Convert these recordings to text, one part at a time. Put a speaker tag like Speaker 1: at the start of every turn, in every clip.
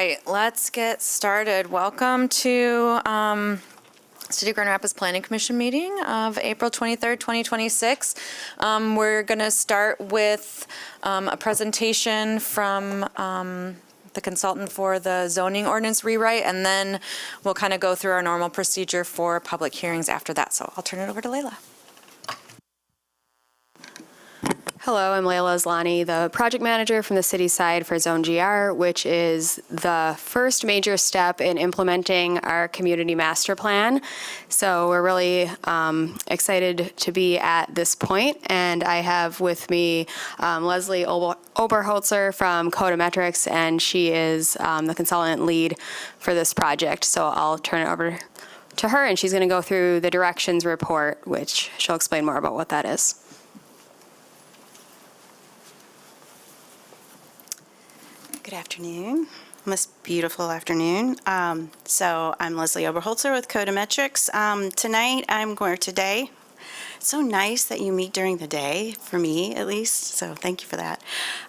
Speaker 1: right, let's get started. Welcome to City of Grand Rapids Planning Commission meeting of April 23rd, 2026. We're going to start with a presentation from the consultant for the zoning ordinance rewrite, and then we'll kind of go through our normal procedure for public hearings after that. So I'll turn it over to Layla.
Speaker 2: Hello, I'm Layla Aslani, the project manager from the city side for Zone GR, which is the first major step in implementing our community master plan. So we're really excited to be at this point, and I have with me Leslie Oberholzer from Codametrics, and she is the consultant lead for this project. So I'll turn it over to her, and she's going to go through the directions report, which she'll explain more about what that is.
Speaker 3: Good afternoon. Almost beautiful afternoon. So I'm Leslie Oberholzer with Codametrics. Today, it's so nice that you meet during the day, for me at least, so thank you for that.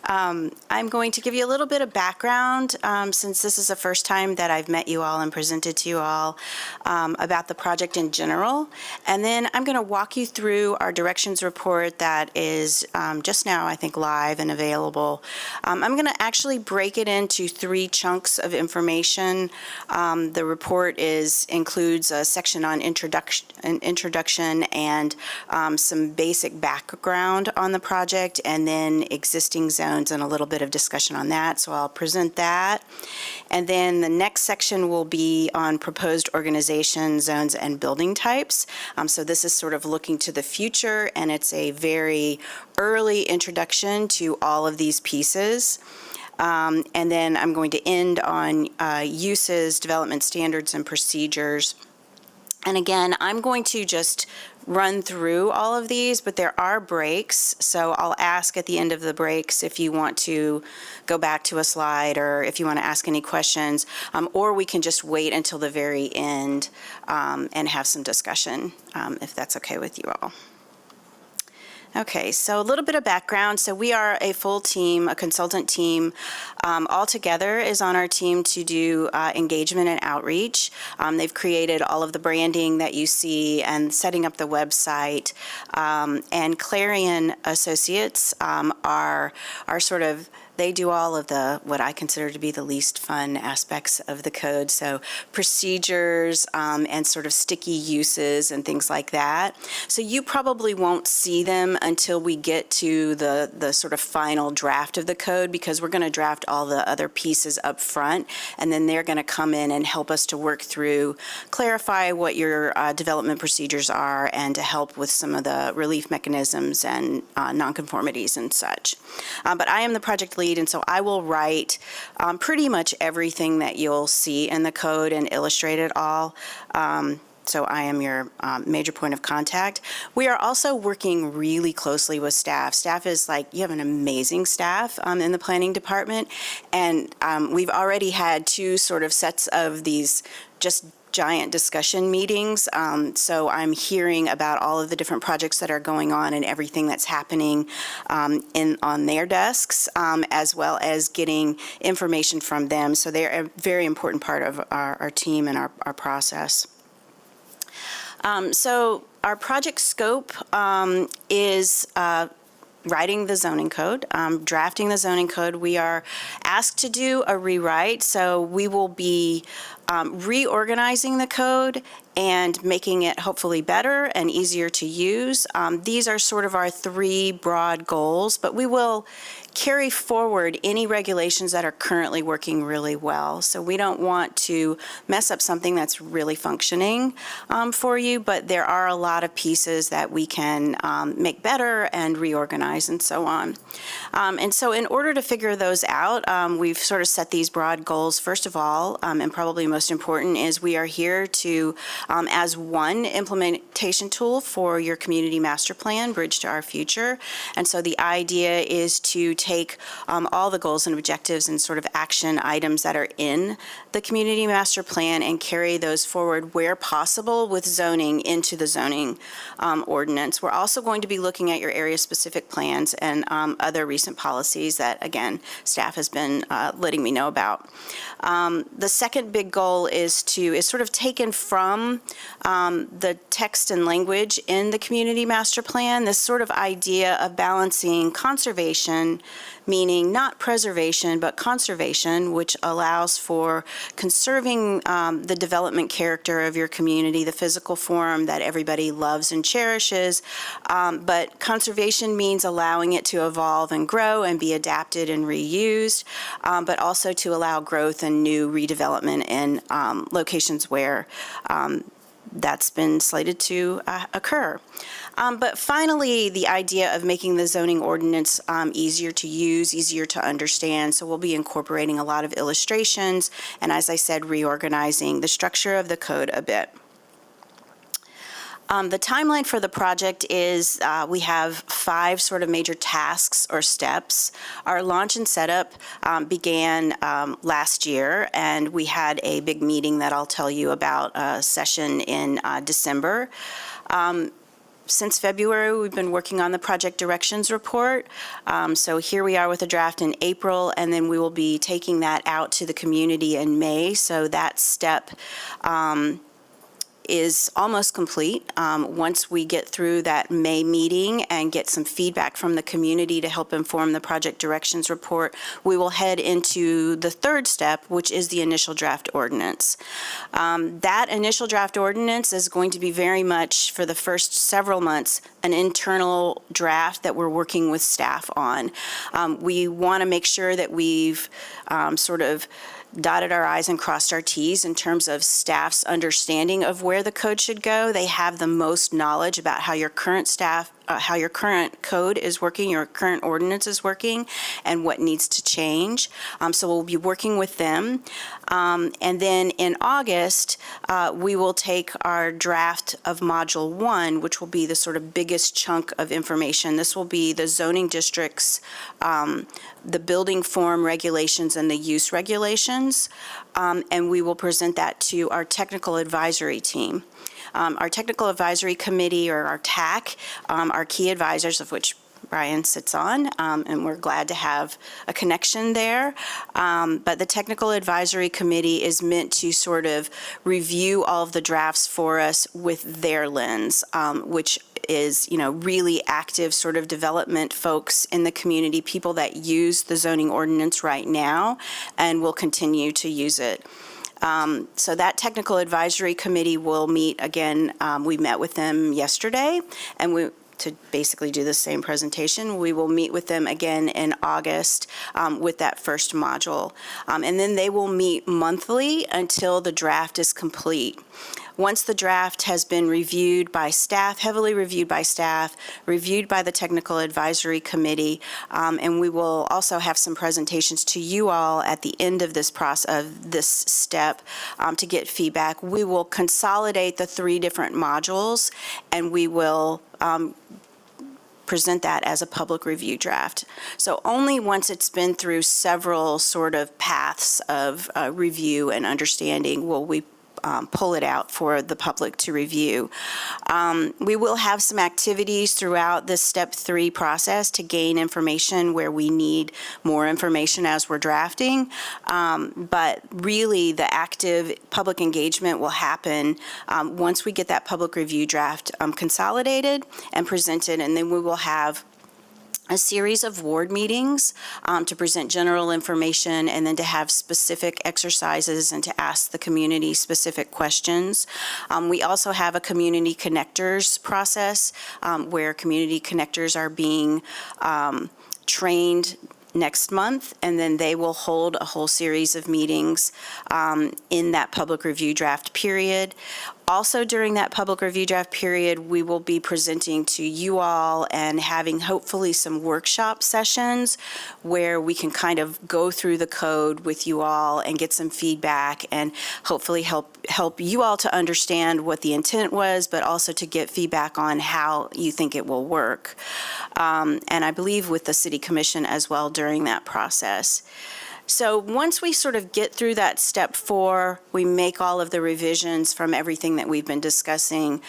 Speaker 3: I'm going to give you a little bit of background since this is the first time that I've met you all and presented to you all about the project in general. And then I'm going to walk you through our directions report that is just now, I think, live and available. I'm going to actually break it into 3 chunks of information. The report includes a section on introduction and some basic background on the project, and then existing zones and a little bit of discussion on that. So I'll present that. And then the next section will be on proposed organization, zones, and building types. So this is sort of looking to the future, and it's a very early introduction to all of these pieces. And then I'm going to end on uses, development standards, and procedures. And again, I'm going to just run through all of these, but there are breaks. So I'll ask at the end of the breaks if you want to go back to a slide or if you want to ask any questions, or we can just wait until the very end and have some discussion, if that's okay with you all. Okay, so a little bit of background. So we are a full team, a consultant team. All together is on our team to do engagement and outreach. They've created all of the branding that you see and setting up the website. And Clarion Associates are sort of, they do all of the, what I consider to be the least fun aspects of the code. So procedures and sort of sticky uses and things like that. So you probably won't see them until we get to the sort of final draft of the code, because we're going to draft all the other pieces up front, and then they're going to come in and help us to work through, clarify what your development procedures are, and to help with some of the relief mechanisms and nonconformities and such. But I am the project lead, and so I will write pretty much everything that you'll see in the code and illustrate it all. So I am your major point of contact. We are also working really closely with staff. Staff is like, you have an amazing staff in the planning department, and we've already had 2 sort of sets of these just giant discussion meetings. So I'm hearing about all of the different projects that are going on and everything that's happening on their desks, as well as getting information from them. So they're a very important part of our team and our process. So our project scope is writing the zoning code, drafting the zoning code. We are asked to do a rewrite, so we will be reorganizing the code and making it hopefully better and easier to use. These are sort of our 3 broad goals, but we will carry forward any regulations that are currently working really well. So we don't want to mess up something that's really functioning for you, but there are a lot of pieces that we can make better and reorganize and so on. And so in order to figure those out, we've sort of set these broad goals. First of all, and probably most important, is we are here to as one implementation tool for your community master plan, Bridge to Our Future. And so the idea is to take all the goals and objectives and sort of action items that are in the community master plan and carry those forward where possible with zoning into the zoning ordinance. We're also going to be looking at your area-specific plans and other recent policies that, again, staff has been letting me know about. The second big goal is sort of taken from the text and language in the community master plan, this sort of idea of balancing conservation, meaning not preservation, but conservation, which allows for conserving the development character of your community, the physical form that everybody loves and cherishes. But conservation means allowing it to evolve and grow and be adapted and reused, but also to allow growth and new redevelopment in locations where that's been slated to occur. But finally, the idea of making the zoning ordinance easier to use, easier to understand. So we'll be incorporating a lot of illustrations and, as I said, reorganizing the structure of the code a bit. The timeline for the project is we have 5 sort of major tasks or steps. Our launch and setup began last year, and we had a big meeting that I'll tell you about, a session in December. Since February, we've been working on the project directions report. So here we are with a draft in April, and then we will be taking that out to the community in May. So that step is almost complete. Once we get through that May meeting and get some feedback from the community to help inform the project directions report, we will head into the third step, which is the initial draft ordinance. That initial draft ordinance is going to be very much, for the first several months, an internal draft that we're working with staff on. We want to make sure that we've sort of dotted our I's and crossed our T's in terms of staff's understanding of where the code should go. They have the most knowledge about how your current how your current code is working, your current ordinance is working, and what needs to change. So we'll be working with them. And then in August, we will take our draft of Module 1, which will be the sort of biggest chunk of information. This will be the zoning districts, the building form regulations, and the use regulations. And we will present that to our technical advisory team. Our technical advisory committee, or our TAC, our key advisors, of which Brian sits on, and we're glad to have a connection there. But the technical advisory committee is meant to sort of review all of the drafts for us with their lens, which is, really active sort of development folks in the community, people that use the zoning ordinance right now and will continue to use it. So that technical advisory committee will meet again. We met with them yesterday, and to basically do the same presentation. We will meet with them again in August with that first module. And then they will meet monthly until the draft is complete. Once the draft has been reviewed by staff, heavily reviewed by staff, reviewed by the technical advisory committee, and we will also have some presentations to you all at the end of this process, of this step, to get feedback. We will consolidate the 3 different modules, and we will present that as a public review draft. So only once it's been through several sort of paths of review and understanding will we pull it out for the public to review. We will have some activities throughout this step 3 process to gain information where we need more information as we're drafting. But really the active public engagement will happen once we get that public review draft consolidated and presented, and then we will have a series of ward meetings to present general information and then to have specific exercises and to ask the community specific questions. We also have a community connectors process where community connectors are being trained next month, and then they will hold a whole series of meetings in that public review draft period. Also, during that public review draft period, we will be presenting to you all and having hopefully some workshop sessions where we can kind of go through the code with you all and get some feedback and hopefully help you all to understand what the intent was, but also to get feedback on how you think it will work. And I believe with the City Commission as well during that process. So once we sort of get through that step 4, we make all of the revisions from everything that we've been discussing.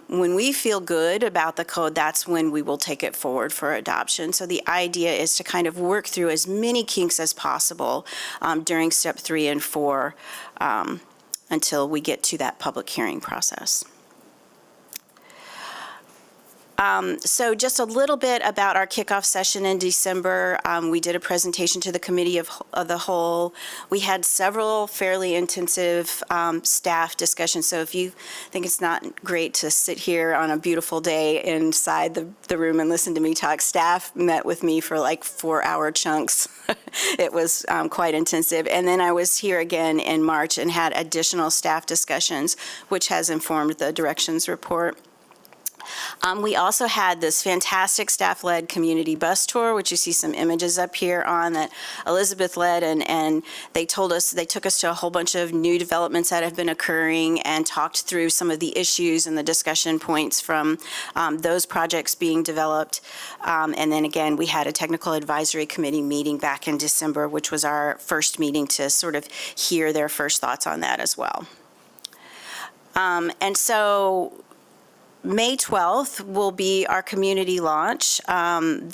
Speaker 3: When we feel good about the code, that's when we will take it forward for adoption. So the idea is to kind of work through as many kinks as possible during step 3 and 4 until we get to that public hearing process. So just a little bit about our kickoff session in December. We did a presentation to the Committee of the Whole. We had several fairly intensive staff discussions. So if you think it's not great to sit here on a beautiful day inside the room and listen to me talk, staff met with me for like 4-hour chunks. It was quite intensive. And then I was here again in March and had additional staff discussions, which has informed the directions report. We also had this fantastic staff-led community bus tour, which you see some images up here on, that Elizabeth led, and they took us to a whole bunch of new developments that have been occurring and talked through some of the issues and the discussion points from those projects being developed. And then again, we had a technical advisory committee meeting back in December, which was our first meeting to sort of hear their first thoughts on that as well. And so May 12th will be our community launch. And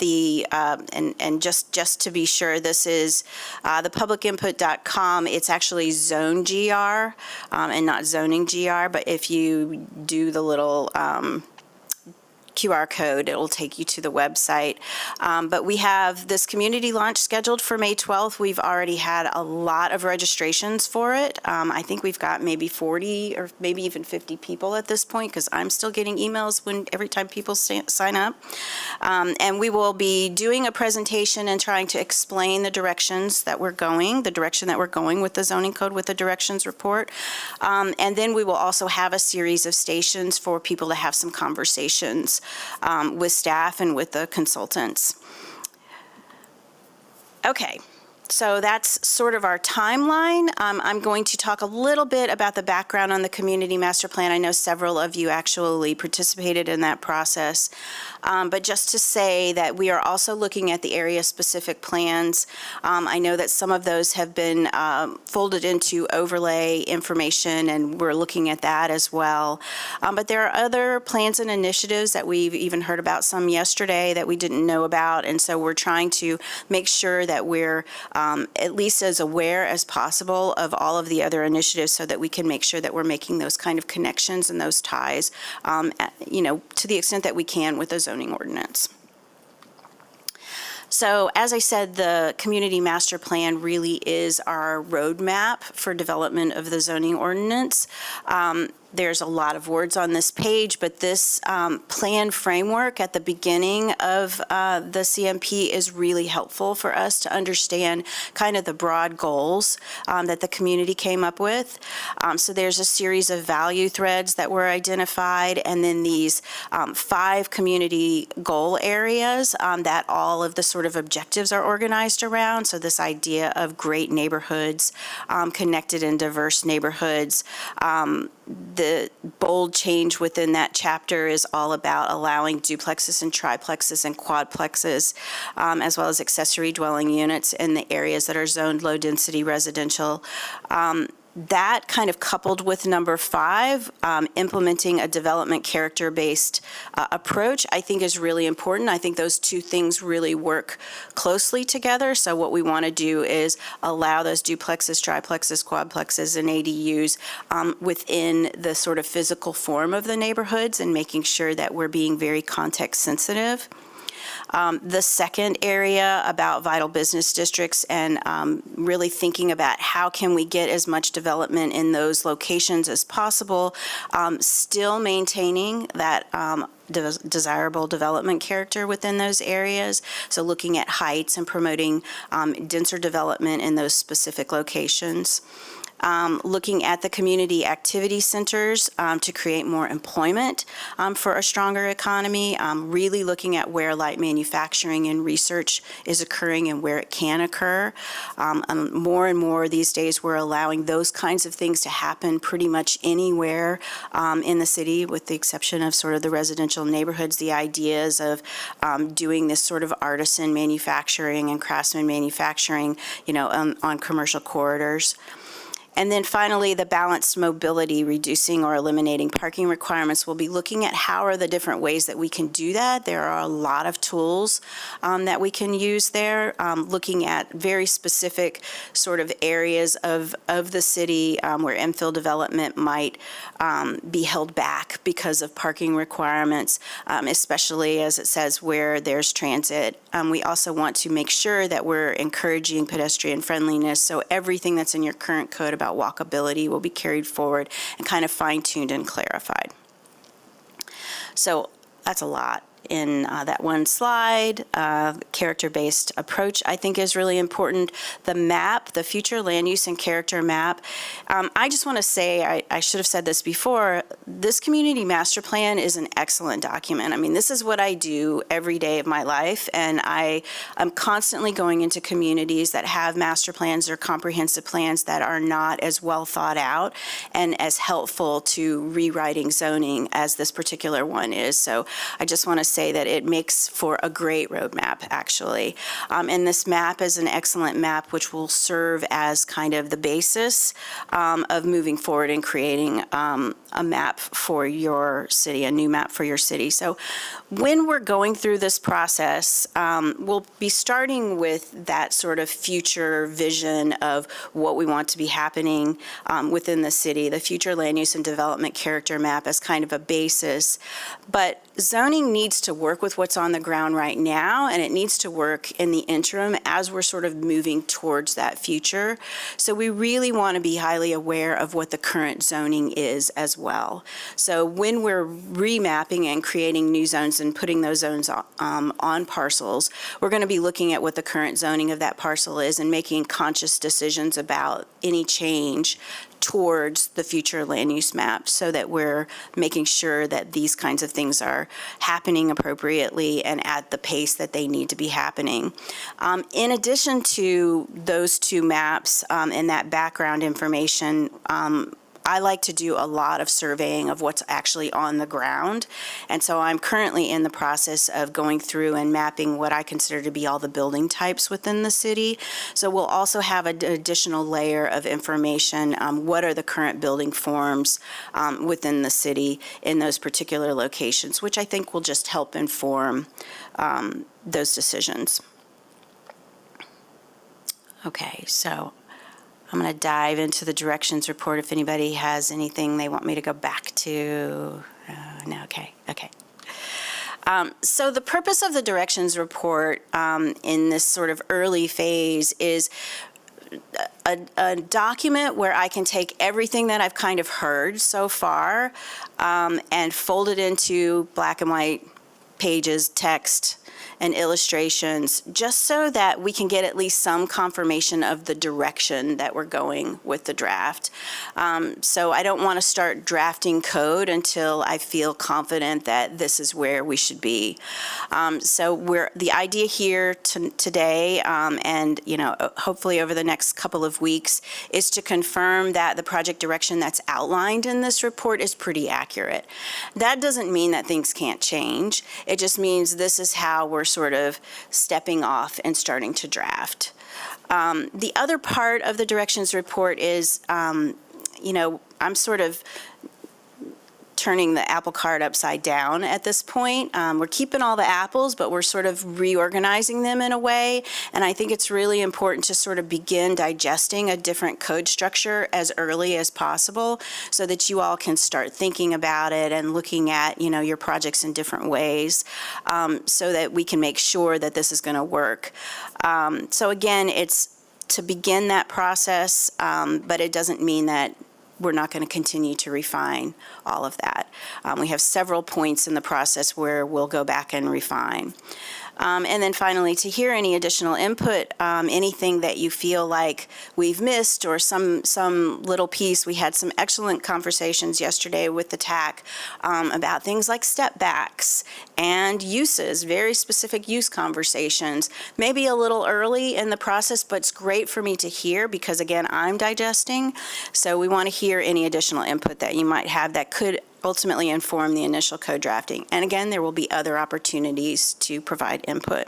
Speaker 3: just to be sure, this is the publicinput.com. It's actually Zone GR and not Zoning GR. But if you do the little QR code, it will take you to the website. But we have this community launch scheduled for May 12th. We've already had a lot of registrations for it. I think we've got maybe 40 or maybe even 50 people at this point, because I'm still getting emails every time people sign up. And we will be doing a presentation and trying to explain the directions that we're going, the direction that we're going with the zoning code, with the directions report. And then we will also have a series of stations for people to have some conversations with staff and with the consultants. Okay. So that's sort of our timeline. I'm going to talk a little bit about the background on the community master plan. I know several of you actually participated in that process. But just to say that we are also looking at the area-specific plans. I know that some of those have been folded into overlay information, and we're looking at that as well. But there are other plans and initiatives that we've even heard about some yesterday that we didn't know about, and so we're trying to make sure that we're at least as aware as possible of all of the other initiatives, so that we can make sure that we're making those kind of connections and those ties, to the extent that we can with the zoning ordinance. So as I said, the community master plan really is our roadmap for development of the zoning ordinance. There's a lot of words on this page, but this plan framework at the beginning of the CMP is really helpful for us to understand kind of the broad goals that the community came up with. So there's a series of value threads that were identified, and then these 5 community goal areas that all of the sort of objectives are organized around. So this idea of great neighborhoods, connected and diverse neighborhoods. The bold change within that chapter is all about allowing duplexes and triplexes and quadplexes, as well as accessory dwelling units in the areas that are zoned low-density residential. That kind of coupled with number 5, implementing a development character-based approach, I think is really important. I think those two things really work closely together. So what we want to do is allow those duplexes, triplexes, quadplexes, and ADUs within the sort of physical form of the neighborhoods, and making sure that we're being very context sensitive. The second area about vital business districts and really thinking about how can we get as much development in those locations as possible, still maintaining that desirable development character within those areas. So looking at heights and promoting denser development in those specific locations. looking at the community activity centers to create more employment for a stronger economy, really looking at where light manufacturing and research is occurring and where it can occur. More and more these days, we're allowing those kinds of things to happen pretty much anywhere in the city, with the exception of sort of the residential neighborhoods. The ideas of doing this sort of artisan manufacturing and craftsman manufacturing, on commercial corridors. And then finally, the balanced mobility, reducing or eliminating parking requirements. We'll be looking at how are the different ways that we can do that. There are a lot of tools that we can use there, looking at very specific sort of areas of the city where infill development might be held back because of parking requirements, especially as it says where there's transit. We also want to make sure that we're encouraging pedestrian friendliness, so everything that's in your current code about walkability will be carried forward and kind of fine-tuned and clarified. So that's a lot in that one slide. Character-based approach, I think, is really important. The map, the future land use and character map, I just want to say, I should have said this before, this community master plan is an excellent document. I mean, this is what I do every day of my life, and I'm constantly going into communities that have master plans or comprehensive plans that are not as well thought out and as helpful to rewriting zoning as this particular one is. So I just want to say that it makes for a great roadmap, actually. And this map is an excellent map which will serve as kind of the basis of moving forward and creating a map for your city, a new map for your city. So when we're going through this process, we'll be starting with that sort of future vision of what we want to be happening within the city, the future land use and development character map as kind of a basis. But zoning needs to work with what's on the ground right now, and it needs to work in the interim as we're sort of moving towards that future. So we really want to be highly aware of what the current zoning is as well. So when we're remapping and creating new zones and putting those zones on parcels, we're going to be looking at what the current zoning of that parcel is and making conscious decisions about any change towards the future land use map, so that we're making sure that these kinds of things are happening appropriately and at the pace that they need to be happening. In addition to those two maps and that background information, I like to do a lot of surveying of what's actually on the ground. And so I'm currently in the process of going through and mapping what I consider to be all the building types within the city. So we'll also have an additional layer of information. What are the current building forms within the city in those particular locations, which I think will just help inform those decisions. Okay, so I'm going to dive into the directions report if anybody has anything they want me to go back to. No, okay. So the purpose of the directions report in this sort of early phase is a document where I can take everything that I've kind of heard so far and fold it into black and white pages, text, and illustrations, just so that we can get at least some confirmation of the direction that we're going with the draft. So I don't want to start drafting code until I feel confident that this is where we should be. So the idea here today, and hopefully over the next couple of weeks, is to confirm that the project direction that's outlined in this report is pretty accurate. That doesn't mean that things can't change. It just means this is how we're sort of stepping off and starting to draft. The other part of the directions report is, I'm sort of turning the apple cart upside down at this point. We're keeping all the apples, but we're sort of reorganizing them in a way. And I think it's really important to sort of begin digesting a different code structure as early as possible, so that you all can start thinking about it and looking at, your projects in different ways, so that we can make sure that this is going to work. So again, it's to begin that process, but it doesn't mean that we're not going to continue to refine all of that. We have several points in the process where we'll go back and refine. And then finally, to hear any additional input, anything that you feel like we've missed or some little piece. We had some excellent conversations yesterday with the TAC about things like step backs and uses, very specific use conversations. Maybe a little early in the process, but it's great for me to hear because, again, I'm digesting. So we want to hear any additional input that you might have that could ultimately inform the initial code drafting. And again, there will be other opportunities to provide input.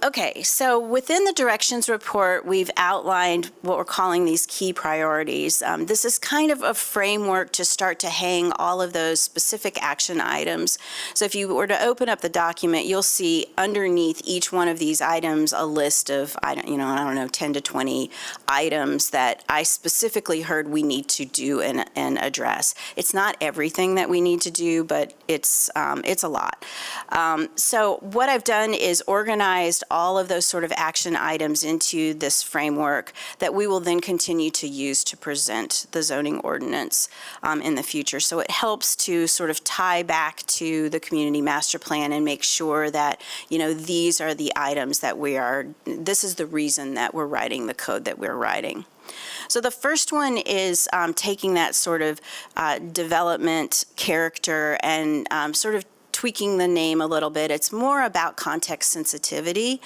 Speaker 3: Okay, so within the directions report, we've outlined what we're calling these key priorities. This is kind of a framework to start to hang all of those specific action items. So if you were to open up the document, you'll see underneath each one of these items a list of, I don't know, 10 to 20 items that I specifically heard we need to do and address. It's not everything that we need to do, but it's a lot. So what I've done is organize all of those sort of action items into this framework that we will then continue to use to present the zoning ordinance in the future. So it helps to sort of tie back to the community master plan and make sure that, these are the items that this is the reason that we're writing the code that we're writing. So the first one is taking that sort of development character and sort of tweaking the name a little bit. It's more about context sensitivity.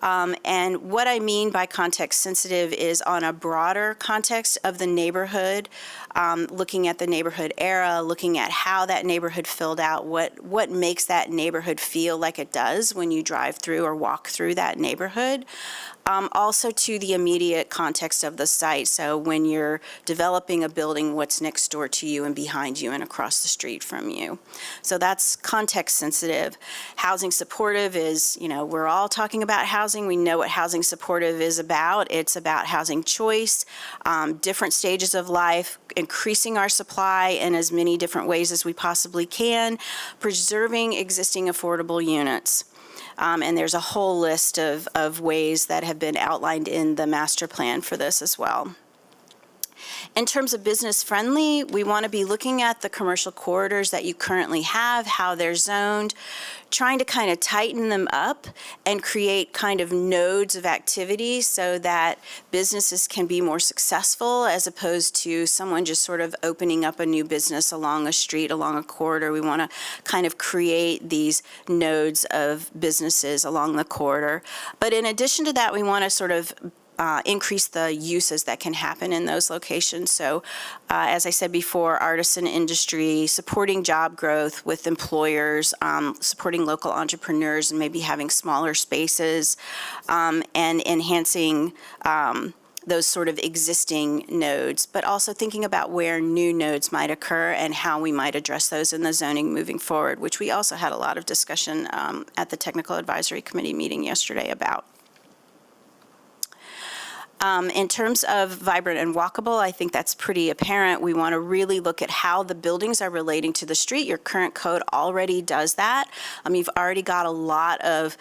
Speaker 3: And what I mean by context sensitive is on a broader context of the neighborhood, looking at the neighborhood era, looking at how that neighborhood filled out, what makes that neighborhood feel like it does when you drive through or walk through that neighborhood. Also to the immediate context of the site. So when you're developing a building, what's next door to you and behind you and across the street from you. So that's context sensitive. Housing supportive is, we're all talking about housing. We know what housing supportive is about. It's about housing choice, different stages of life, increasing our supply in as many different ways as we possibly can, preserving existing affordable units. And there's a whole list of ways that have been outlined in the master plan for this as well. In terms of business friendly, we want to be looking at the commercial corridors that you currently have, how they're zoned, trying to kind of tighten them up and create kind of nodes of activity so that businesses can be more successful as opposed to someone just sort of opening up a new business along a street, along a corridor. We want to kind of create these nodes of businesses along the corridor. But in addition to that, we want to sort of increase the uses that can happen in those locations. So as I said before, artisan industry, supporting job growth with employers, supporting local entrepreneurs and maybe having smaller spaces, and enhancing those sort of existing nodes, but also thinking about where new nodes might occur and how we might address those in the zoning moving forward, which we also had a lot of discussion at the Technical Advisory Committee meeting yesterday about. In terms of vibrant and walkable, I think that's pretty apparent. We want to really look at how the buildings are relating to the street. Your current code already does that. You've already got a lot of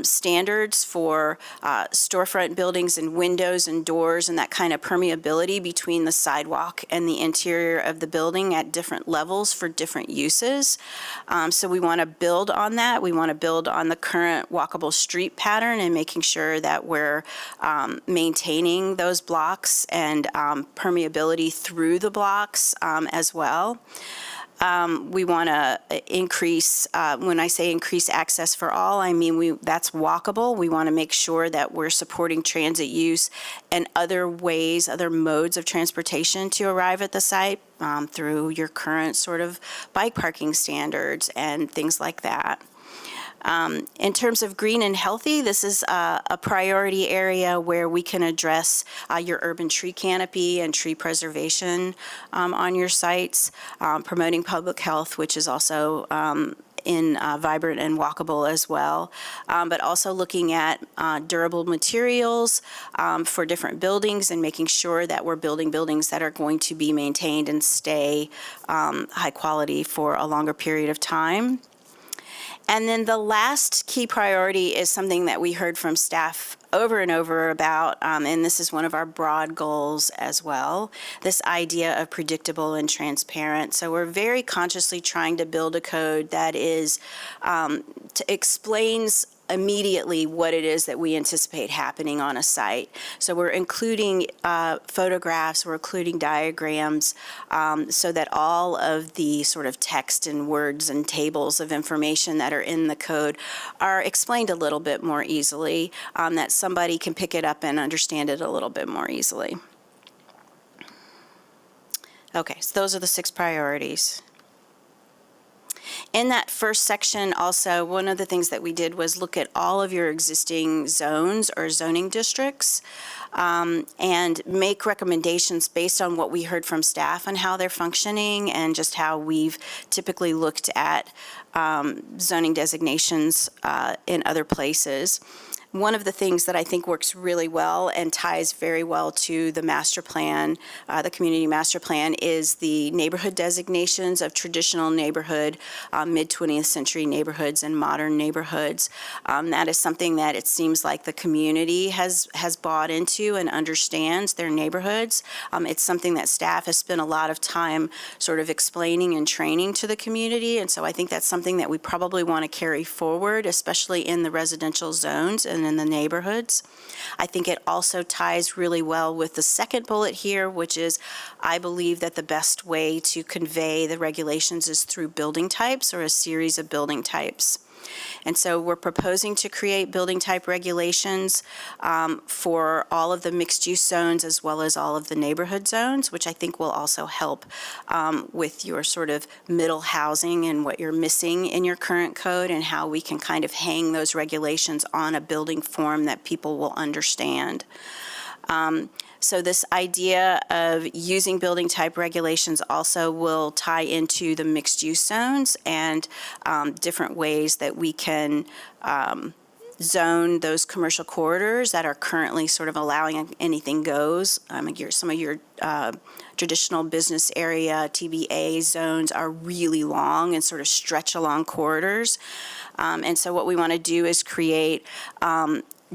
Speaker 3: standards for storefront buildings and windows and doors and that kind of permeability between the sidewalk and the interior of the building at different levels for different uses. So we want to build on that. We want to build on the current walkable street pattern and making sure that we're maintaining those blocks and permeability through the blocks as well. We want to increase, when I say increase access for all, I mean that's walkable. We want to make sure that we're supporting transit use and other ways, other modes of transportation to arrive at the site through your current sort of bike parking standards and things like that. In terms of green and healthy, this is a priority area where we can address your urban tree canopy and tree preservation on your sites, promoting public health, which is also in vibrant and walkable as well, but also looking at durable materials for different buildings and making sure that we're building buildings that are going to be maintained and stay high quality for a longer period of time. And then the last key priority is something that we heard from staff over and over about, and this is one of our broad goals as well, this idea of predictable and transparent. So we're very consciously trying to build a code that is, explains immediately what it is that we anticipate happening on a site. So we're including photographs, we're including diagrams, so that all of the sort of text and words and tables of information that are in the code are explained a little bit more easily, that somebody can pick it up and understand it a little bit more easily. Okay, so those are the 6 priorities. In that first section also, one of the things that we did was look at all of your existing zones or zoning districts, and make recommendations based on what we heard from staff on how they're functioning and just how we've typically looked at zoning designations in other places. One of the things that I think works really well and ties very well to the master plan, the community master plan, is the neighborhood designations of traditional neighborhood, mid-20th century neighborhoods and modern neighborhoods. That is something that it seems like the community has bought into and understands their neighborhoods. It's something that staff has spent a lot of time sort of explaining and training to the community, and so I think that's something that we probably want to carry forward, especially in the residential zones and in the neighborhoods. I think it also ties really well with the second bullet here, which is I believe that the best way to convey the regulations is through building types or a series of building types. And so we're proposing to create building type regulations for all of the mixed-use zones as well as all of the neighborhood zones, which I think will also help with your sort of middle housing and what you're missing in your current code and how we can kind of hang those regulations on a building form that people will understand. So this idea of using building type regulations also will tie into the mixed use zones and different ways that we can zone those commercial corridors that are currently sort of allowing anything goes. Some of your traditional business area TBA zones are really long and sort of stretch along corridors. And so what we want to do is create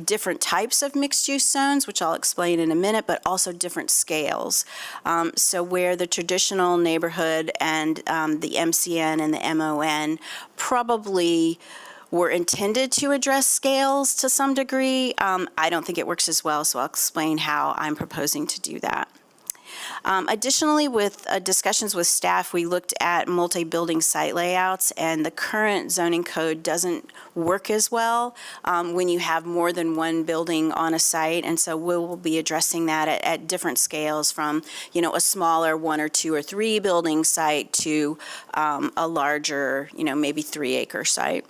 Speaker 3: different types of mixed-use zones, which I'll explain in a minute, but also different scales. So where the traditional neighborhood and the MCN and the MON probably were intended to address scales to some degree, I don't think it works as well, so I'll explain how I'm proposing to do that. Additionally, with discussions with staff, we looked at multi-building site layouts, and the current zoning code doesn't work as well when you have more than one building on a site, and so we'll be addressing that at different scales from, a smaller 1 or 2 or 3 building site to a larger, maybe 3-acre site.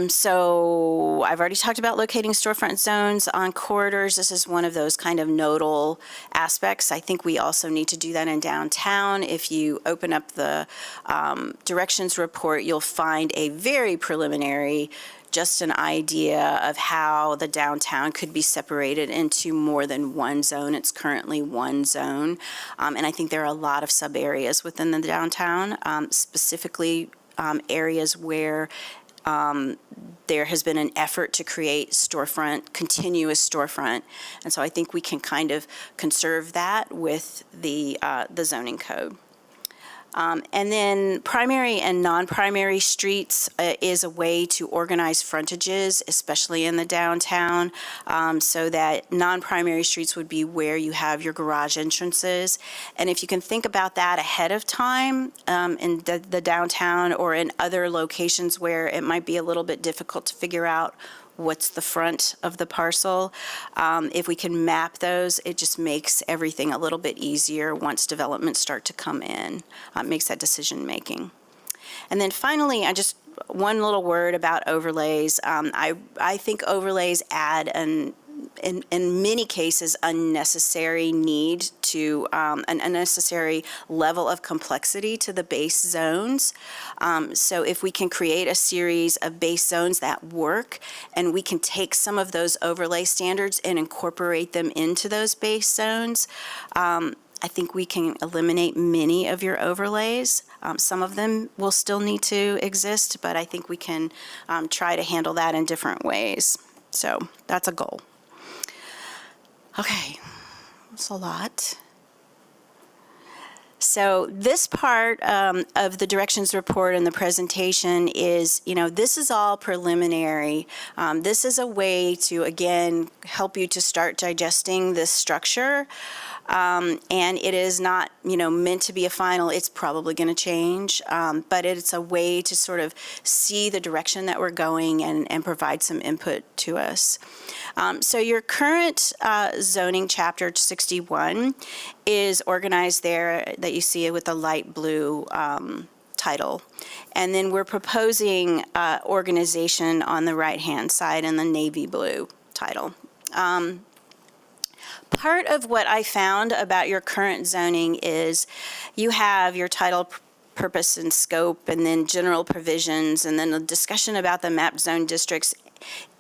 Speaker 3: So I've already talked about locating storefront zones on corridors. This is one of those kind of nodal aspects. I think we also need to do that in downtown. If you open up the directions report, you'll find a very preliminary, just an idea of how the downtown could be separated into more than one zone. It's currently one zone. And I think there are a lot of sub areas within the downtown, specifically areas where there has been an effort to create continuous storefront. And so I think we can kind of conserve that with the zoning code. And then primary and non-primary streets is a way to organize frontages, especially in the downtown, so that non-primary streets would be where you have your garage entrances. And if you can think about that ahead of time in the downtown or in other locations where it might be a little bit difficult to figure out what's the front of the parcel. If we can map those, it just makes everything a little bit easier once developments start to come in. Makes that decision making. And then finally, one little word about overlays. I think overlays add in many cases, unnecessary need to, an unnecessary level of complexity to the base zones. So if we can create a series of base zones that work, and we can take some of those overlay standards and incorporate them into those base zones, I think we can eliminate many of your overlays. Some of them will still need to exist, but I think we can try to handle that in different ways. So that's a goal. Okay, that's a lot. So this part of the directions report and the presentation is, this is all preliminary. This is a way to, again, help you to start digesting this structure. And it is not, meant to be a final. It's probably going to change, but it's a way to sort of see the direction that we're going and provide some input to us. So your current zoning chapter 61 is organized there that you see with the light blue title. And then we're proposing organization on the right-hand side in the navy blue title. Part of what I found about your current zoning is you have your title, purpose, and scope, and then general provisions, and then a discussion about the map zone districts.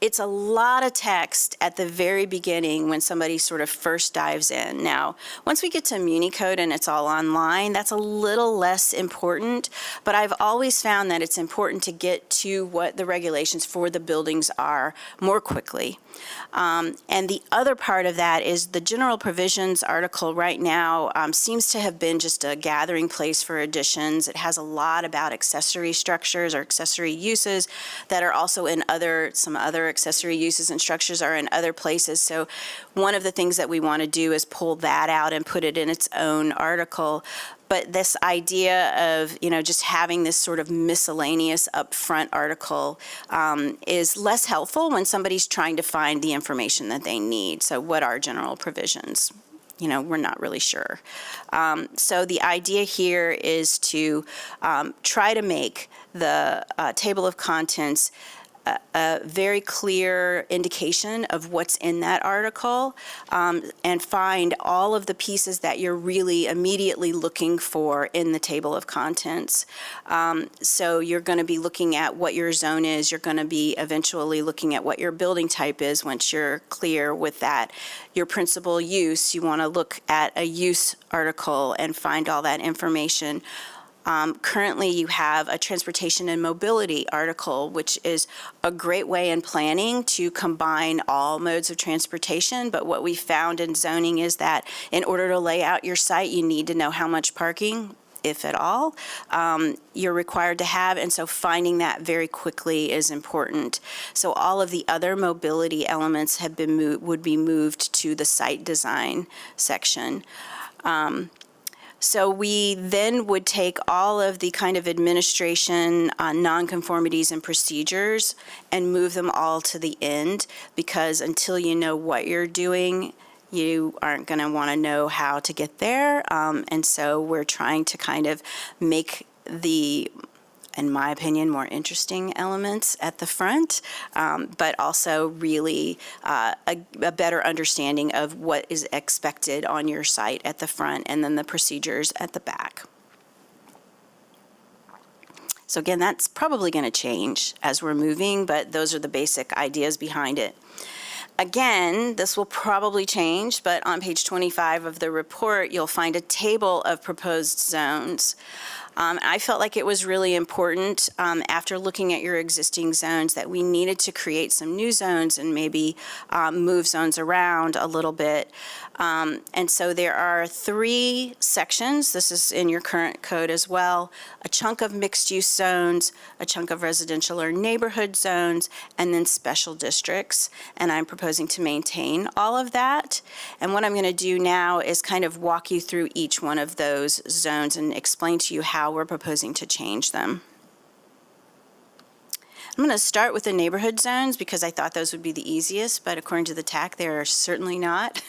Speaker 3: It's a lot of text at the very beginning when somebody sort of first dives in. Now, once we get to MuniCode and it's all online, that's a little less important, but I've always found that it's important to get to what the regulations for the buildings are more quickly. And the other part of that is the general provisions article right now seems to have been just a gathering place for additions. It has a lot about accessory structures or accessory uses that are also in some other accessory uses and structures are in other places. So one of the things that we want to do is pull that out and put it in its own article. But this idea of, just having this sort of miscellaneous upfront article is less helpful when somebody's trying to find the information that they need. So what are general provisions? We're not really sure. So the idea here is to try to make the table of contents a very clear indication of what's in that article, and find all of the pieces that you're really immediately looking for in the table of contents. So you're going to be looking at what your zone is. You're going to be eventually looking at what your building type is once you're clear with that. Your principal use, you want to look at a use article and find all that information. Currently, you have a transportation and mobility article, which is a great way in planning to combine all modes of transportation. But what we found in zoning is that in order to lay out your site, you need to know how much parking, if at all, you're required to have. And so finding that very quickly is important. So all of the other mobility elements have been would be moved to the site design section. So we then would take all of the kind of administration nonconformities and procedures and move them all to the end, because until you know what you're doing, you aren't going to want to know how to get there. And so we're trying to kind of make the, in my opinion, more interesting elements at the front, but also really a better understanding of what is expected on your site at the front, and then the procedures at the back. So again, that's probably going to change as we're moving, but those are the basic ideas behind it. Again, this will probably change, but on page 25 of the report, you'll find a table of proposed zones. I felt like it was really important, after looking at your existing zones, that we needed to create some new zones and maybe move zones around a little bit. And so there are 3 sections. This is in your current code as well. A chunk of mixed-use zones, a chunk of residential or neighborhood zones, and then special districts. And I'm proposing to maintain all of that. And what I'm going to do now is kind of walk you through each one of those zones and explain to you how we're proposing to change them. I'm going to start with the neighborhood zones because I thought those would be the easiest, but according to the TAC, they're certainly not.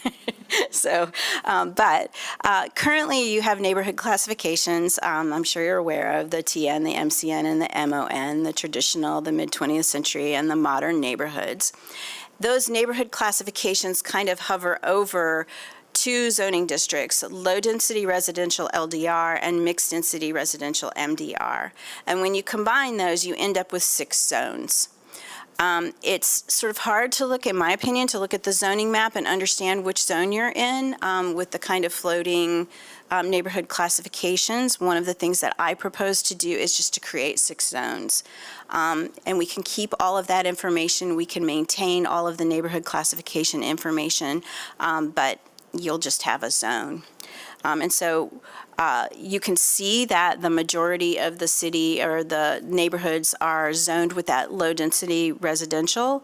Speaker 3: Currently you have neighborhood classifications. I'm sure you're aware of the TN, the MCN, and the MON, the traditional, the mid-20th century, and the modern neighborhoods. Those neighborhood classifications kind of hover over 2 zoning districts, low-density residential LDR and mixed-density residential MDR. And when you combine those, you end up with 6 zones. It's sort of hard to look, in my opinion, to look at the zoning map and understand which zone you're in with the kind of floating neighborhood classifications. One of the things that I propose to do is just to create 6 zones. And we can keep all of that information. We can maintain all of the neighborhood classification information, but you'll just have a zone. And so you can see that the majority of the city or the neighborhoods are zoned with that low-density residential.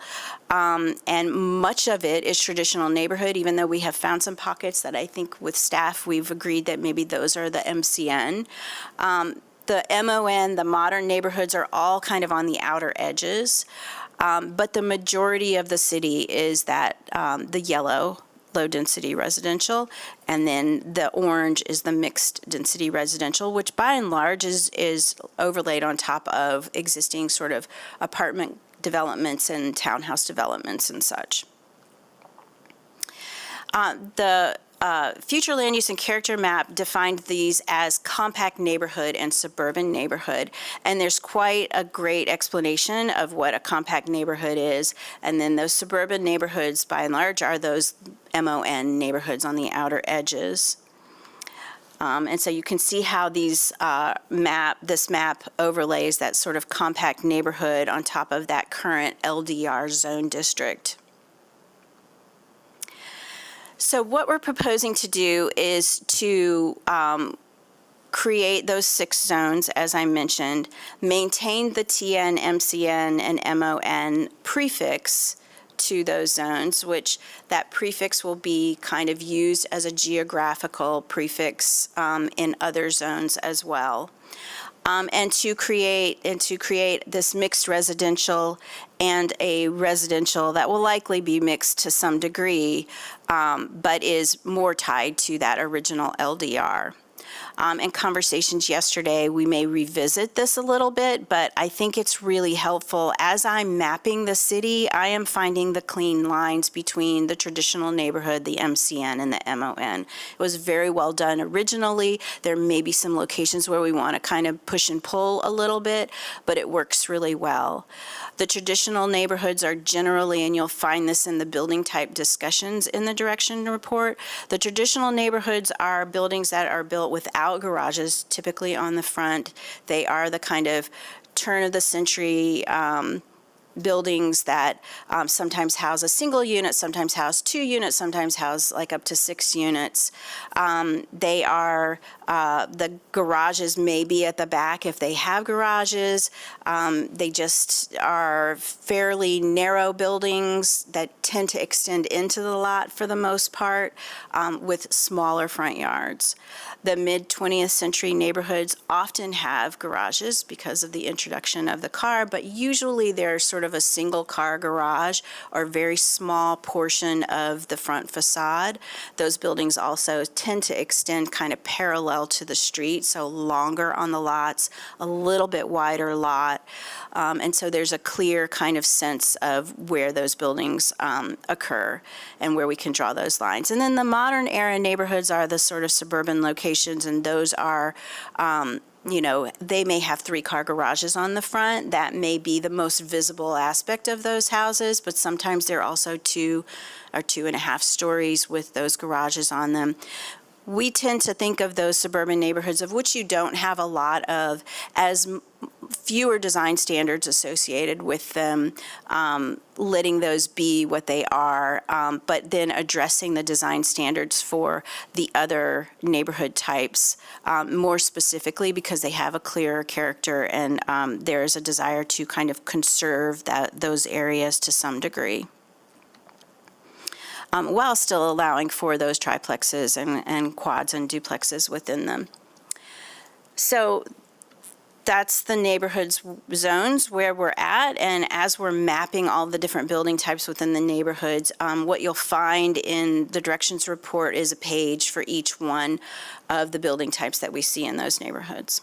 Speaker 3: And much of it is traditional neighborhood, even though we have found some pockets that I think with staff, we've agreed that maybe those are the MCN. The MON, the modern neighborhoods, are all kind of on the outer edges. But the majority of the city is that the yellow, low-density residential, and then the orange is the mixed-density residential, which by and large is overlaid on top of existing sort of apartment developments and townhouse developments and such. The future land use and character map defined these as compact neighborhood and suburban neighborhood, and there's quite a great explanation of what a compact neighborhood is, and then those suburban neighborhoods by and large are those MON neighborhoods on the outer edges. And so you can see how these this map overlays that sort of compact neighborhood on top of that current LDR zone district. So what we're proposing to do is to create those 6 zones, as I mentioned, maintain the TN, MCN, and MON prefix to those zones, which that prefix will be kind of used as a geographical prefix in other zones as well. And to create this mixed residential and a residential that will likely be mixed to some degree, but is more tied to that original LDR. In conversations yesterday, we may revisit this a little bit, but I think it's really helpful. As I'm mapping the city, I am finding the clean lines between the traditional neighborhood, the MCN, and the MON. It was very well done originally. There may be some locations where we want to kind of push and pull a little bit, but it works really well. The traditional neighborhoods are generally, and you'll find this in the building type discussions in the direction report, the traditional neighborhoods are buildings that are built without garages, typically on the front. They are the kind of turn of the century buildings that sometimes house a single unit, sometimes house 2 units, sometimes house like up to 6 units. They are, the garages may be at the back if they have garages. They just are fairly narrow buildings that tend to extend into the lot for the most part, with smaller front yards. The mid-20th century neighborhoods often have garages because of the introduction of the car, but usually they're sort of a single car garage or very small portion of the front facade. Those buildings also tend to extend kind of parallel to the street, so longer on the lots, a little bit wider lot. And so there's a clear kind of sense of where those buildings occur and where we can draw those lines. And then the modern era neighborhoods are the sort of suburban locations, and those are, you know, they may have 3-car garages on the front. That may be the most visible aspect of those houses, but sometimes they're also 2 or 2.5 stories with those garages on them. We tend to think of those suburban neighborhoods, of which you don't have a lot of, as fewer design standards associated with them, letting those be what they are, but then addressing the design standards for the other neighborhood types more specifically because they have a clearer character and there's a desire to kind of conserve those areas to some degree, while still allowing for those triplexes and quads and duplexes within them. So that's the neighborhood's zones where we're at, and as we're mapping all the different building types within the neighborhoods, what you'll find in the directions report is a page for each one of the building types that we see in those neighborhoods.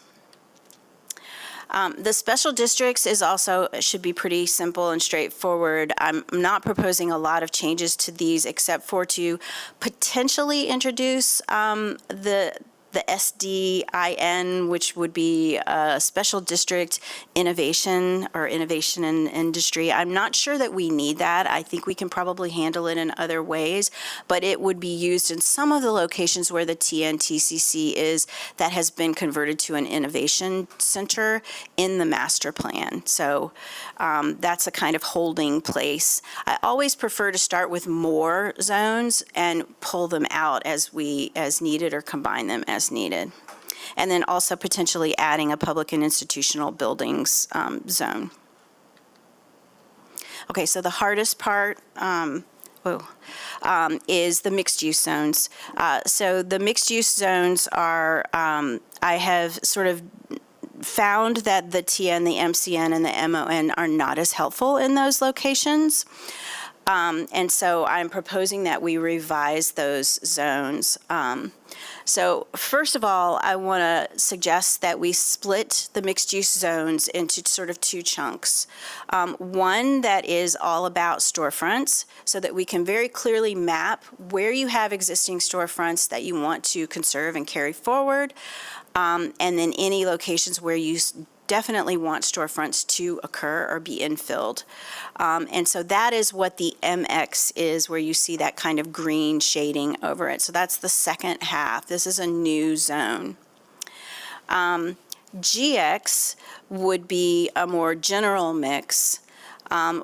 Speaker 3: The special districts is also, should be pretty simple and straightforward. I'm not proposing a lot of changes to these except for to potentially introduce the SDIN, which would be a Special District Innovation or Innovation in Industry. I'm not sure that we need that. I think we can probably handle it in other ways, but it would be used in some of the locations where the TNTCC is that has been converted to an innovation center in the master plan. So that's a kind of holding place. I always prefer to start with more zones and pull them out as needed, or combine them as needed. And then also potentially adding a public and institutional buildings zone. Okay, so the hardest part is the mixed-use zones. So the mixed-use zones are, I have sort of found that the TN, the MCN, and the MON are not as helpful in those locations. And so I'm proposing that we revise those zones. So first of all, I want to suggest that we split the mixed-use zones into sort of two chunks. One that is all about storefronts, so that we can very clearly map where you have existing storefronts that you want to conserve and carry forward, and then any locations where you definitely want storefronts to occur or be infilled. And so that is what the MX is, where you see that kind of green shading over it. So that's the second half. This is a new zone. GX would be a more general mix,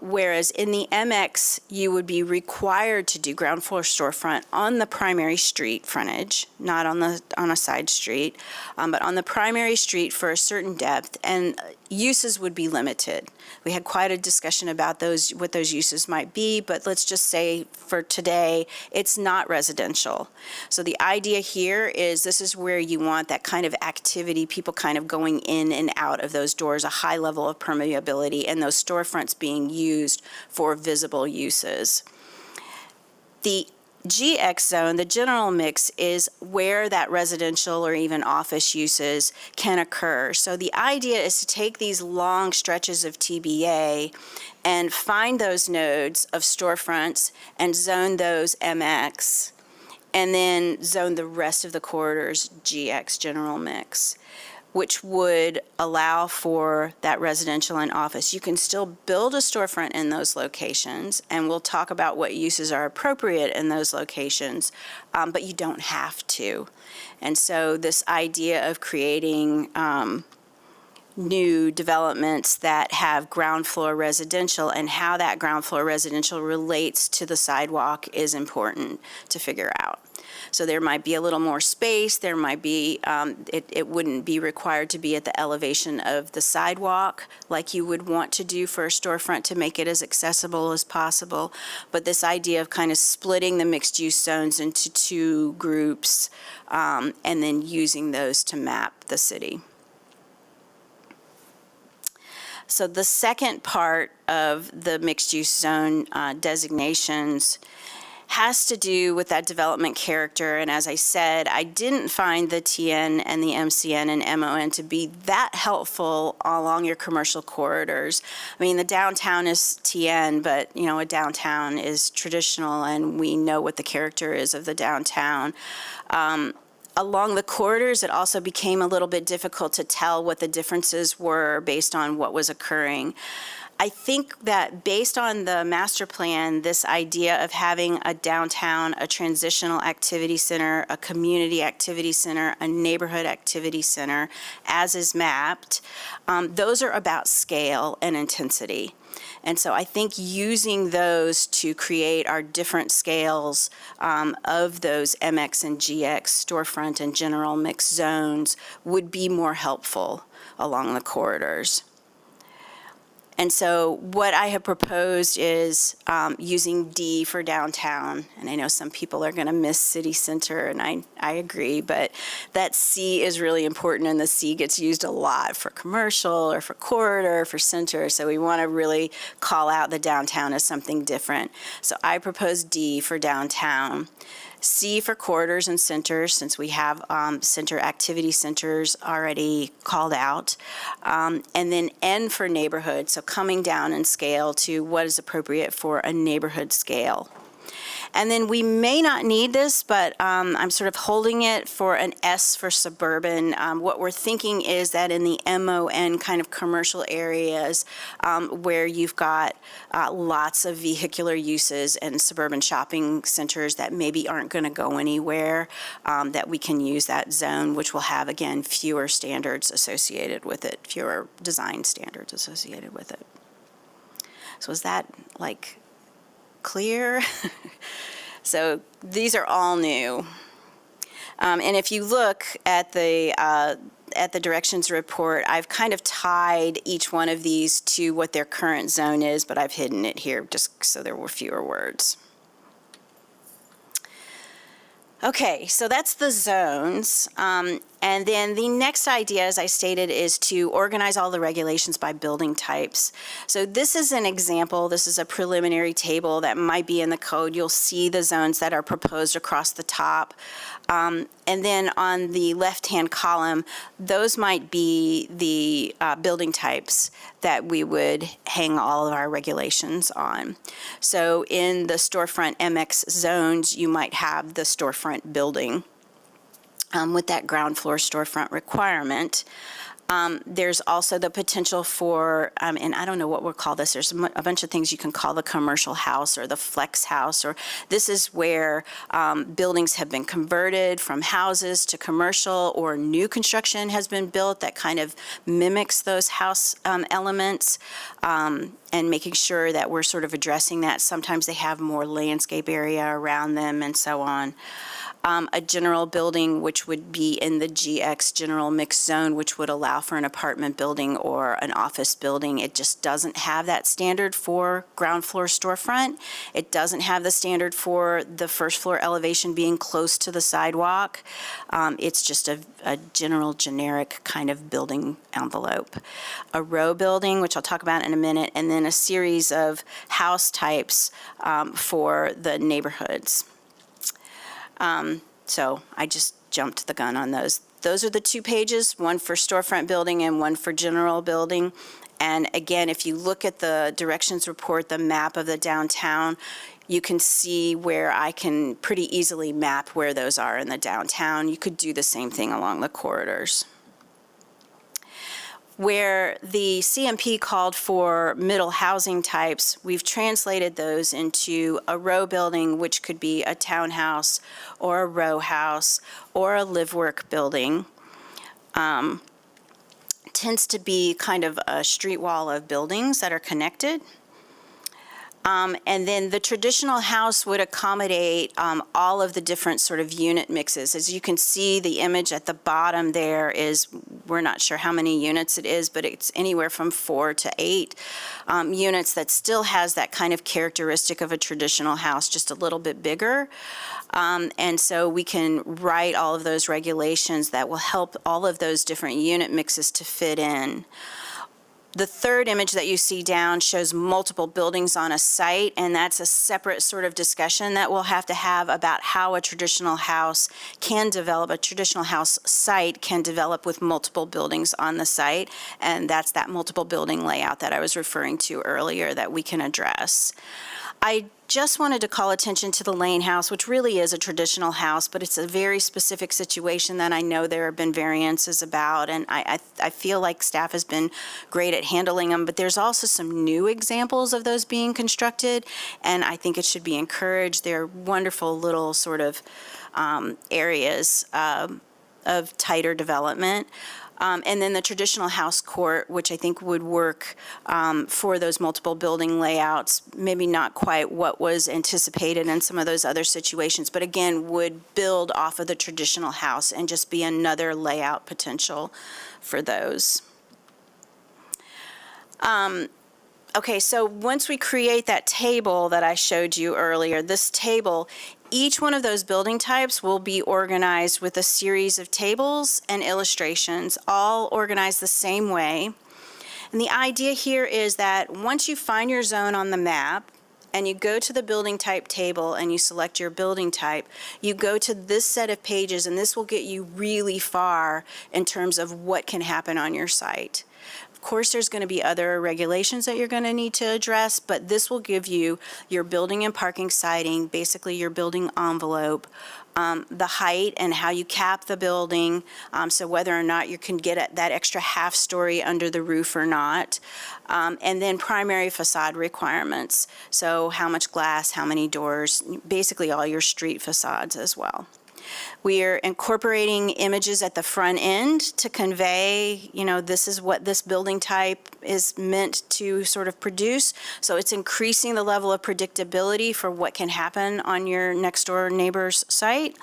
Speaker 3: whereas in the MX, you would be required to do ground floor storefront on the primary street frontage, not on a side street, but on the primary street for a certain depth, and uses would be limited. We had quite a discussion about those, what those uses might be, but let's just say for today, it's not residential. So the idea here is this is where you want that kind of activity, people kind of going in and out of those doors, a high level of permeability, and those storefronts being used for visible uses. The GX zone, the general mix, is where that residential or even office uses can occur. So the idea is to take these long stretches of TBA and find those nodes of storefronts and zone those MX, and then zone the rest of the corridors GX, general mix, which would allow for that residential and office. You can still build a storefront in those locations, and we'll talk about what uses are appropriate in those locations, but you don't have to. And so this idea of creating new developments that have ground floor residential and how that ground floor residential relates to the sidewalk is important to figure out. So there might be a little more space, there might be, it wouldn't be required to be at the elevation of the sidewalk like you would want to do for a storefront to make it as accessible as possible. But this idea of kind of splitting the mixed-use zones into two groups and then using those to map the city. So the second part of the mixed-use zone designations has to do with that development character. And as I said, I didn't find the TN and the MCN and MON to be that helpful along your commercial corridors. I mean, the downtown is TN, but, you know, a downtown is traditional, and we know what the character is of the downtown. Along the corridors, it also became a little bit difficult to tell what the differences were based on what was occurring. I think that based on the master plan, this idea of having a downtown, a transitional activity center, a community activity center, a neighborhood activity center, as is mapped, those are about scale and intensity. And so I think using those to create our different scales of those MX and GX storefront and general mix zones would be more helpful along the corridors. And so what I have proposed is using D for downtown. And I know some people are going to miss city center, and I agree, but that C is really important, and the C gets used a lot for commercial or for corridor, for center. So we want to really call out the downtown as something different. So I propose D for downtown. C for corridors and centers, since we have center activity centers already called out. And then N for neighborhood, so coming down in scale to what is appropriate for a neighborhood scale. And then we may not need this, but I'm sort of holding it for an S for suburban. What we're thinking is that in the MON kind of commercial areas where you've got lots of vehicular uses and suburban shopping centers that maybe aren't going to go anywhere, that we can use that zone, which will have, again, fewer standards associated with it, fewer design standards associated with it. So is that like clear? So these are all new. And if you look at the directions report, I've kind of tied each one of these to what their current zone is, but I've hidden it here just so there were fewer words. Okay, so that's the zones. And then the next idea, as I stated, is to organize all the regulations by building types. So this is an example. This is a preliminary table that might be in the code. You'll see the zones that are proposed across the top. And then on the left-hand column, those might be the building types that we would hang all of our regulations on. So in the storefront MX zones, you might have the storefront building with that ground floor storefront requirement. There's also the potential for, and I don't know what we'll call this, there's a bunch of things you can call the commercial house or the flex house, or this is where buildings have been converted from houses to commercial, or new construction has been built that kind of mimics those house elements, and making sure that we're sort of addressing that. Sometimes they have more landscape area around them and so on. A general building, which would be in the GX general mixed zone, which would allow for an apartment building or an office building. It just doesn't have that standard for ground floor storefront. It doesn't have the standard for the first floor elevation being close to the sidewalk. It's just a general generic kind of building envelope. A row building, which I'll talk about in a minute, and then a series of house types for the neighborhoods. So I just jumped the gun on those. Those are the 2 pages, one for storefront building and one for general building. And again, if you look at the directions report, the map of the downtown, you can see where I can pretty easily map where those are in the downtown. You could do the same thing along the corridors. Where the CMP called for middle housing types, we've translated those into a row building, which could be a townhouse or a row house or a live-work building. Tends to be kind of a street wall of buildings that are connected. And then the traditional house would accommodate all of the different sort of unit mixes. As you can see, the image at the bottom there is, we're not sure how many units it is, but it's anywhere from 4 to 8 units that still has that kind of characteristic of a traditional house, just a little bit bigger. And so we can write all of those regulations that will help all of those different unit mixes to fit in. The third image that you see down shows multiple buildings on a site, and that's a separate sort of discussion that we'll have to have about how a traditional house can develop, a traditional house site can develop with multiple buildings on the site, and that's that multiple building layout that I was referring to earlier that we can address. I just wanted to call attention to the Lane House, which really is a traditional house, but it's a very specific situation that I know there have been variances about, and I feel like staff has been great at handling them, but there's also some new examples of those being constructed, and I think it should be encouraged. They're wonderful little sort of areas of tighter development. And then the traditional house court, which I think would work for those multiple building layouts, maybe not quite what was anticipated in some of those other situations, but again, would build off of the traditional house and just be another layout potential for those. Okay, so once we create that table that I showed you earlier, this table, each one of those building types will be organized with a series of tables and illustrations, all organized the same way. And the idea here is that once you find your zone on the map and you go to the building type table and you select your building type, you go to this set of pages, and this will get you really far in terms of what can happen on your site. Of course, there's going to be other regulations that you're going to need to address, but this will give you your building and parking siding, basically your building envelope, the height and how you cap the building, so whether or not you can get that extra half story under the roof or not, and then primary facade requirements, so how much glass, how many doors, basically all your street facades as well. We are incorporating images at the front end to convey, this is what this building type is meant to sort of produce. So it's increasing the level of predictability for what can happen on your next door neighbor's site.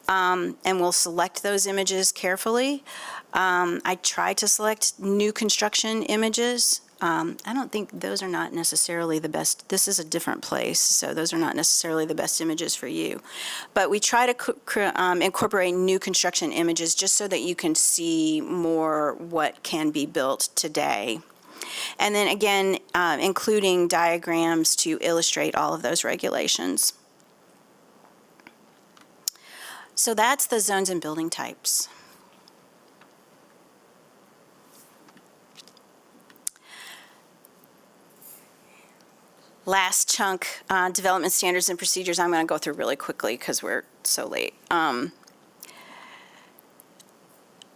Speaker 3: And we'll select those images carefully. I try to select new construction images. I don't think those are not necessarily the best. This is a different place, so those are not necessarily the best images for you. But we try to incorporate new construction images just so that you can see more what can be built today. And then again, including diagrams to illustrate all of those regulations. So that's the zones and building types. Last chunk, development standards and procedures, I'm going to go through really quickly because we're so late.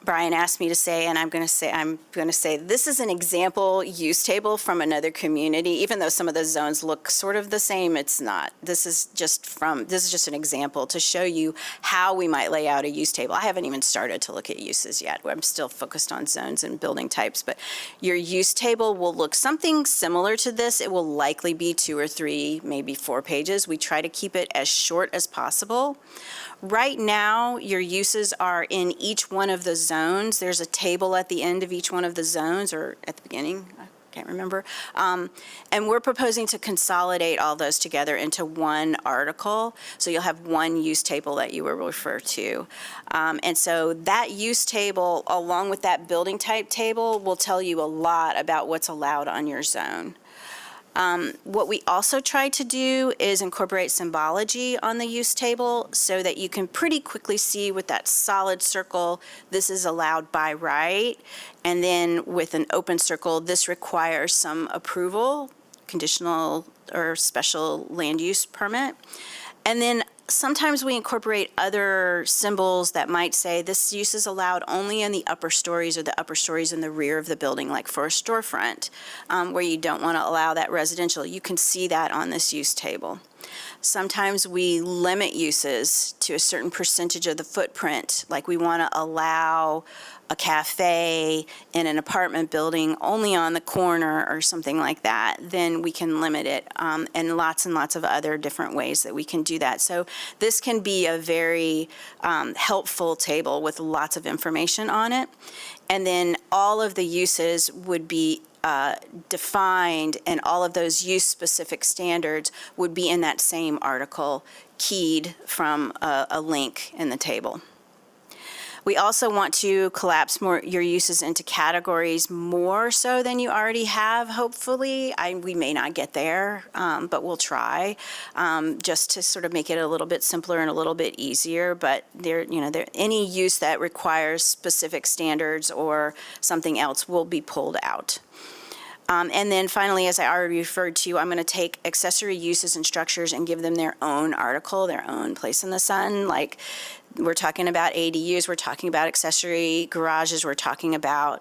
Speaker 3: Brian asked me to say, and I'm going to say, this is an example use table from another community. Even though some of the zones look sort of the same, it's not. This is just an example to show you how we might lay out a use table. I haven't even started to look at uses yet. I'm still focused on zones and building types, but your use table will look something similar to this. It will likely be 2 or 3, maybe 4 pages. We try to keep it as short as possible. Right now, your uses are in each one of the zones. There's a table at the end of each one of the zones, or at the beginning, I can't remember. And we're proposing to consolidate all those together into one article, so you'll have one use table that you will refer to. And so that use table, along with that building type table, will tell you a lot about what's allowed on your zone. What we also try to do is incorporate symbology on the use table so that you can pretty quickly see with that solid circle, this is allowed by right. And then with an open circle, this requires some approval, conditional or special land use permit. And then sometimes we incorporate other symbols that might say this use is allowed only in the upper stories or the upper stories in the rear of the building, like for a storefront, where you don't want to allow that residential. You can see that on this use table. Sometimes we limit uses to a certain percentage of the footprint, like we want to allow a cafe in an apartment building only on the corner or something like that, then we can limit it, and lots of other different ways that we can do that. So this can be a very helpful table with lots of information on it. And then all of the uses would be defined, and all of those use-specific standards would be in that same article, keyed from a link in the table. We also want to collapse your uses into categories more so than you already have, hopefully. We may not get there, but we'll try, just to sort of make it a little bit simpler and a little bit easier. But any use that requires specific standards or something else will be pulled out. And then finally, as I already referred to, I'm going to take accessory uses and structures and give them their own article, their own place in the sun. Like, we're talking about ADUs, we're talking about accessory garages, we're talking about,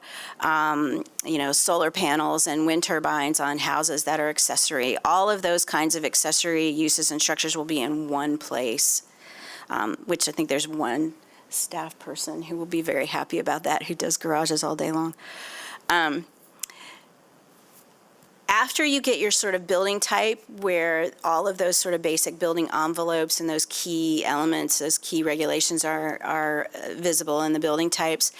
Speaker 3: solar panels and wind turbines on houses that are accessory. All of those kinds of accessory uses and structures will be in one place, which I think there's one staff person who will be very happy about that, who does garages all day long. After you get your sort of building type, where all of those sort of basic building envelopes and those key elements, those key regulations are visible in the building types,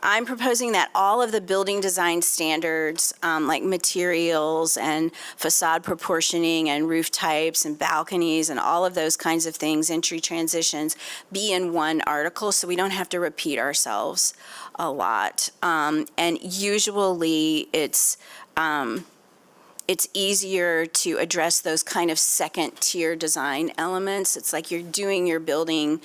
Speaker 3: I'm proposing that all of the building design standards, like materials and facade proportioning and roof types and balconies and all of those kinds of things, entry transitions, be in one article so we don't have to repeat ourselves a lot. And usually it's easier to address those kind of second-tier design elements. It's like you're doing your building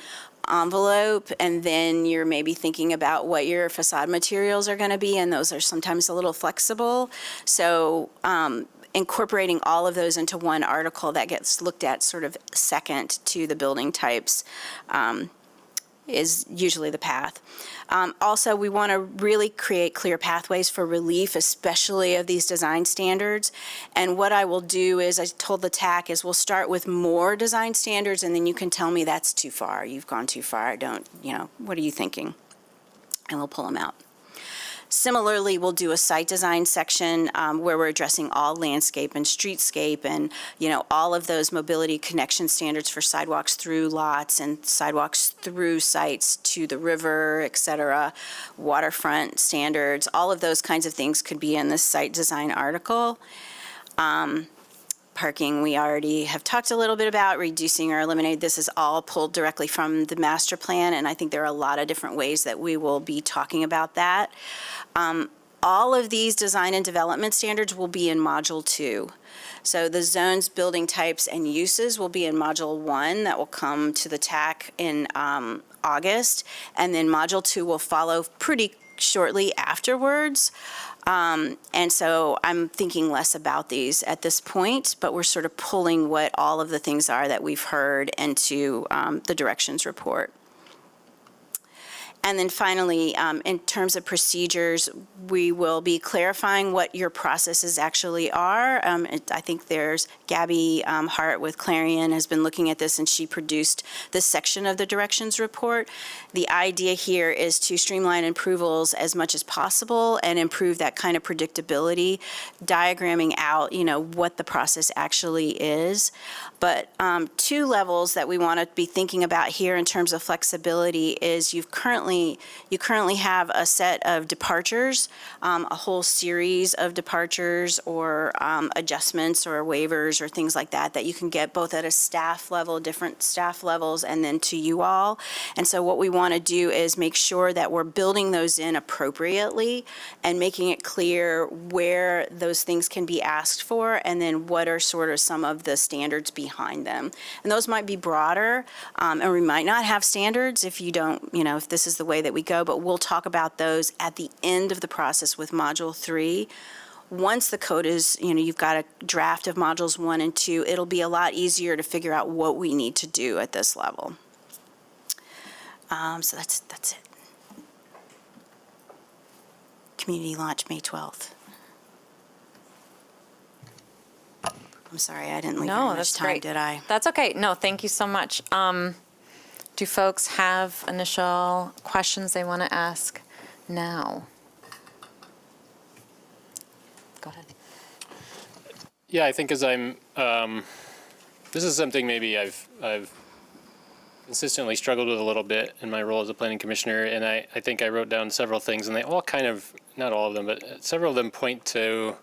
Speaker 3: envelope, and then you're maybe thinking about what your facade materials are going to be, and those are sometimes a little flexible. So incorporating all of those into one article that gets looked at sort of second to the building types is usually the path. Also, we want to really create clear pathways for relief, especially of these design standards. And what I will do is, I told the TAC, is we'll start with more design standards, and then you can tell me that's too far, you've gone too far, what are you thinking? And we'll pull them out. Similarly, we'll do a site design section where we're addressing all landscape and streetscape and, all of those mobility connection standards for sidewalks through lots and sidewalks through sites to the river, et cetera, waterfront standards, all of those kinds of things could be in this site design article. Parking, we already have talked a little bit about, reducing or eliminating. This is all pulled directly from the master plan, and I think there are a lot of different ways that we will be talking about that. All of these design and development standards will be in Module 2. So the zones, building types, and uses will be in Module 1 that will come to the TAC in August, and then Module 2 will follow pretty shortly afterwards. And so I'm thinking less about these at this point, but we're sort of pulling what all of the things are that we've heard into the directions report. And then finally, in terms of procedures, we will be clarifying what your processes actually are. I think there's Gabby Hart with Clarion has been looking at this, and she produced this section of the directions report. The idea here is to streamline approvals as much as possible and improve that kind of predictability, diagramming out, what the process actually is. But two levels that we want to be thinking about here in terms of flexibility is you currently have a set of departures, a whole series of departures or adjustments or waivers or things like that that you can get both at a staff level, different staff levels, and then to you all. And so what we want to do is make sure that we're building those in appropriately and making it clear where those things can be asked for and then what are sort of some of the standards behind them. And those might be broader, and we might not have standards if you don't, if this is the way that we go, but we'll talk about those at the end of the process with Module 3. Once the code is, you've got a draft of Modules 1 and 2, it'll be a lot easier to figure out what we need to do at this level. So that's it. Community launch May 12th. I'm sorry, I didn't leave very much time,
Speaker 1: great.
Speaker 3: did I?
Speaker 1: That's okay. No, thank you so much. Do folks have initial questions they want to ask now? Go ahead.
Speaker 4: Yeah, I think as I'm, this is something maybe I've consistently struggled with a little bit in my role as a planning commissioner, and I think I wrote down several things, and they all kind of, not all of them, but several of them point to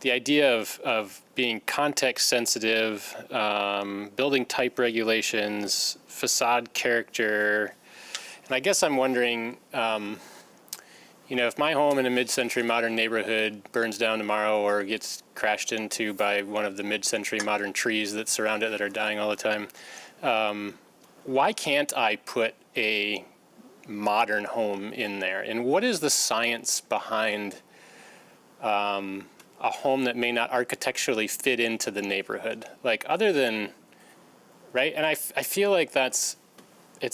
Speaker 4: the idea of being context sensitive, building type regulations, facade character. And I guess I'm wondering, if my home in a mid-century modern neighborhood burns down tomorrow or gets crashed into by one of the mid-century modern trees that surround it that are dying all the time, why can't I put a modern home in there? And what is the science behind a home that may not architecturally fit into the neighborhood? Like, other than, right? And I feel like it's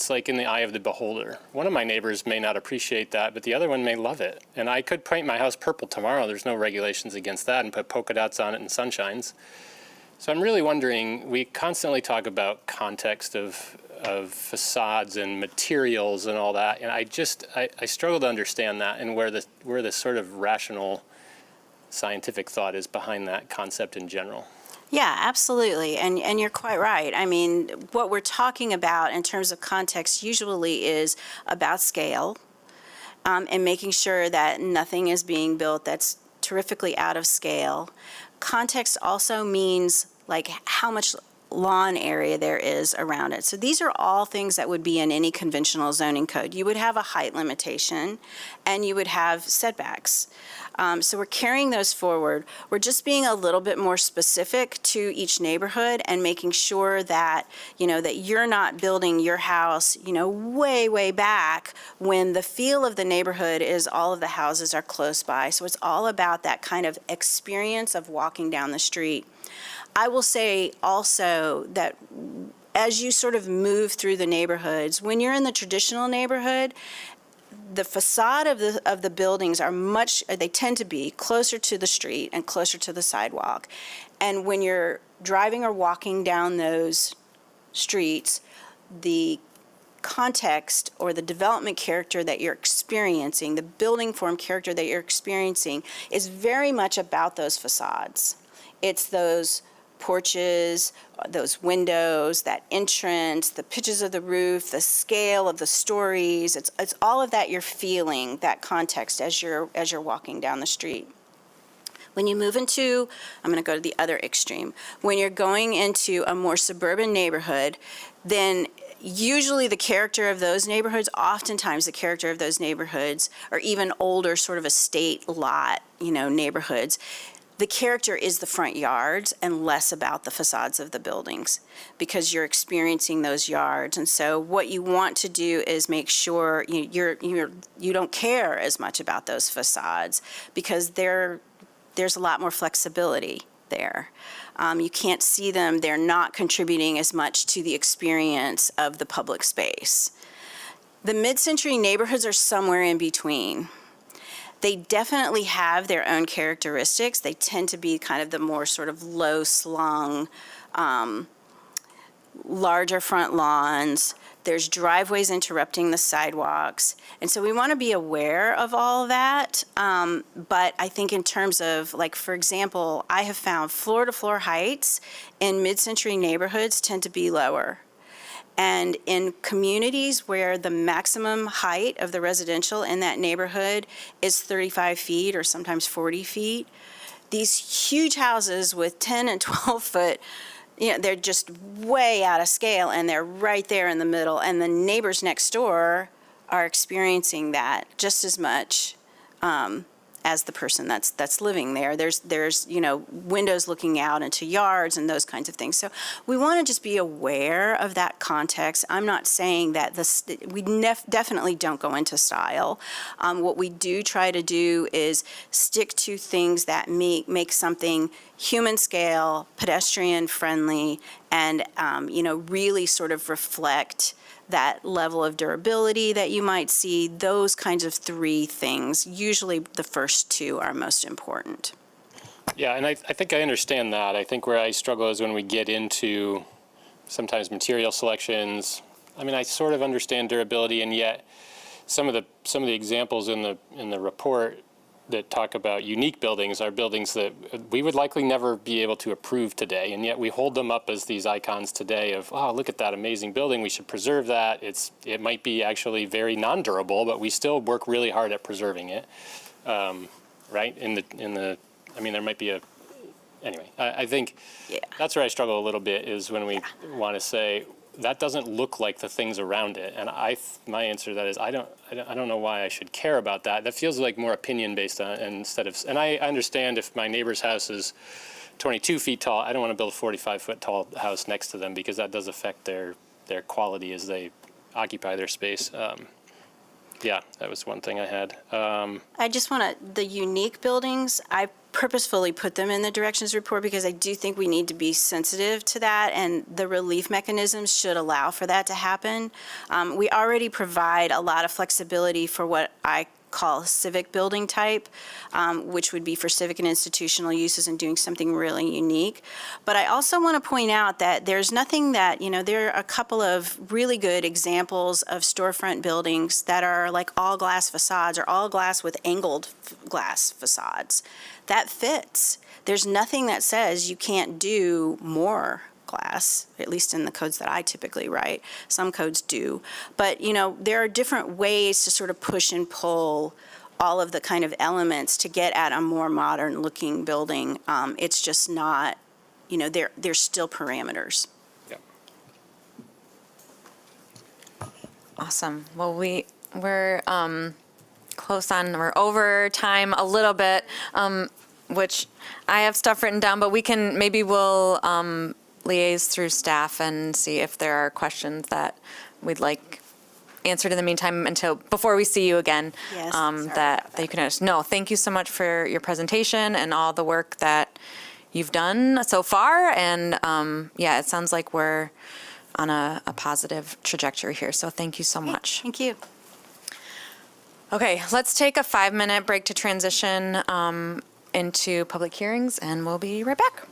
Speaker 4: like in the eye of the beholder. One of my neighbors may not appreciate that, but the other one may love it. And I could paint my house purple tomorrow. There's no regulations against that, and put polka dots on it and sunshines. So I'm really wondering, we constantly talk about context of facades and materials and all that, and I struggle to understand that and where the sort of rational scientific thought is behind that concept in general.
Speaker 3: Yeah, absolutely. And you're quite right. I mean, what we're talking about in terms of context usually is about scale, and making sure that nothing is being built that's terrifically out of scale. Context also means like how much lawn area there is around it. So these are all things that would be in any conventional zoning code. You would have a height limitation, and you would have setbacks. So we're carrying those forward. We're just being a little bit more specific to each neighborhood and making sure that, that you're not building your house, way, way back when the feel of the neighborhood is all of the houses are close by. So it's all about that kind of experience of walking down the street. I will say also that as you sort of move through the neighborhoods, when you're in the traditional neighborhood, the facade of the buildings they tend to be closer to the street and closer to the sidewalk. And when you're driving or walking down those streets, the context or the development character that you're experiencing, the building form character that you're experiencing, is very much about those facades. It's those porches, those windows, that entrance, the pitches of the roof, the scale of the stories. It's all of that you're feeling, that context as you're walking down the street. When you move into, I'm going to go to the other extreme. When you're going into a more suburban neighborhood, then usually the character of those neighborhoods, oftentimes the character of those neighborhoods, or even older sort of estate lot, neighborhoods, the character is the front yards and less about the facades of the buildings, because you're experiencing those yards. And so what you want to do is make sure you don't care as much about those facades, because there's a lot more flexibility there. You can't see them. They're not contributing as much to the experience of the public space. The mid-century neighborhoods are somewhere in between. They definitely have their own characteristics. They tend to be kind of the more sort of low-slung, larger front lawns. There's driveways interrupting the sidewalks. And so we want to be aware of all that. But I think in terms of, like, for example, I have found floor-to-floor heights in mid-century neighborhoods tend to be lower. And in communities where the maximum height of the residential in that neighborhood is 35 feet or sometimes 40 feet, these huge houses with 10 and 12 foot, they're just way out of scale, and they're right there in the middle. And the neighbors next door are experiencing that just as much as the person that's living there. There's windows looking out into yards and those kinds of things. So we want to just be aware of that context. I'm not saying that we definitely don't go into style. What we do try to do is stick to things that make something human scale, pedestrian friendly, and really sort of reflect that level of durability that you might see. Those kinds of three things. Usually the first two are most important.
Speaker 4: Yeah, and I think I understand that. I think where I struggle is when we get into sometimes material selections. I mean, I sort of understand durability, and yet some of the examples in the report that talk about unique buildings are buildings that we would likely never be able to approve today, and yet we hold them up as these icons today of, oh, look at that amazing building, we should preserve that. It might be actually very non-durable, but we still work really hard at preserving it, right? I mean, there might be anyway, I think that's where I struggle a little bit, is when we want to say, that doesn't look like the things around it. And my answer to that is I don't know why I should care about that. That feels like more opinion based on, and I understand if my neighbor's house is 22 feet tall, I don't want to build a 45-foot tall house next to them, because that does affect their quality as they occupy their space. Yeah, that was one thing I had.
Speaker 3: I just want the unique buildings, I purposefully put them in the directions report because I do think we need to be sensitive to that, and the relief mechanisms should allow for that to happen. We already provide a lot of flexibility for what I call civic building type, which would be for civic and institutional uses and doing something really unique. But I also want to point out that there's nothing that, there are a couple of really good examples of storefront buildings that are like all glass facades or all glass with angled glass facades. That fits. There's nothing that says you can't do more glass, at least in the codes that I typically write. Some codes do. But, there are different ways to sort of push and pull all of the kind of elements to get at a more modern looking building. It's just not, there's still parameters.
Speaker 1: Awesome. Well, we're we're over time a little bit, which I have stuff written down, but we'll liaise through staff and see if there are questions that we'd like answered in the meantime before we see you again.
Speaker 3: Yes, sorry
Speaker 1: That
Speaker 3: about
Speaker 1: you can ask. No, thank you so much for your presentation and all the work that you've done so far. And yeah, it sounds like we're on a positive trajectory here. So thank you so much.
Speaker 3: Thank you.
Speaker 1: Okay, let's take a 5-minute break to transition into public hearings, and we'll be right back.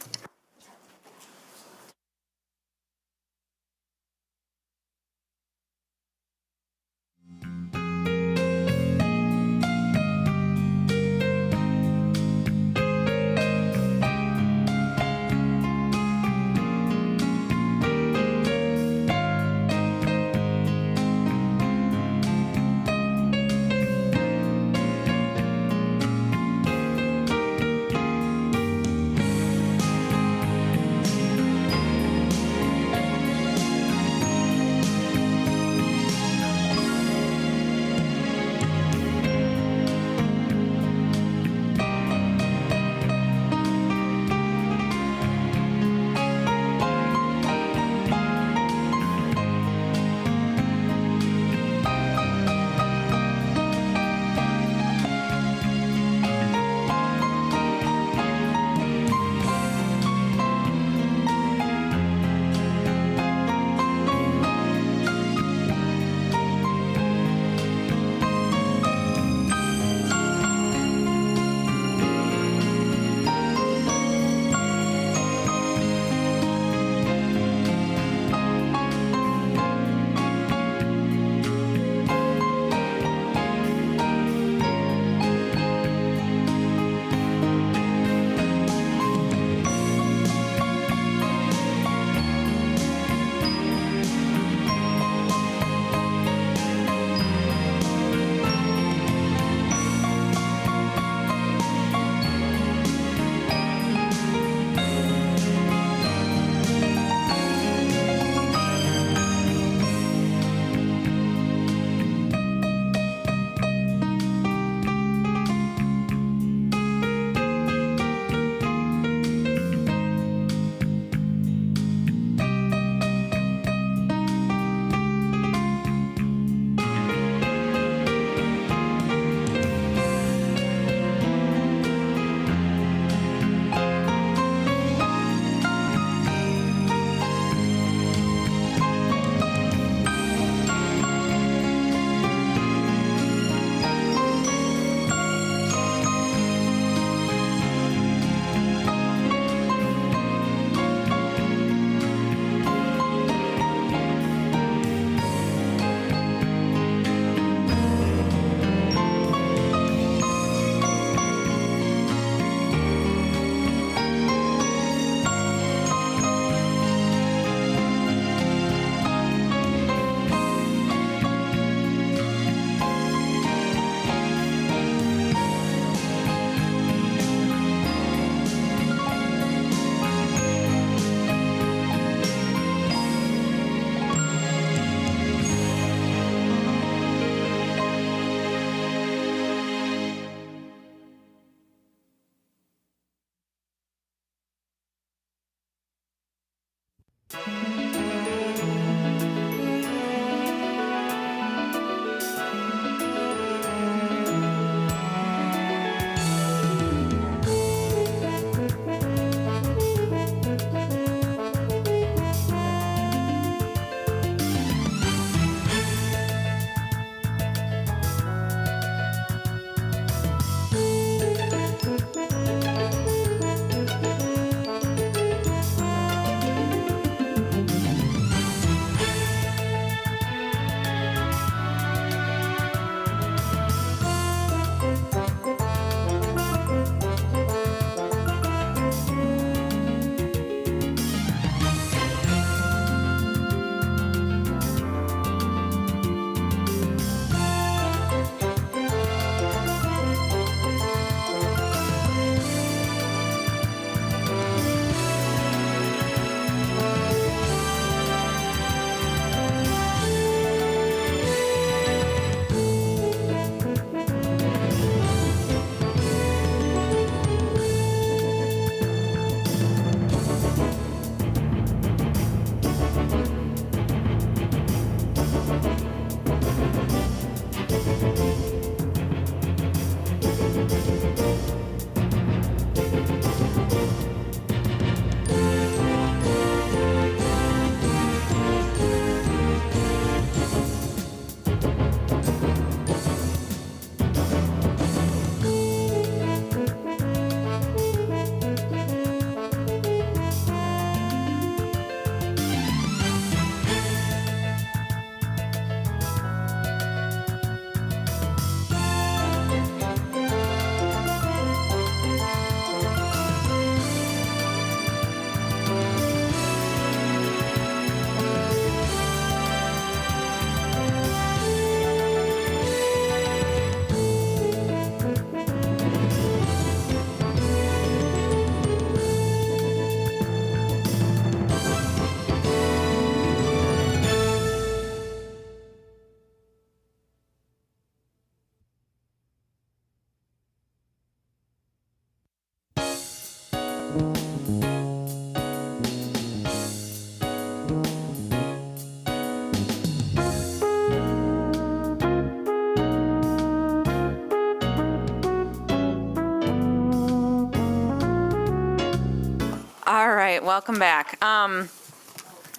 Speaker 1: right, welcome back.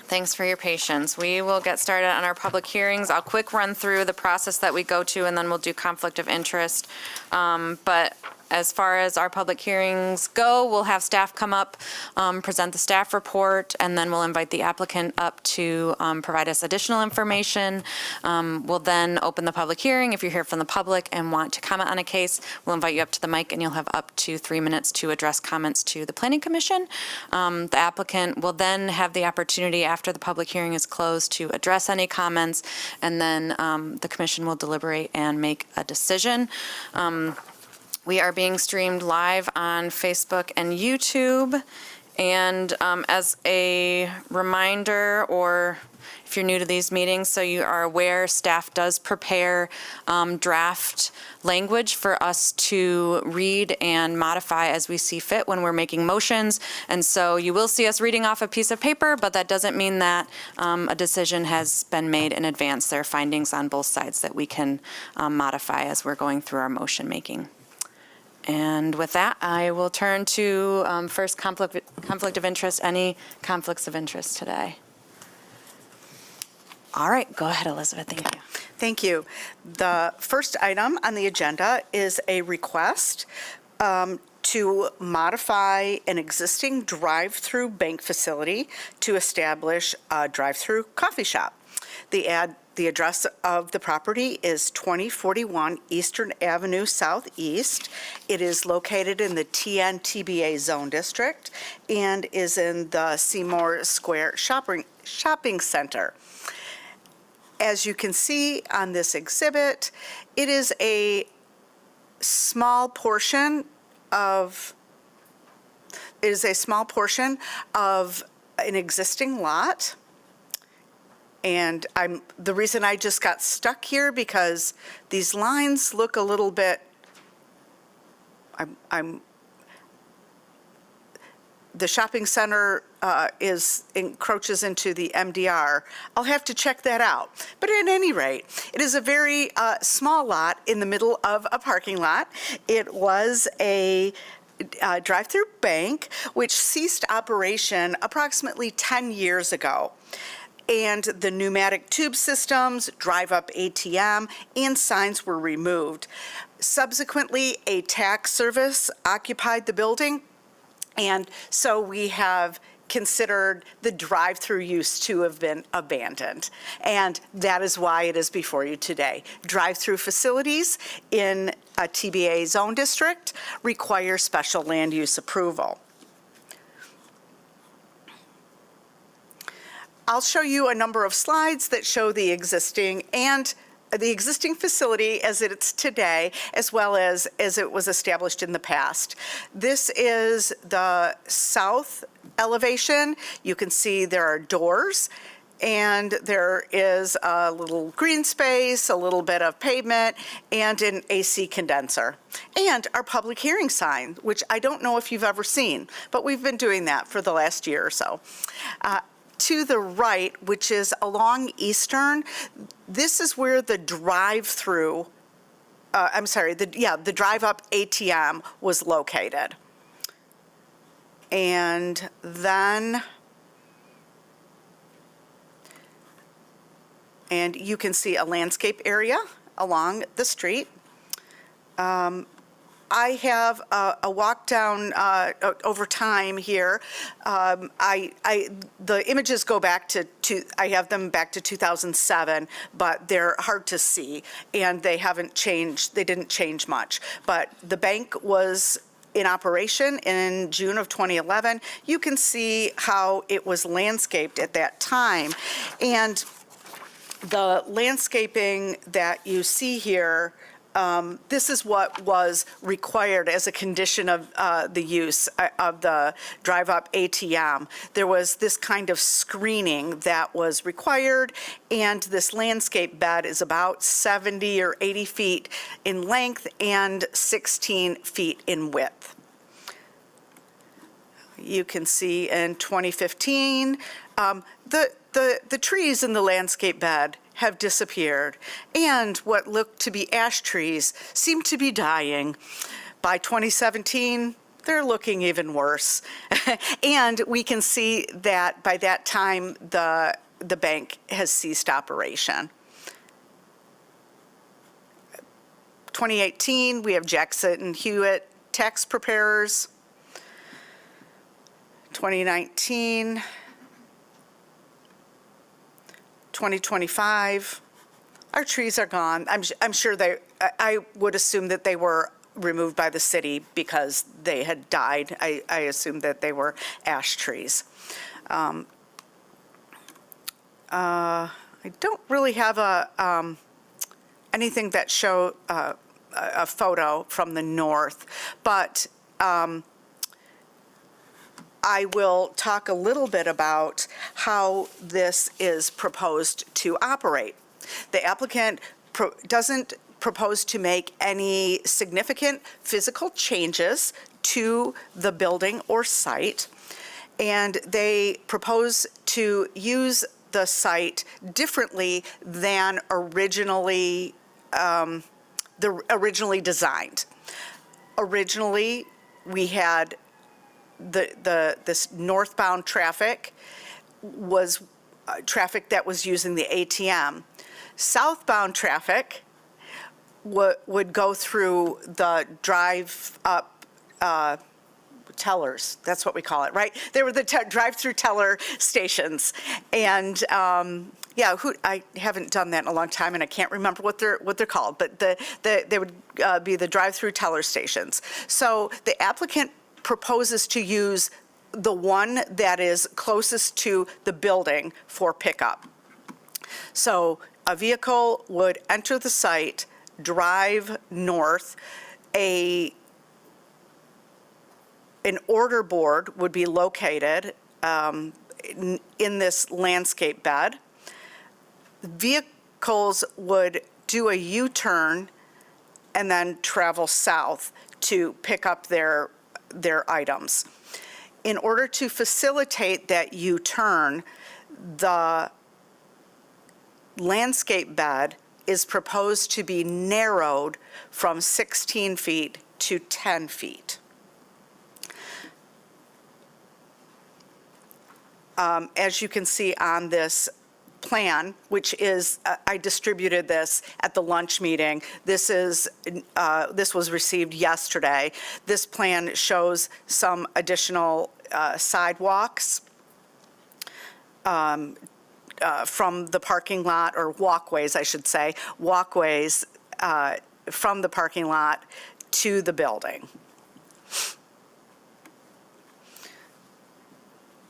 Speaker 1: Thanks for your patience. We will get started on our public hearings. I'll quick run through the process that we go to, and then we'll do conflict of interest. But as far as our public hearings go, we'll have staff come up, present the staff report, and then we'll invite the applicant up to provide us additional information. We'll then open the public hearing. If you're here from the public and want to comment on a case, we'll invite you up to the mic, and you'll have up to 3 minutes to address comments to the Planning Commission. The applicant will then have the opportunity after the public hearing is closed to address any comments, and then the commission will deliberate and make a decision. We are being streamed live on Facebook and YouTube. And as a reminder, or if you're new to these meetings, so you are aware, staff does prepare draft language for us to read and modify as we see fit when we're making motions. And so you will see us reading off a piece of paper, but that doesn't mean that a decision has been made in advance. There are findings on both sides that we can modify as we're going through our motion making. And with that, I will turn to first conflict of interest. Any conflicts of interest today? All right, go ahead, Elizabeth. Thank you.
Speaker 5: Thank you. The first item on the agenda is a request to modify an existing drive-through bank facility to establish a drive-through coffee shop. The address of the property is 2041 Eastern Avenue Southeast. It is located in the TN-TBA Zone District and is in the Seymour Square Shopping Center. As you can see on this exhibit, it is a small portion of an existing lot. And the reason I just got stuck here because these lines look a little bit, the shopping center encroaches into the MDR. I'll have to check that out. But at any rate, it is a very small lot in the middle of a parking lot. It was a drive-through bank which ceased operation approximately 10 years ago. And the pneumatic tube systems, drive-up ATM, and signs were removed. Subsequently, a tax service occupied the building, and so we have considered the drive-through use to have been abandoned. And that is why it is before you today. Drive-through facilities in a TBA zone district require special land use approval. I'll show you a number of slides that show the existing facility as it's today, as well as it was established in the past. This is the south elevation. You can see there are doors, and there is a little green space, a little bit of pavement, and an AC condenser. And our public hearing sign, which I don't know if you've ever seen, but we've been doing that for the last year or so. To the right, which is along Eastern, this is where the drive-through, the drive-up ATM was located. And then, you can see a landscape area along the street. I have a walk down over time here. The images go back to I have them back to 2007, but they're hard to see, and they haven't changed. They didn't change much. But the bank was in operation in June of 2011. You can see how it was landscaped at that time, and the landscaping that you see here. This is what was required as a condition of the use of the drive-up ATM. There was this kind of screening that was required, and this landscape bed is about 70 or 80 feet in length and 16 feet in width. You can see in 2015, the trees in the landscape bed have disappeared, and what looked to be ash trees seem to be dying. By 2017, they're looking even worse. And we can see that by that time, the bank has ceased operation. 2018, we have Jackson Hewitt tax preparers. 2019, 2025, our trees are gone. I'm sure I would assume that they were removed by the city because they had died. I assume that they were ash trees. I don't really have anything that show a photo from the north, but I will talk a little bit about how this is proposed to operate. The applicant doesn't propose to make any significant physical changes to the building or site, and they propose to use the site differently than originally designed. Originally, we had this northbound traffic was traffic that was using the ATM. Southbound traffic would go through the drive-up tellers. That's what we call it, right? They were the drive-through teller stations. And yeah, I haven't done that in a long time, and I can't remember what they're called, but they would be the drive-through teller stations. So the applicant proposes to use the one that is closest to the building for pickup. So a vehicle would enter the site, drive north, an order board would be located in this landscape bed. Vehicles would do a U-turn and then travel south to pick up their items. In order to facilitate that U-turn, the landscape bed is proposed to be narrowed from 16 feet to 10 feet. As you can see on this plan, which is, I distributed this at the lunch meeting. This was received yesterday. This plan shows some additional sidewalks from the parking lot, or walkways, I should say, walkways from the parking lot to the building.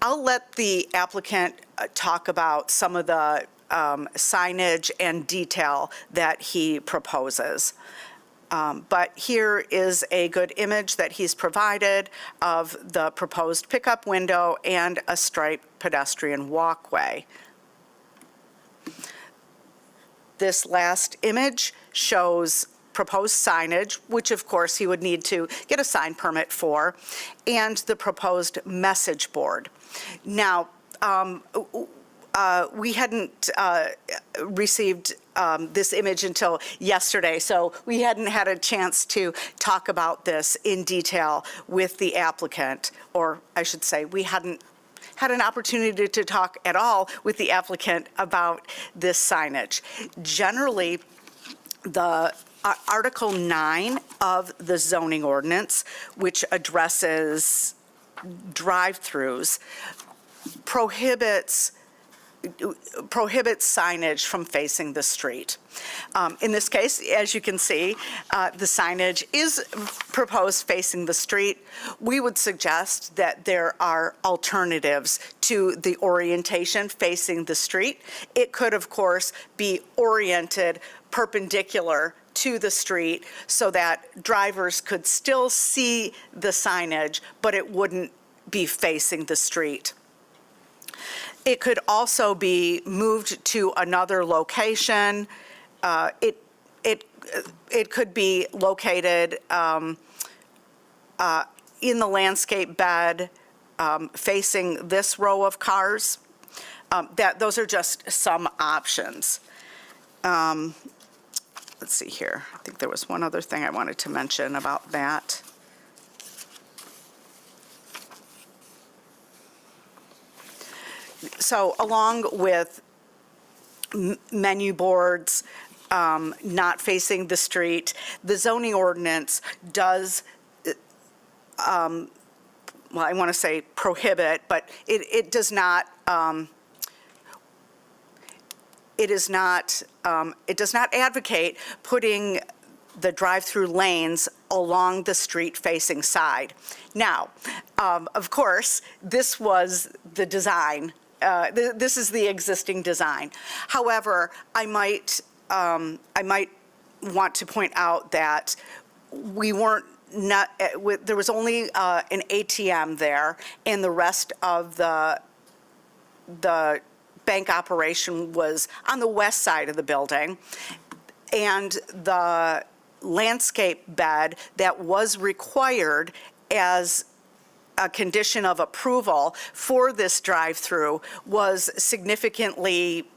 Speaker 5: I'll let the applicant talk about some of the signage and detail that he proposes. But here is a good image that he's provided of the proposed pickup window and a striped pedestrian walkway. This last image shows proposed signage, which of course he would need to get a sign permit for, and the proposed message board. Now, we hadn't received this image until yesterday, so we hadn't had a chance to talk about this in detail with the applicant, or I should say, we hadn't had an opportunity to talk at all with the applicant about this signage. Generally, the Article 9 of the zoning ordinance, which addresses drive-throughs, prohibits signage from facing the street. In this case, as you can see, the signage is proposed facing the street. We would suggest that there are alternatives to the orientation facing the street. It could, of course, be oriented perpendicular to the street so that drivers could still see the signage, but it wouldn't be facing the street. It could also be moved to another location. It could be located in the landscape bed facing this row of cars. Those are just some options. Let's see here. I think there was one other thing I wanted to mention about that. So along with menu boards, not facing the street, the zoning ordinance does, well, I want to say prohibit, but it does not, it does not advocate putting the drive-through lanes along the street-facing side. Now, of course, this was the design. This is the existing design. However, I might want to point out that we weren't there was only an ATM there, and the rest of the bank operation was on the west side of the building. And the landscape bed that was required as a condition of approval for this drive-through was significantly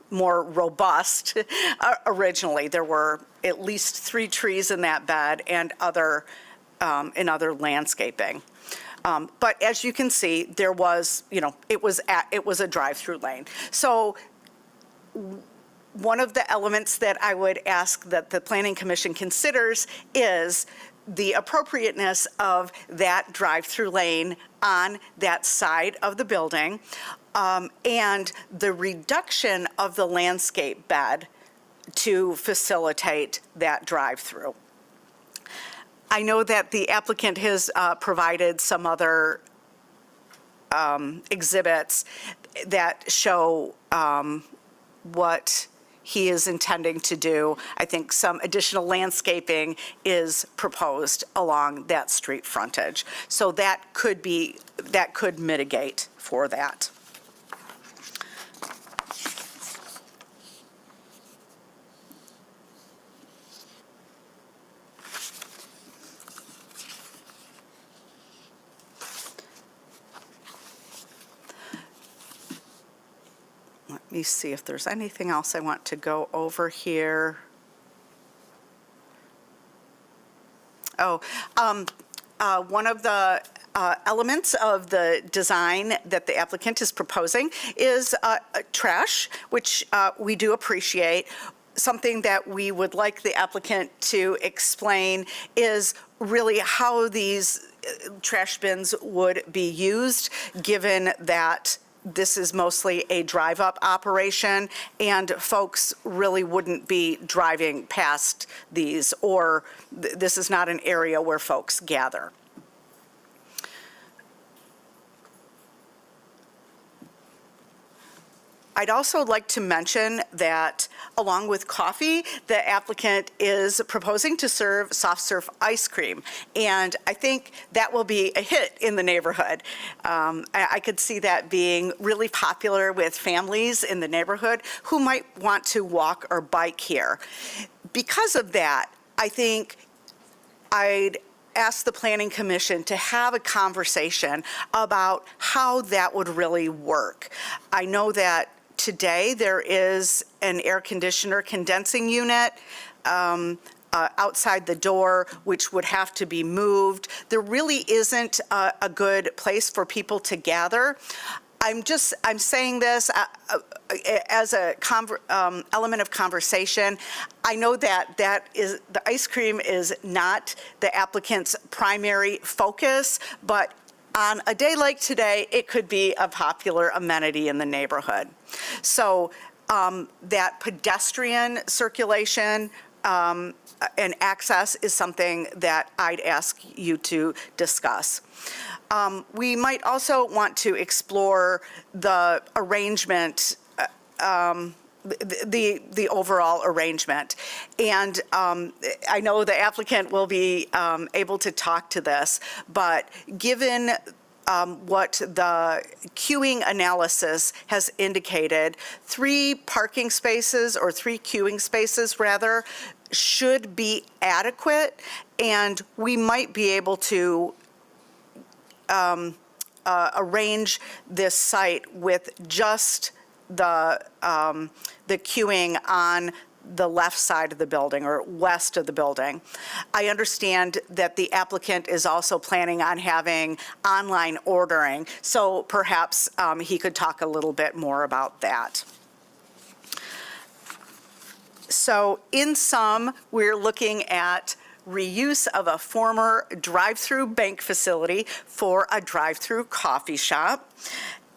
Speaker 5: more robust originally. There were at least 3 trees in that bed and other landscaping. But as you can see, there was, it was a drive-through lane. So one of the elements that I would ask that the Planning Commission considers is the appropriateness of that drive-through lane on that side of the building, and the reduction of the landscape bed to facilitate that drive-through. I know that the applicant has provided some other exhibits that show what he is intending to do. I think some additional landscaping is proposed along that street frontage. So that could mitigate for that. Let me see if there's anything else I want to go over here. Oh, one of the elements of the design that the applicant is proposing is trash, which we do appreciate. Something that we would like the applicant to explain is really how these trash bins would be used, given that this is mostly a drive-up operation, and folks really wouldn't be driving past these, or this is not an area where folks gather. I'd also like to mention that along with coffee, the applicant is proposing to serve soft serve ice cream. And I think that will be a hit in the neighborhood. I could see that being really popular with families in the neighborhood who might want to walk or bike here. Because of that, I think I'd ask the Planning Commission to have a conversation about how that would really work. I know that today there is an air conditioner condensing unit outside the door, which would have to be moved. There really isn't a good place for people to gather. I'm saying this as a element of conversation. I know that the ice cream is not the applicant's primary focus, but on a day like today, it could be a popular amenity in the neighborhood. So that pedestrian circulation and access is something that I'd ask you to discuss. We might also want to explore the arrangement, the overall arrangement. And I know the applicant will be able to talk to this, but given what the queuing analysis has indicated, 3 parking spaces, or 3 queuing spaces rather, should be adequate, and we might be able to arrange this site with just the queuing on the left side of the building or west of the building. I understand that the applicant is also planning on having online ordering, so perhaps he could talk a little bit more about that. So in sum, we're looking at reuse of a former drive-through bank facility for a drive-through coffee shop.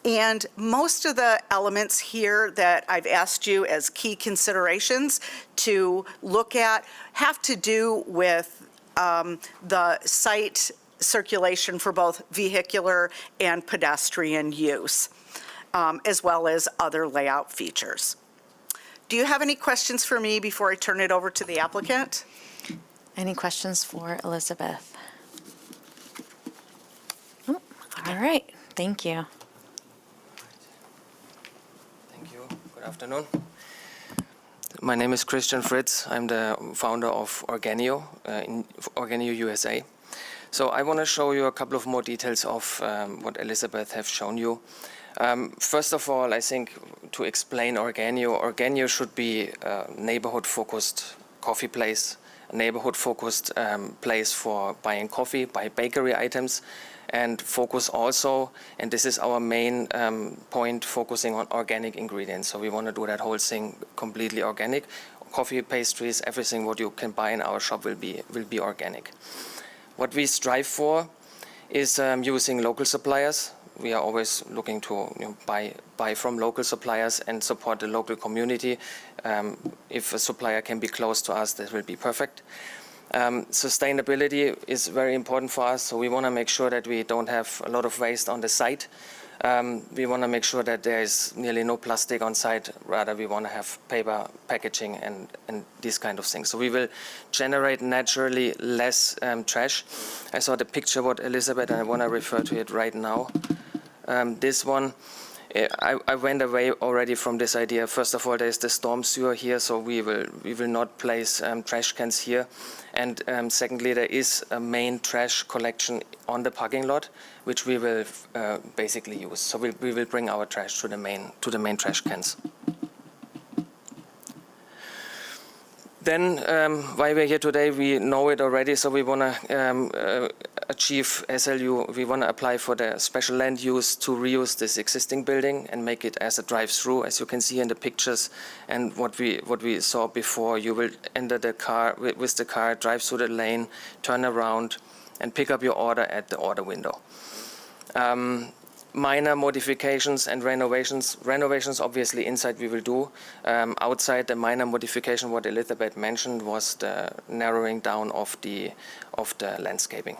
Speaker 5: And most of the elements here that I've asked you as key considerations to look at have to do with the site circulation for both vehicular and pedestrian use, as well as other layout features. Do you have any questions for me before I turn it over to the applicant?
Speaker 1: Any questions for Elizabeth? Oh, all right, thank you.
Speaker 6: Thank you. Good afternoon. My name is Christian Fritz. I'm the founder of Organio, Organio USA. So I want to show you a couple of more details of what Elizabeth have shown you. First of all, I think to explain Organio should be a neighborhood-focused coffee place, a neighborhood-focused place for buying coffee, buy bakery items, and focus also, and this is our main point, focusing on organic ingredients. So we want to do that whole thing completely organic. Coffee, pastries, everything what you can buy in our shop will be organic. What we strive for is using local suppliers. We are always looking to buy from local suppliers and support the local community. If a supplier can be close to us, that will be perfect. Sustainability is very important for us, so we want to make sure that we don't have a lot of waste on the site. We want to make sure that there is nearly no plastic on site. Rather, we want to have paper packaging and these kind of things. So we will generate naturally less trash. I saw the picture what Elizabeth, and I want to refer to it right now. This one, I went away already from this idea. First of all, there's the storm sewer here, so we will not place trash cans here. And secondly, there is a main trash collection on the parking lot, which we will basically use. So we will bring our trash to the main trash cans. Then, why we're here today, we know it already, so we want to achieve SLU. We want to apply for the special land use to reuse this existing building and make it as a drive-through, as you can see in the pictures. And what we saw before, you will enter the car with the car, drive through the lane, turn around, and pick up your order at the order window. Minor modifications and renovations. Renovations, obviously, inside we will do. Outside, the minor modification, what Elizabeth mentioned, was the narrowing down of the landscaping.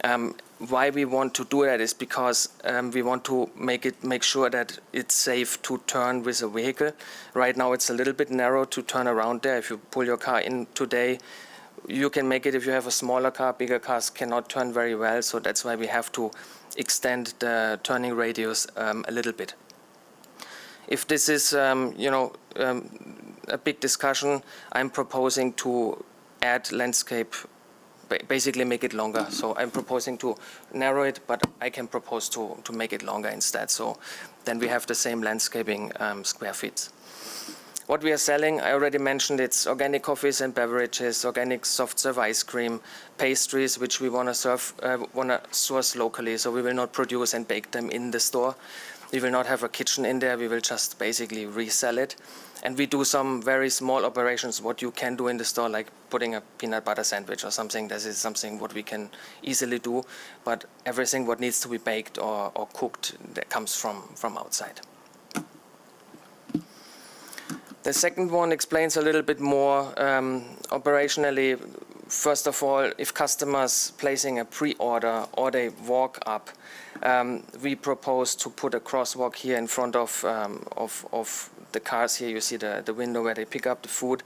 Speaker 6: Why we want to do that is because we want to make sure that it's safe to turn with a vehicle. Right now, it's a little bit narrow to turn around there. If you pull your car in today, you can make it if you have a smaller car. Bigger cars cannot turn very well, so that's why we have to extend the turning radius a little bit. If this is, a big discussion, I'm proposing to add landscape, basically make it longer. So I'm proposing to narrow it, but I can propose to make it longer instead. So then we have the same landscaping square feet. What we are selling, I already mentioned, it's organic coffees and beverages, organic soft serve ice cream, pastries, which we want to source locally. So we will not produce and bake them in the store. We will not have a kitchen in there. We will just basically resell it. And we do some very small operations, what you can do in the store, like putting a peanut butter sandwich or something. This is something what we can easily do. But everything what needs to be baked or cooked, that comes from outside. The second one explains a little bit more operationally. First of all, if customers placing a pre-order or they walk up, we propose to put a crosswalk here in front of the cars here. You see the window where they pick up the food,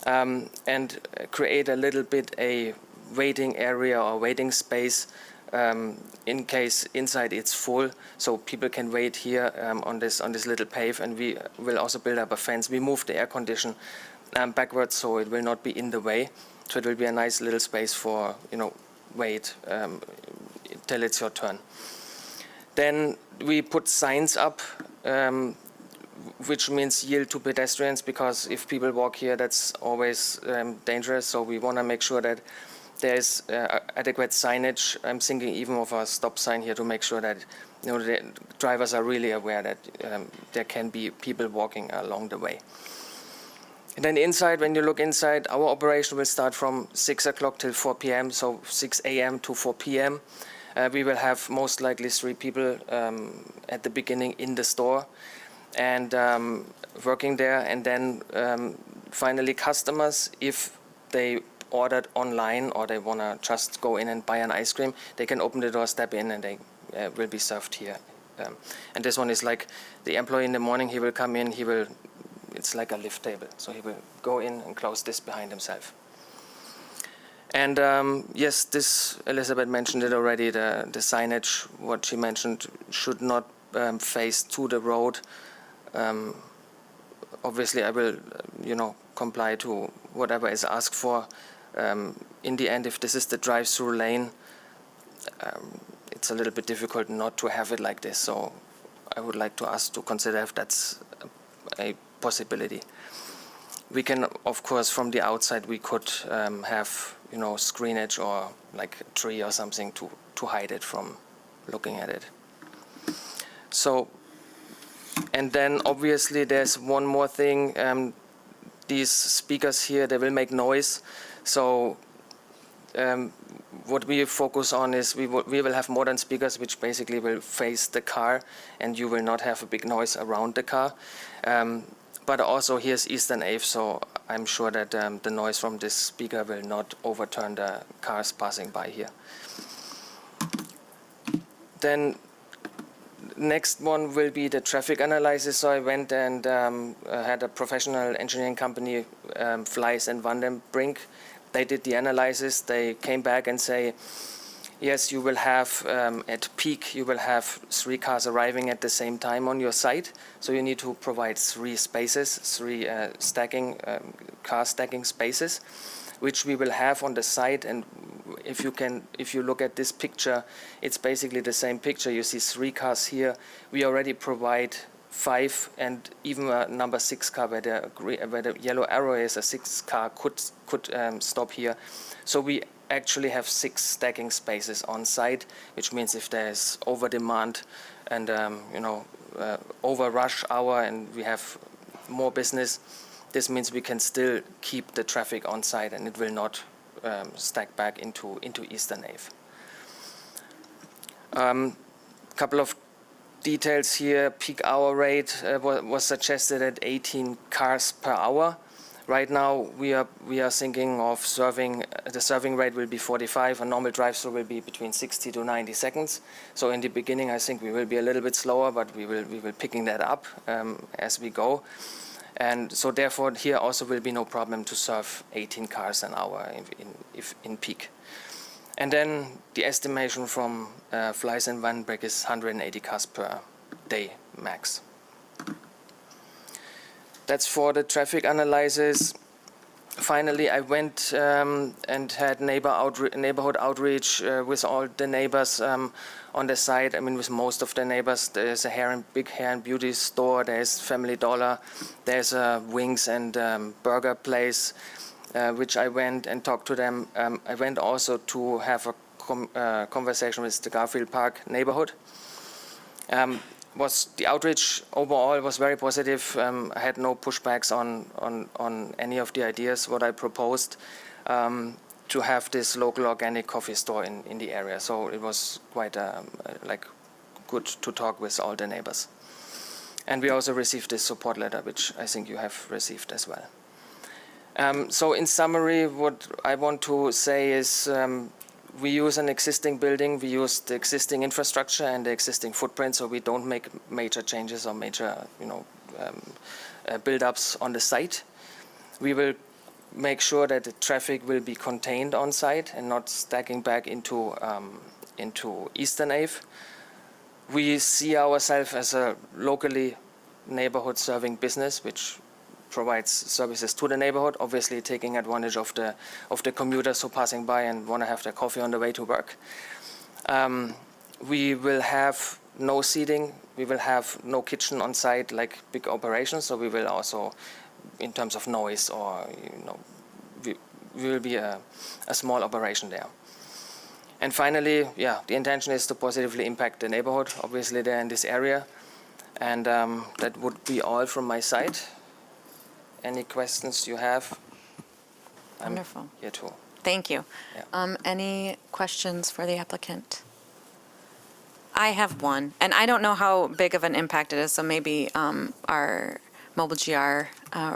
Speaker 6: and create a little bit a waiting area or waiting space in case inside it's full, so people can wait here on this little pave. And we will also build up a fence. We move the air condition backwards, so it will not be in the way. So it will be a nice little space for wait till it's your turn. Then we put signs up which means yield to pedestrians, because if people walk here, that's always dangerous. So we want to make sure that there's adequate signage. I'm thinking even of a stop sign here to make sure that the drivers are really aware that there can be people walking along the way. And then inside, when you look inside, our operation will start from 6 o'clock till 4 p.m., so 6 a.m. to 4 p.m. We will have most likely 3 people at the beginning in the store and working there, and then finally customers, if they ordered online or they want to just go in and buy an ice cream, they can open the door, step in, and they will be served here. And this one is like the employee in the morning, he will come in, it's like a lift table, so he will go in and close this behind himself. And yes, this, Elizabeth mentioned it already, the signage, what she mentioned, should not face to the road. Obviously, I will, comply to whatever is asked for. In the end, if this is the drive-through lane, it's a little bit difficult not to have it like this. So I would like to ask to consider if that's a possibility. We can, of course, from the outside, we could have, screenage or like a tree or something to hide it from looking at it. So, and then obviously there's one more thing. These speakers here, they will make noise. So what we focus on is we will have modern speakers which basically will face the car, and you will not have a big noise around the car. But also here's Eastern Ave, so I'm sure that the noise from this speaker will not overturn the cars passing by here. Then next one will be the traffic analysis. So I went and had a professional engineering company, Fleiss and Van den Brink. They did the analysis. They came back and say, yes, you will have, at peak, you will have 3 cars arriving at the same time on your site. So you need to provide 3 spaces, 3 car stacking spaces, which we will have on the site. And if you look at this picture, it's basically the same picture. You see 3 cars here. We already provide 5, and even a number 6 car where the yellow arrow is, a 6 car could stop here. So we actually have 6 stacking spaces on site, which means if there's over demand and over rush hour and we have more business, this means we can still keep the traffic on site and it will not stack back into Eastern Ave. Couple of details here. Peak hour rate was suggested at 18 cars per hour. Right now we are thinking of the serving rate will be 45. A normal drive-through will be between 60 to 90 seconds. So in the beginning, I think we will be a little bit slower, but we will picking that up as we go. And so therefore here also will be no problem to serve 18 cars an hour in peak. And then the estimation from Fleiss and Van den Brink is 180 cars per day max. That's for the traffic analysis. Finally, I went and had neighborhood outreach with all the neighbors on the site. I mean, with most of the neighbors. There's a big hair and beauty store. There's Family Dollar. There's a wings and burger place, which I went and talked to them. I went also to have a conversation with the Garfield Park neighborhood. The outreach overall was very positive. I had no pushbacks on any of the ideas what I proposed to have this local organic coffee store in the area. So it was quite good to talk with all the neighbors. And we also received this support letter, which I think you have received as well. So in summary, what I want to say is we use an existing building, we use the existing infrastructure and the existing footprint, so we don't make major changes or major, build-ups on the site. We will make sure that the traffic will be contained on site and not stacking back into Eastern Ave. We see ourselves as a locally neighborhood serving business, which provides services to the neighborhood, obviously taking advantage of the commuters who are passing by and want to have their coffee on the way to work. We will have no seating We will have no kitchen on site like big operations, so we will also, in terms of noise or, we will be a small operation there. And finally, yeah, the intention is to positively impact the neighborhood, obviously there in this area. And that would be all from my side. Any questions you have? I'm
Speaker 1: Wonderful.
Speaker 6: here too.
Speaker 1: Thank you.
Speaker 6: Yeah.
Speaker 1: Any questions for the applicant? I have one, and I don't know how big of an impact it is, so maybe our Mobile GR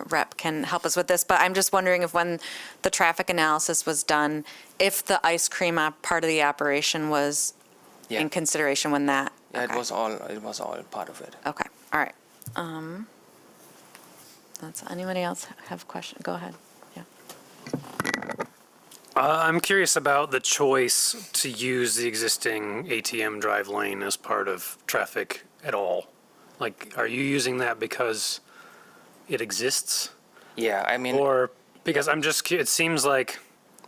Speaker 1: rep can help us with this, but I'm just wondering if when the traffic analysis was done, if the ice cream part of the operation was
Speaker 6: Yeah.
Speaker 1: in consideration when that?
Speaker 6: Yeah,
Speaker 1: okay.
Speaker 6: it was all part of it.
Speaker 1: Okay, all right. Anybody else have a question? Go ahead. Yeah.
Speaker 7: I'm curious about the choice to use the existing ATM drive lane as part of traffic at all. Like, are you using that because it exists?
Speaker 6: Yeah, I mean,
Speaker 7: Or because it seems like,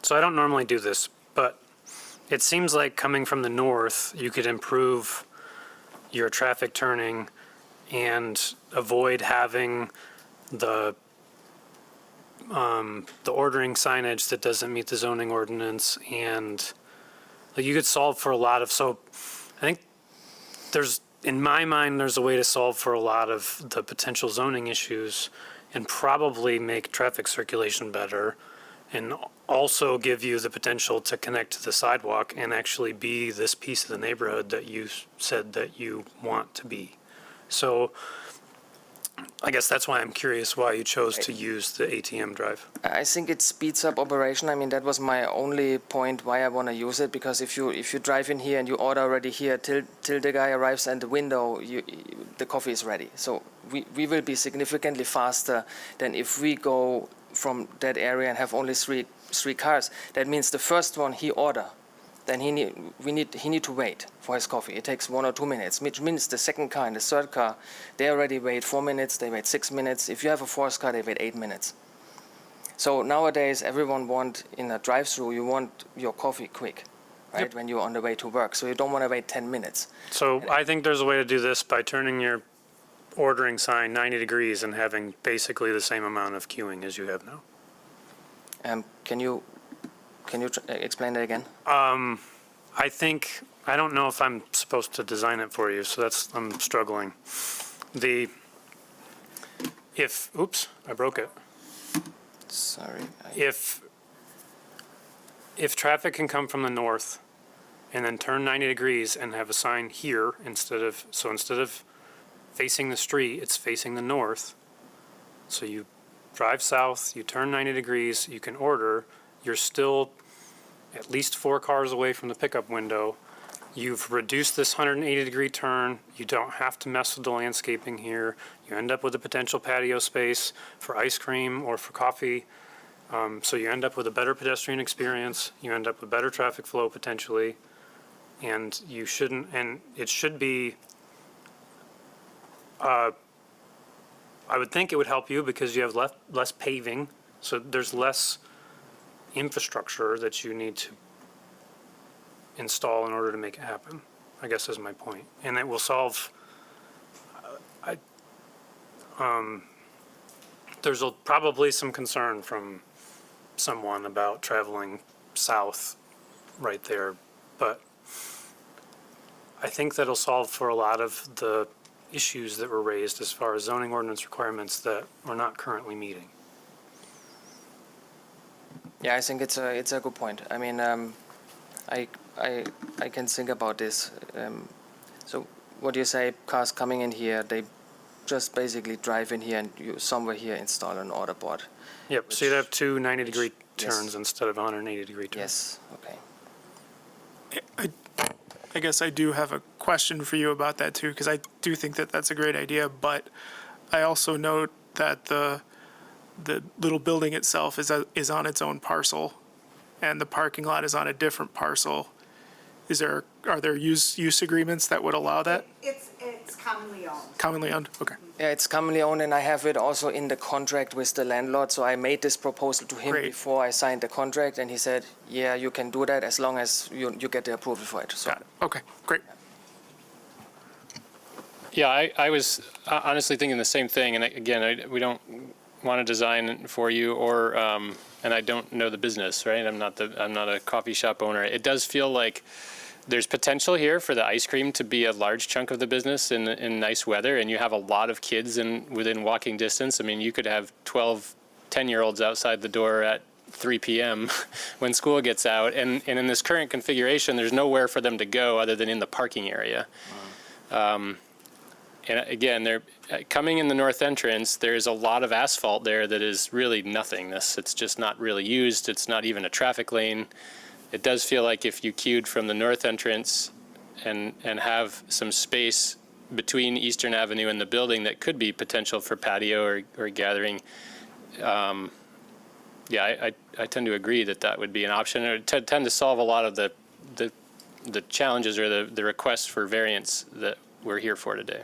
Speaker 7: so I don't normally do this, but it seems like coming from the north, you could improve your traffic turning and avoid having the ordering signage that doesn't meet the zoning ordinance, and like you could solve for a lot of, so I think in my mind, there's a way to solve for a lot of the potential zoning issues and probably make traffic circulation better and also give you the potential to connect to the sidewalk and actually be this piece of the neighborhood that you said that you want to be. So I guess that's why I'm curious why you chose to use the ATM drive.
Speaker 6: I think it speeds up operation. I mean, that was my only point why I want to use it, because if you drive in here and you order already here till the guy arrives at the window, the coffee is ready. So we will be significantly faster than if we go from that area and have only three cars. That means the first one he order, then he need to wait for his coffee. It takes 1 or 2 minutes, which means the second car and the third car, they already wait 4 minutes, they wait 6 minutes. If you have a fourth car, they wait 8 minutes. So nowadays, everyone in a drive-through, you want your coffee quick, right?
Speaker 7: Yep.
Speaker 6: When you're on the way to work. So you don't want to wait 10 minutes.
Speaker 7: So I think there's a way to do this by turning your ordering sign 90 degrees and having basically the same amount of queuing as you have now.
Speaker 6: Can you explain that again?
Speaker 7: I don't know if I'm supposed to design it for you, so I'm struggling. Oops, I broke it.
Speaker 6: Sorry.
Speaker 7: If traffic can come from the north and then turn 90 degrees and have a sign here instead of facing the street, it's facing the north. So you drive south, you turn 90 degrees, you can order, you're still at least 4 cars away from the pickup window. You've reduced this 180-degree turn. You don't have to mess with the landscaping here. You end up with a potential patio space for ice cream or for coffee. So you end up with a better pedestrian experience. You end up with better traffic flow potentially. And it should be, I would think it would help you because you have less paving. So there's less infrastructure that you need to install in order to make it happen, I guess is my point. And it will solve, there's probably some concern from someone about traveling south right there, but I think that'll solve for a lot of the issues that were raised as far as zoning ordinance requirements that we're not currently meeting.
Speaker 6: Yeah, I think it's a good point. I mean, I can think about this. So what you say, cars coming in here, they just basically drive in here and you somewhere here install an order board.
Speaker 7: Yep, so you'd have 2 90-degree
Speaker 6: Yes.
Speaker 7: turns instead of 180-degree turns.
Speaker 6: Yes, okay.
Speaker 8: I guess I do have a question for you about that too, because I do think that that's a great idea, but I also note that the little building itself is on its own parcel, and the parking lot is on a different parcel. Are there use agreements that would allow that?
Speaker 5: It's commonly owned.
Speaker 8: Commonly owned? Okay.
Speaker 6: Yeah, it's commonly owned, and I have it also in the contract with the landlord. So I made this proposal to him
Speaker 8: Great.
Speaker 6: before I signed the contract, and he said, "Yeah, you can do that as long as you get the approval for it." So
Speaker 8: Got it. Okay, great.
Speaker 4: Yeah, I was honestly thinking the same thing, and again, we don't want to design for you, or and I don't know the business, right? I'm not a coffee shop owner. It does feel like there's potential here for the ice cream to be a large chunk of the business in nice weather, and you have a lot of kids within walking distance. I mean, you could have 12, 10-year-olds outside the door at 3 p.m. when school gets out, and in this current configuration, there's nowhere for them to go other than in the parking area. And again, they're coming in the north entrance. There's a lot of asphalt there that is really nothingness. It's just not really used. It's not even a traffic lane. It does feel like if you queued from the north entrance and have some space between Eastern Avenue and the building that could be potential for patio or gathering. Yeah, I tend to agree that would be an option. It would tend to solve a lot of the challenges or the requests for variance that we're here for today.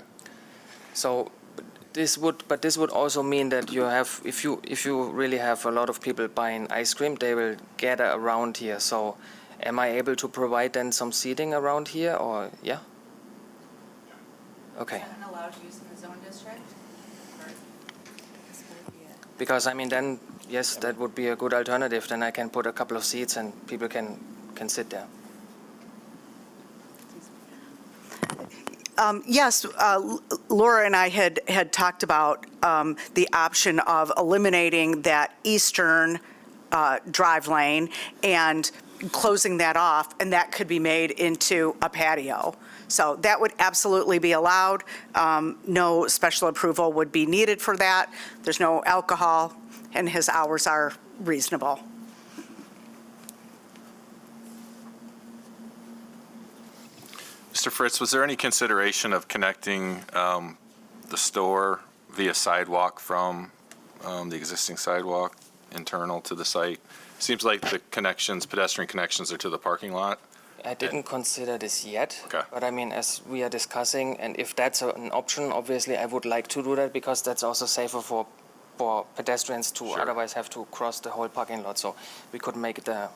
Speaker 6: So this would also mean that you have, if you really have a lot of people buying ice cream, they will gather around here. So am I able to provide then some seating around here, or yeah? Okay.
Speaker 1: allowed use in the zone district?
Speaker 6: Because I mean then, yes, that would be a good alternative. Then I can put a couple of seats and people can sit there.
Speaker 5: Yes, Laura and I had talked about the option of eliminating that eastern drive lane and closing that off, and that could be made into a patio. So that would absolutely be allowed. No special approval would be needed for that. There's no alcohol, and his hours are reasonable.
Speaker 9: Mr. Fritz, was there any consideration of connecting the store via sidewalk from the existing sidewalk internal to the site? Seems like the connections, pedestrian connections, are to the parking lot.
Speaker 6: I didn't consider this yet,
Speaker 9: Okay.
Speaker 6: but I mean, as we are discussing, and if that's an option, obviously I would like to do that because that's also safer for pedestrians to
Speaker 9: Sure.
Speaker 6: otherwise have to cross the whole parking lot. So we could make the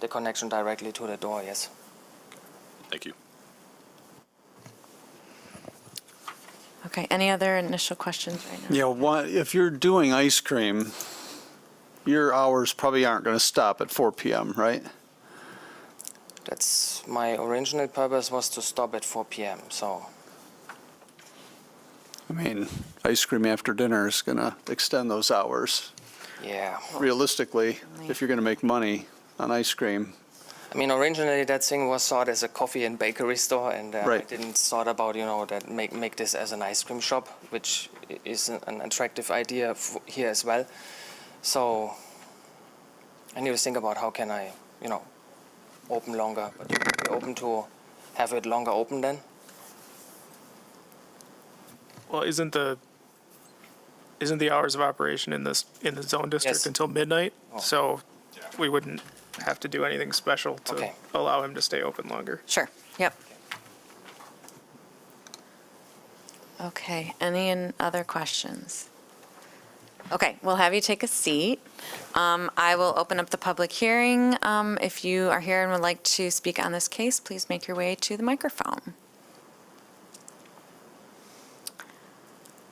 Speaker 6: connection directly to the door, yes.
Speaker 9: Thank you.
Speaker 1: Okay, any other initial questions right now?
Speaker 10: Yeah, if you're doing ice cream, your hours probably aren't going to stop at 4 p.m., right?
Speaker 6: That's my original purpose, was to stop at 4 p.m. So
Speaker 10: I mean, ice cream after dinner is going to extend those hours.
Speaker 6: yeah.
Speaker 10: Realistically, if you're going to make money on ice cream,
Speaker 6: I mean, originally that thing was thought as a coffee and bakery store, and I
Speaker 10: Right.
Speaker 6: didn't thought about, that make this as an ice cream shop, which is an attractive idea here as well. So I need to think about how can I, open longer. But you would be open to have it longer open then?
Speaker 8: Well, isn't the hours of operation in the zone district
Speaker 6: Yes.
Speaker 8: until midnight?
Speaker 6: Oh.
Speaker 8: So we wouldn't have to do anything special to
Speaker 6: Okay.
Speaker 8: allow him to stay open longer.
Speaker 1: Sure, yep. Okay, any other questions? Okay, we'll have you take a seat. I will open up the public hearing. If you are here and would like to speak on this case, please make your way to the microphone.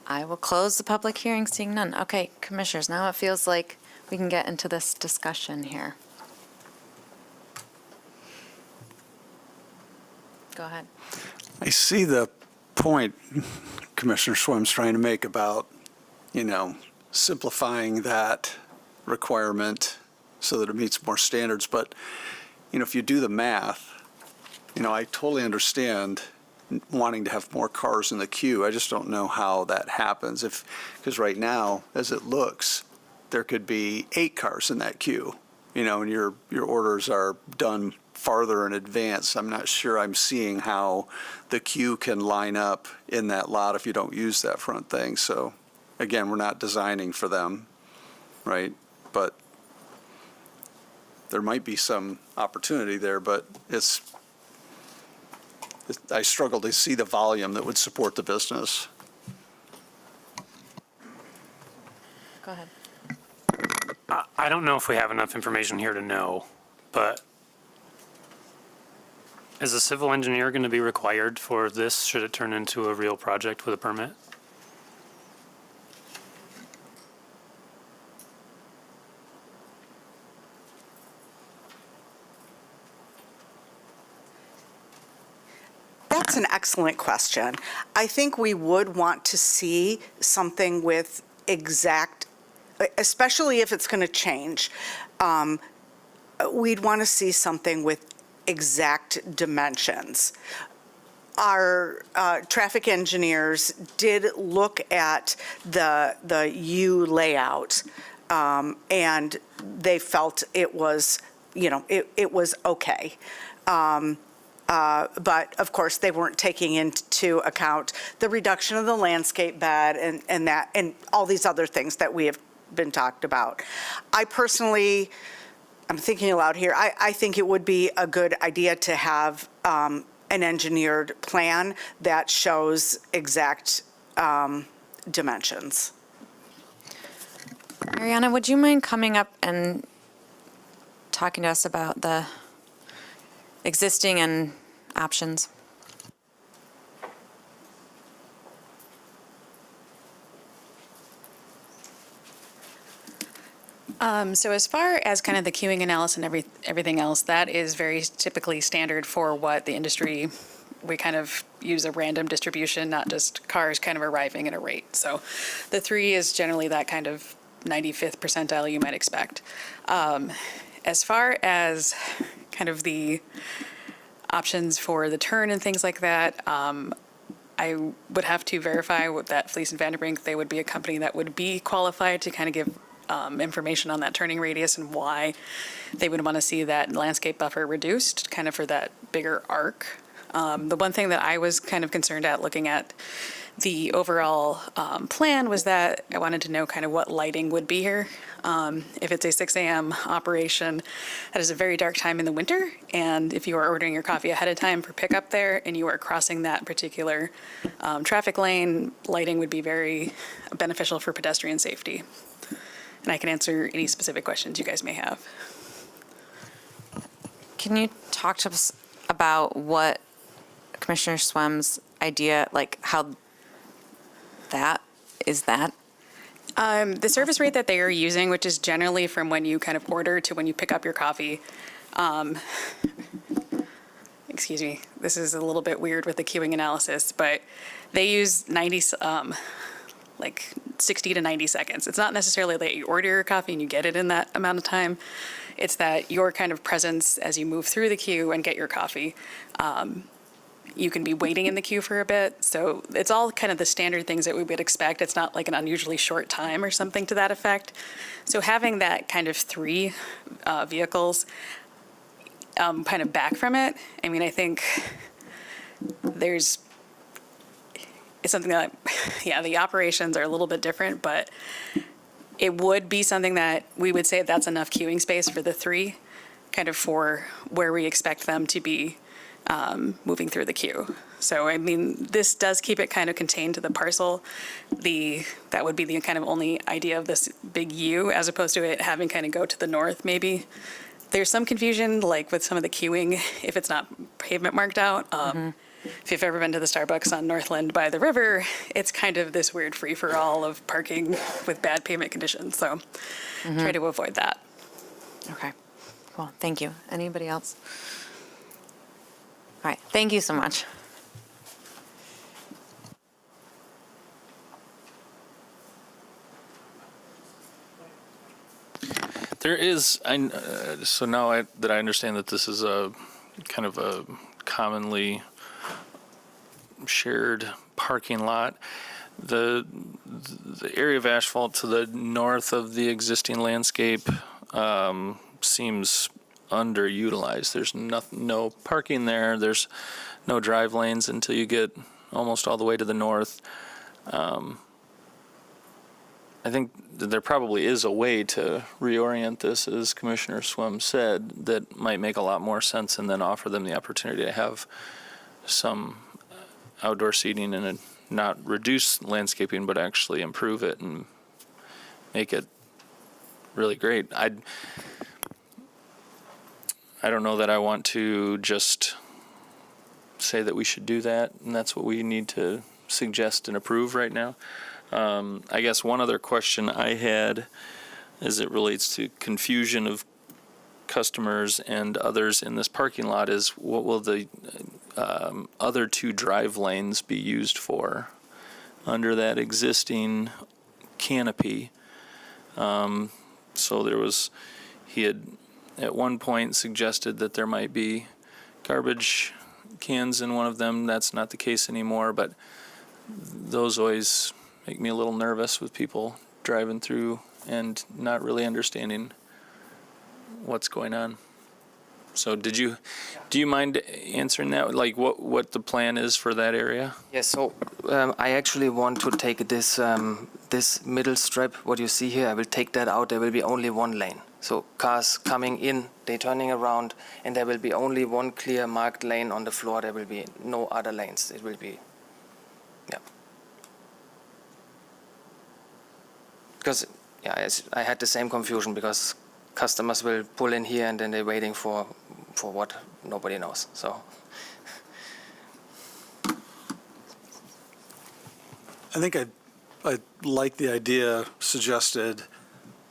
Speaker 1: I will close the public hearing, seeing none. Okay, commissioners, now it feels like we can get into this discussion here. Go ahead.
Speaker 10: I see the point Commissioner Swim's trying to make about, simplifying that requirement so that it meets more standards. But, if you do the math, I totally understand wanting to have more cars in the queue. I just don't know how that happens. Because right now, as it looks, there could be 8 cars in that queue, and your orders are done farther in advance. I'm not sure I'm seeing how the queue can line up in that lot if you don't use that front thing. So again, we're not designing for them, right? But there might be some opportunity there, but I struggle to see the volume that would support the business.
Speaker 1: Go ahead.
Speaker 7: I don't know if we have enough information here to know, but Is a civil engineer going to be required for this, should it turn into a real project with a permit?
Speaker 5: That's an excellent question. I think we would want to see something with exact, especially if it's going to change. We'd want to see something with exact dimensions. Our traffic engineers did look at the U layout, and they felt it was, it was okay. But of course, they weren't taking into account the reduction of the landscape bed and all these other things that we have been talked about. I personally, I'm thinking aloud here, I think it would be a good idea to have an engineered plan that shows exact dimensions.
Speaker 1: Ariana, would you mind coming up and talking to us about the existing and options?
Speaker 11: So as far as kind of the queuing analysis and everything else, that is very typically standard for what the industry, we kind of use a random distribution, not just cars kind of arriving at a rate. So the 3 is generally that kind of 95th percentile you might expect. As far as kind of the options for the turn and things like that, I would have to verify with that Fleece and Vanderbrink. They would be a company that would be qualified to kind of give information on that turning radius and why they would want to see that landscape buffer reduced kind of for that bigger arc. The one thing that I was kind of concerned at looking at the overall plan was that I wanted to know kind of what lighting would be here. If it's a 6 a.m. operation, that is a very dark time in the winter. And if you are ordering your coffee ahead of time for pickup there and you are crossing that particular traffic lane, lighting would be very beneficial for pedestrian safety. And I can answer any specific questions you guys may have.
Speaker 1: Can you talk to us about what Commissioner Swem's idea, like how that is that?
Speaker 11: The service rate that they are using, which is generally from when you kind of order to when you pick up your coffee, excuse me, this is a little bit weird with the queuing analysis, but they use 60 to 90 seconds. It's not necessarily that you order your coffee and you get it in that amount of time. It's that your kind of presence as you move through the queue and get your coffee. You can be waiting in the queue for a bit. So it's all kind of the standard things that we would expect. It's not like an unusually short time or something to that effect. So having that kind of 3 vehicles kind of back from it, I mean, I think it's something that, yeah, the operations are a little bit different, but it would be something that we would say that's enough queuing space for the 3, kind of for where we expect them to be moving through the queue. So, I mean, this does keep it kind of contained to the parcel. That would be the kind of only idea of this big U, as opposed to it having kind of go to the north, maybe. There's some confusion, like with some of the queuing, if it's not pavement marked out. If you've ever been to the Starbucks on Northland by the river, it's kind of this weird free-for-all of parking with bad pavement conditions. So try to avoid that.
Speaker 1: Okay, cool, thank you. Anybody else? All right, thank you so much.
Speaker 12: There is, so now that I understand that this is a kind of a commonly shared parking lot, the area of asphalt to the north of the existing landscape seems underutilized. There's no parking there. There's no drive lanes until you get almost all the way to the north. I think that there probably is a way to reorient this, as Commissioner Swem said, that might make a lot more sense, and then offer them the opportunity to have some outdoor seating and not reduce landscaping, but actually improve it and make it really great. I don't know that I want to just say that we should do that, and that's what we need to suggest and approve right now. I guess one other question I had as it relates to confusion of customers and others in this parking lot is what will the other two drive lanes be used for under that existing canopy? So he had at one point suggested that there might be garbage cans in one of them. That's not the case anymore, but those always make me a little nervous with people driving through and not really understanding what's going on. So do you mind answering that? Like what the plan is for that area?
Speaker 6: Yes, so I actually want to take this this middle strip, what you see here, I will take that out. There will be only one lane. So cars coming in, they're turning around, and there will be only one clear marked lane on the floor. There will be no other lanes. It will be, yeah. Because, yeah, I had the same confusion because customers will pull in here and then they're waiting for what nobody knows. So
Speaker 10: I think I like the idea suggested.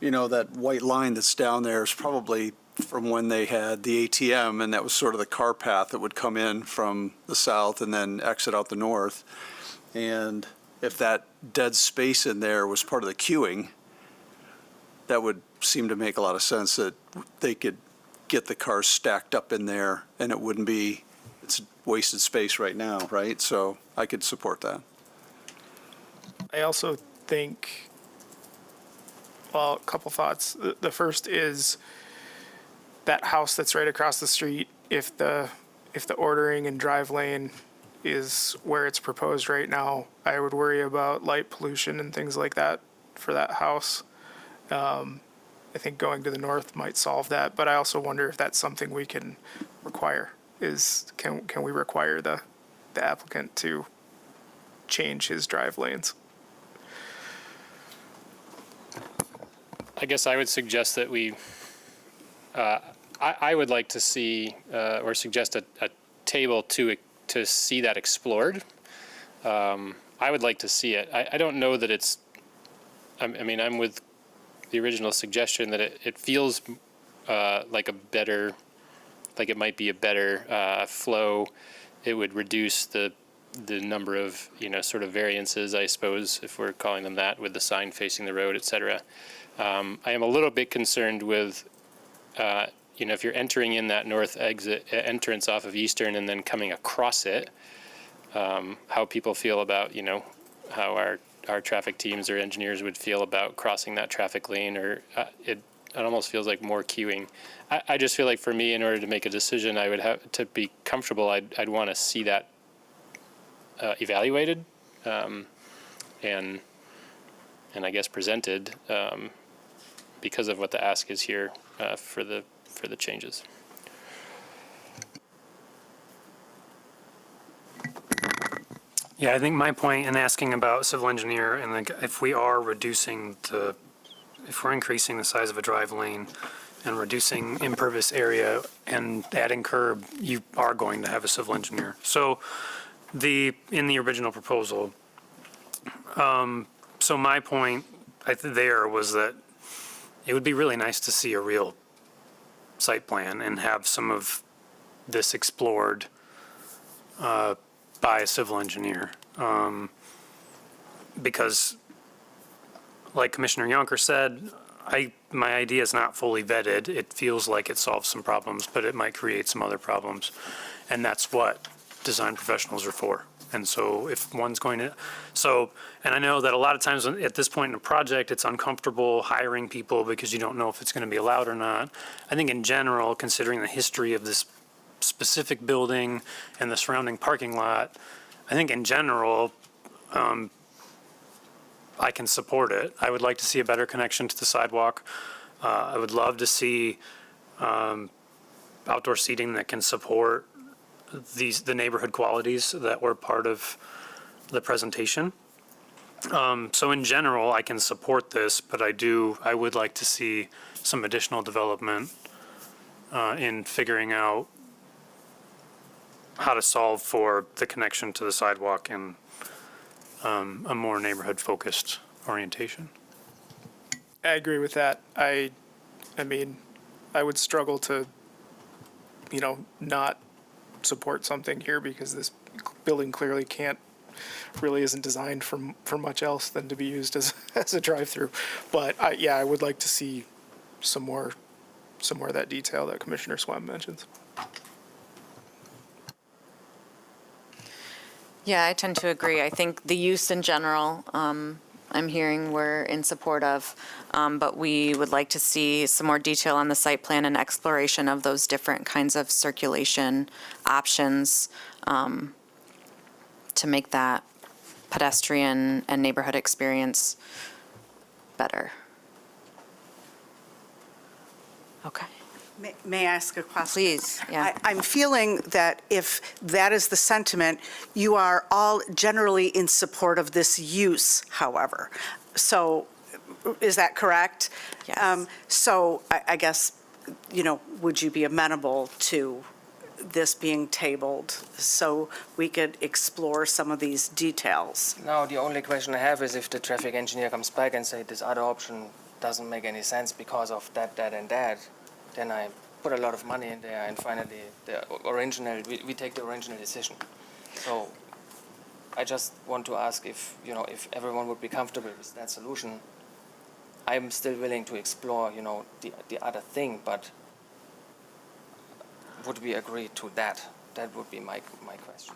Speaker 10: You know, that white line that's down there is probably from when they had the ATM, and that was sort of the car path that would come in from the south and then exit out the north. And if that dead space in there was part of the queuing, that would seem to make a lot of sense, that they could get the cars stacked up in there and it wouldn't be, it's wasted space right now, right? So I could support that.
Speaker 8: I also think, well, a couple thoughts. The first is that house that's right across the street, if the ordering and drive lane is where it's proposed right now, I would worry about light pollution and things like that for that house. I think going to the north might solve that, but I also wonder if that's something we can require. Can we require the applicant to change his drive lanes?
Speaker 4: I guess I would suggest that I would like to see or suggest a table to see that explored. I would like to see it. I don't know that it's, I mean, I'm with the original suggestion that it feels like it might be a better flow. It would reduce the number of, sort of variances, I suppose, if we're calling them that, with the sign facing the road, et cetera. I am a little bit concerned with, if you're entering in that north entrance off of Eastern and then coming across it, how people feel about, how our traffic teams or engineers would feel about crossing that traffic lane, or it almost feels like more queuing. I just feel like for me, in order to make a decision, I would have to be comfortable. I'd want to see that evaluated and I guess presented because of what the ask is here for the changes.
Speaker 7: Yeah, I think my point in asking about civil engineer and like if we're increasing the size of a drive lane and reducing impervious area and adding curb, you are going to have a civil engineer. So in the original proposal, so my point there was that it would be really nice to see a real site plan and have some of this explored by a civil engineer. Because, like Commissioner Yonker said, my idea is not fully vetted. It feels like it solves some problems, but it might create some other problems. And that's what design professionals are for. And so if one's going to, and I know that a lot of times at this point in a project, it's uncomfortable hiring people because you don't know if it's going to be allowed or not. I think in general, considering the history of this specific building and the surrounding parking lot, I think in general, I can support it. I would like to see a better connection to the sidewalk. I would love to see outdoor seating that can support the neighborhood qualities that were part of the presentation. So in general, I can support this, but I would like to see some additional development in figuring out how to solve for the connection to the sidewalk and a more neighborhood-focused orientation.
Speaker 8: I agree with that. I mean, I would struggle to, not support something here because this building clearly really isn't designed for much else than to be used as a drive-through. But I would like to see some more of that detail that Commissioner Swem mentions.
Speaker 1: Yeah, I tend to agree. I think the use in general, I'm hearing we're in support of, but we would like to see some more detail on the site plan and exploration of those different kinds of circulation options to make that pedestrian and neighborhood experience better. Okay.
Speaker 5: May I ask a question?
Speaker 1: Please, yeah.
Speaker 5: I'm feeling that if that is the sentiment, you are all generally in support of this use, however. So is that correct?
Speaker 1: Yes.
Speaker 5: So I guess, would you be amenable to this being tabled so we could explore some of these details?
Speaker 6: Now, the only question I have is if the traffic engineer comes back and say this other option doesn't make any sense because of that, and that, then I put a lot of money in there, and finally we take the original decision. So I just want to ask if everyone would be comfortable with that solution. I'm still willing to explore, the other thing, but would we agree to that? That would be my question.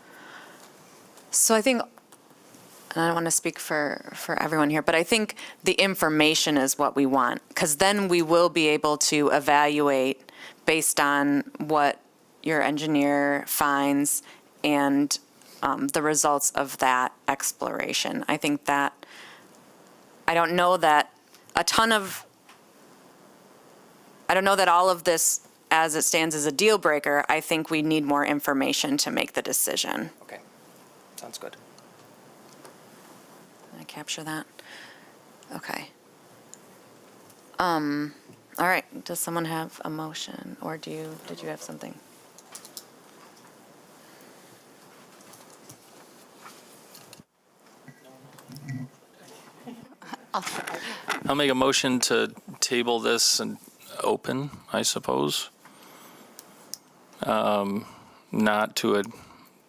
Speaker 1: So I think, and I don't want to speak for everyone here, but I think the information is what we want, because then we will be able to evaluate based on what your engineer finds and the results of that exploration. I think that, I don't know that all of this as it stands is a deal breaker. I think we need more information to make the decision.
Speaker 6: Okay, sounds good.
Speaker 1: Did I capture that? Okay. All right, does someone have a motion, or did you have something?
Speaker 12: I'll make a motion to table this and open, I suppose. Not to a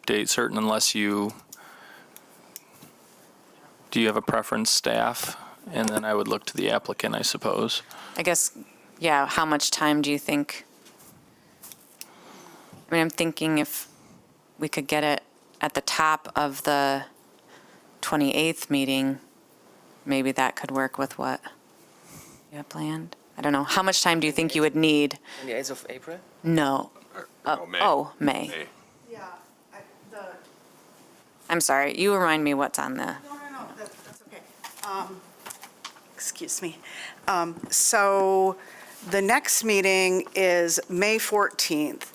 Speaker 12: date certain unless do you have a preference, staff? And then I would look to the applicant, I suppose.
Speaker 1: I guess, yeah, how much time do you think? I mean, I'm thinking if we could get it at the top of the 28th meeting, maybe that could work with what you have planned. I don't know. How much time do you think you would need?
Speaker 6: 28th of April?
Speaker 1: No.
Speaker 9: No, May.
Speaker 1: May.
Speaker 5: Yeah,
Speaker 1: I'm sorry. You remind me what's on the.
Speaker 5: No, that's okay. Excuse me. So the next meeting is May 14th.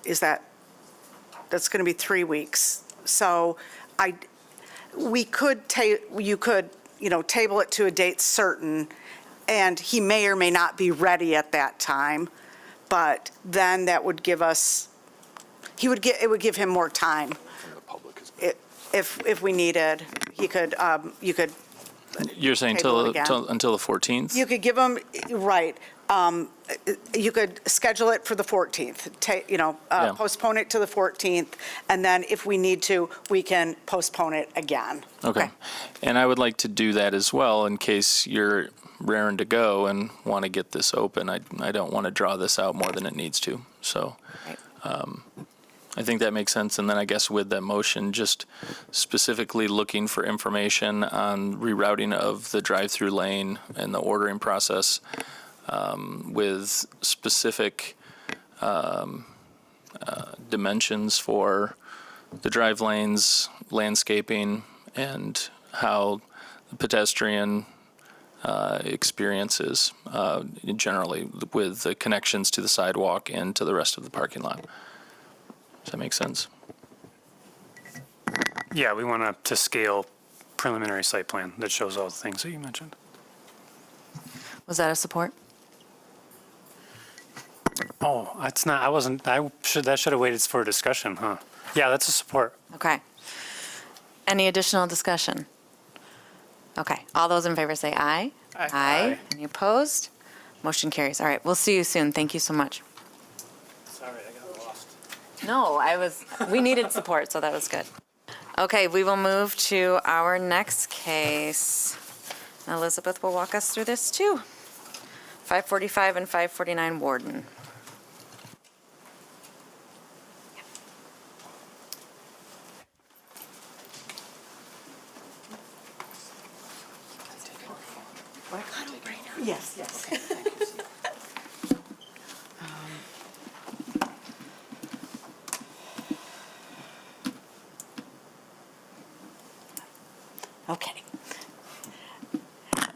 Speaker 5: Is that's going to be 3 weeks. So you could, table it to a date certain, and he may or may not be ready at that time, but then that would give us, it would give him more time. If we needed, you could
Speaker 12: You're saying
Speaker 5: Table it
Speaker 12: until the 14th?
Speaker 5: You could give them, right, you could schedule it for the 14th,
Speaker 12: Yeah.
Speaker 5: postpone it to the 14th, and then if we need to, we can postpone it again.
Speaker 12: Okay. And I would like to do that as well in case you're raring to go and want to get this open. I don't want to draw this out more than it needs to. So I think that makes sense. And then I guess with that motion, just specifically looking for information on rerouting of the drive-through lane and the ordering process with specific dimensions for the drive lanes, landscaping, and how the pedestrian experiences generally with the connections to the sidewalk and to the rest of the parking lot. Does that make sense?
Speaker 7: Yeah, we want to scale preliminary site plan that shows all the things that you mentioned.
Speaker 1: Was that a support?
Speaker 7: Oh, that's not, that should have waited for a discussion, huh? Yeah, that's a support.
Speaker 1: Okay. Any additional discussion? Okay, all those in favor say aye.
Speaker 8: Aye.
Speaker 7: Aye.
Speaker 1: Any opposed? Motion carries. All right, we'll see you soon. Thank you so much.
Speaker 7: Sorry, I got lost.
Speaker 1: No, we needed support, so that was good. Okay, we will move to our next case. Elizabeth will walk us through this too. 545 and 549 Warden.
Speaker 5: Yes, yes. Okay.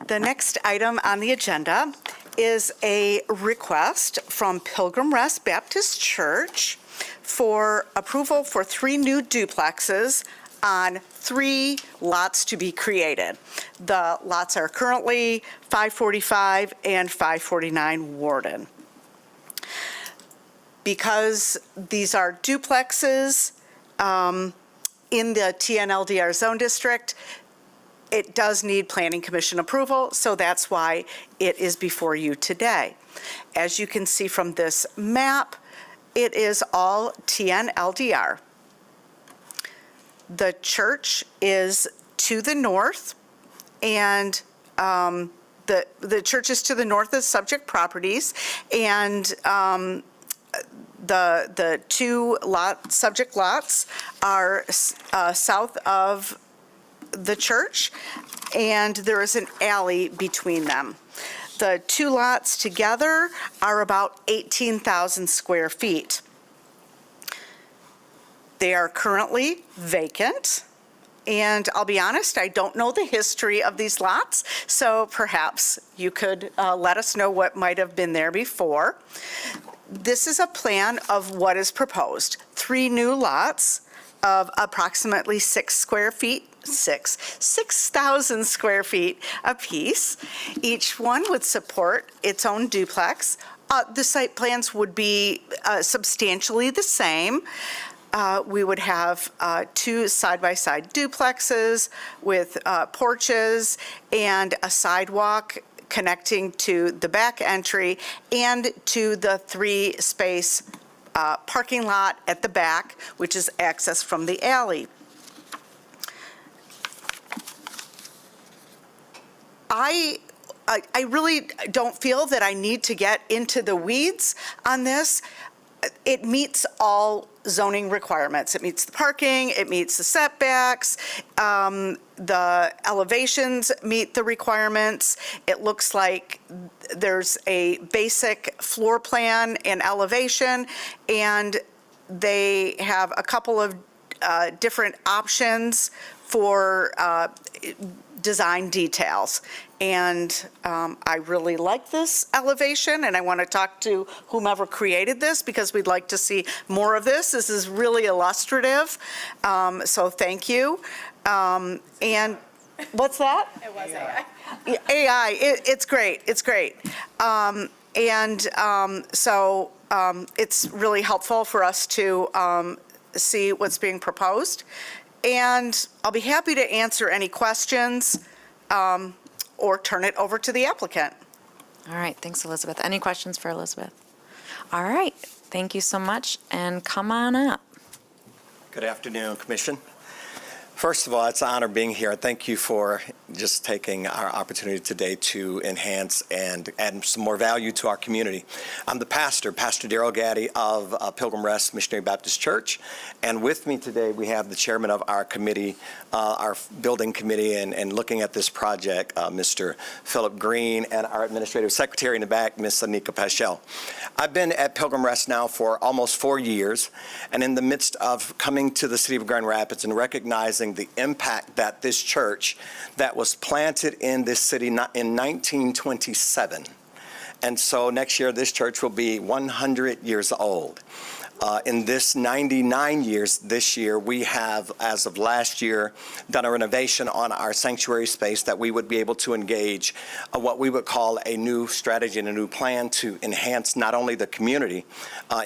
Speaker 5: The next item on the agenda is a request from Pilgrim Rest Baptist Church for approval for 3 new duplexes on 3 lots to be created. The lots are currently 545 and 549 Warden. Because these are duplexes in the TNLDR zone district, it does need Planning Commission approval, so that's why it is before you today. As you can see from this map, it is all TNLDR. The church is to the north, and the church is to the north of subject properties, and the 2 subject lots are south of the church, and there is an alley between them. The 2 lots together are about 18,000 square feet. They are currently vacant, and I'll be honest, I don't know the history of these lots, so perhaps you could let us know what might have been there before. This is a plan of what is proposed. 3 new lots of approximately 6,000 square feet apiece. Each one would support its own duplex. The site plans would be substantially the same. We would have 2 side-by-side duplexes with porches and a sidewalk connecting to the back entry and to the 3-space parking lot at the back, which is accessed from the alley. I really don't feel that I need to get into the weeds on this. It meets all zoning requirements. It meets the parking, it meets the setbacks, the elevations meet the requirements. It looks like there's a basic floor plan and elevation, and they have a couple of different options for design details. And I really like this elevation, and I want to talk to whomever created this because we'd like to see more of this. This is really illustrative, so thank you. And what's that?
Speaker 11: It was AI.
Speaker 5: AI, it's great, it's great. So it's really helpful for us to see what's being proposed. And I'll be happy to answer any questions or turn it over to the applicant.
Speaker 1: All right, thanks, Elizabeth. Any questions for Elizabeth? All right, thank you so much, and come on up.
Speaker 13: Good afternoon, Commission. First of all, it's an honor being here. Thank you for just taking our opportunity today to enhance and add some more value to our community. I'm the pastor, Pastor Darrell Gaddy of Pilgrim Rest Missionary Baptist Church, and with me today we have the chairman of our committee, our building committee, and looking at this project, Mr. Philip Green, and our administrative secretary in the back, Ms. Anika Paschel. I've been at Pilgrim Rest now for almost 4 years, and in the midst of coming to the city of Grand Rapids and recognizing the impact that this church that was planted in this city in 1927 And so next year, this church will be 100 years old. In this 99 years this year, we have, as of last year, done a renovation on our sanctuary space that we would be able to engage what we would call a new strategy and a new plan to enhance not only the community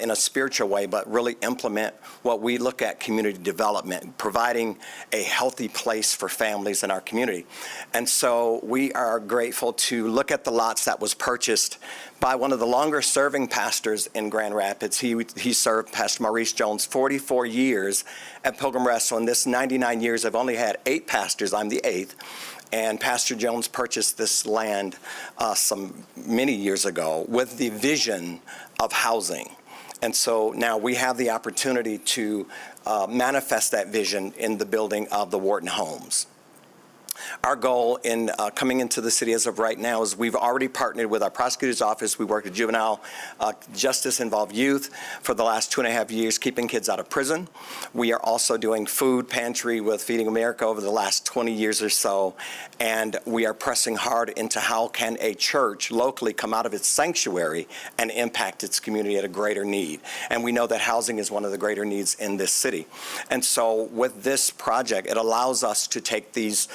Speaker 13: in a spiritual way, but really implement what we look at community development, providing a healthy place for families in our community. And so we are grateful to look at the lots that was purchased by one of the longest serving pastors in Grand Rapids. He served Pastor Maurice Jones 44 years at Pilgrim Rest. So in this 99 years, I've only had 8 pastors. I'm the 8th. And Pastor Jones purchased this land many years ago with the vision of housing. And so now we have the opportunity to manifest that vision in the building of the Wharton Homes. Our goal in coming into the city as of right now is we've already partnered with our prosecutor's office. We work with juvenile justice-involved youth for the last 2.5 years, keeping kids out of prison. We are also doing food pantry with Feeding America over the last 20 years or so, and we are pressing hard into how can a church locally come out of its sanctuary and impact its community at a greater need. And we know that housing is one of the greater needs in this city. And so with this project, it allows us to take these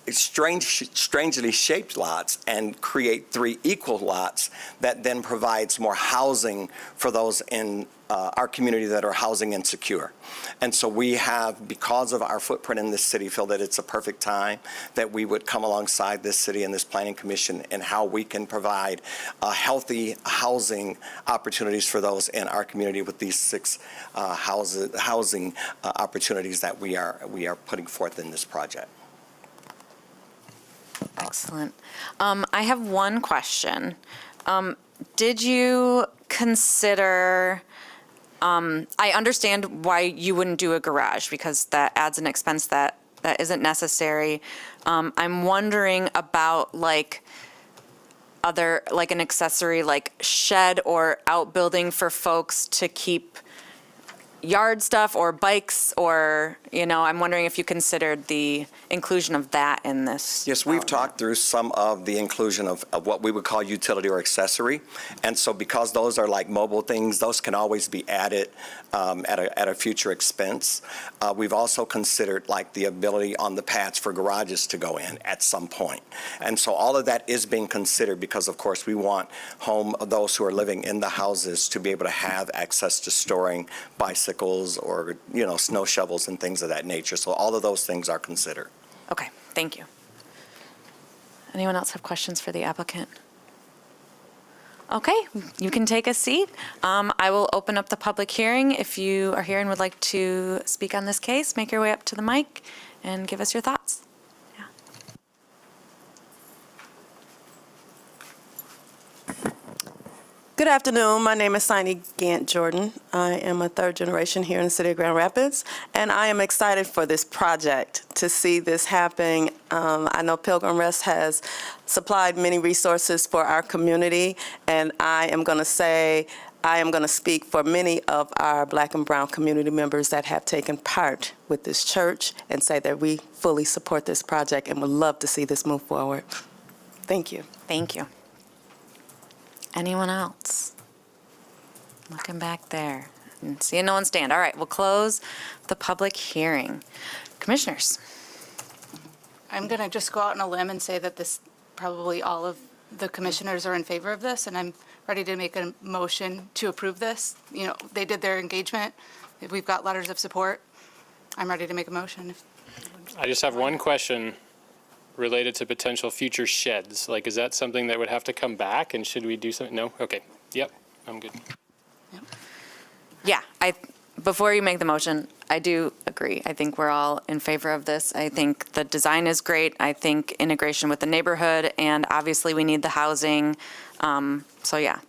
Speaker 13: strangely shaped lots and create 3 equal lots that then provides more housing for those in our community that are housing insecure. And so we have, because of our footprint in this city, feel that it's a perfect time that we would come alongside this city and this planning commission and how we can provide healthy housing opportunities for those in our community with these 6 housing opportunities that we are putting forth in this project.
Speaker 1: Excellent. I have one question. Did you consider, I understand why you wouldn't do a garage because that adds an expense that isn't necessary. I'm wondering about like an accessory like shed or outbuilding for folks to keep yard stuff or bikes or, I'm wondering if you considered the inclusion of that in this.
Speaker 13: Yes, we've talked through some of the inclusion of what we would call utility or accessory. And so because those are like mobile things, those can always be added at a future expense. We've also considered like the ability on the pads for garages to go in at some point. And so all of that is being considered because, of course, we want those who are living in the houses to be able to have access to storing bicycles or, snow shovels and things of that nature. So all of those things are considered.
Speaker 1: Okay, thank you. Anyone else have questions for the applicant? Okay, you can take a seat. I will open up the public hearing. If you are here and would like to speak on this case, make your way up to the mic and give us your thoughts. Yeah.
Speaker 14: Good afternoon. My name is Sini Gant Jordan. I am a 3rd generation here in the city of Grand Rapids, and I am excited for this project to see this happening. I know Pilgrim Rest has supplied many resources for our community, and I am going to speak for many of our Black and Brown community members that have taken part with this church and say that we fully support this project and would love to see this move forward. Thank you.
Speaker 1: Thank you. Anyone else? Looking back there and seeing no one stand. All right, we'll close the public hearing. Commissioners.
Speaker 15: I'm going to just go out on a limb and say that probably all of the commissioners are in favor of this, and I'm ready to make a motion to approve this. They did their engagement. We've got letters of support. I'm ready to make a motion.
Speaker 4: I just have one question related to potential future sheds. Like, is that something that would have to come back, and should we do something? No? Okay. Yep, I'm good.
Speaker 1: Yeah, before you make the motion, I do agree. I think we're all in favor of this. I think the design is great. I think integration with the neighborhood, and obviously we need the housing. So yeah,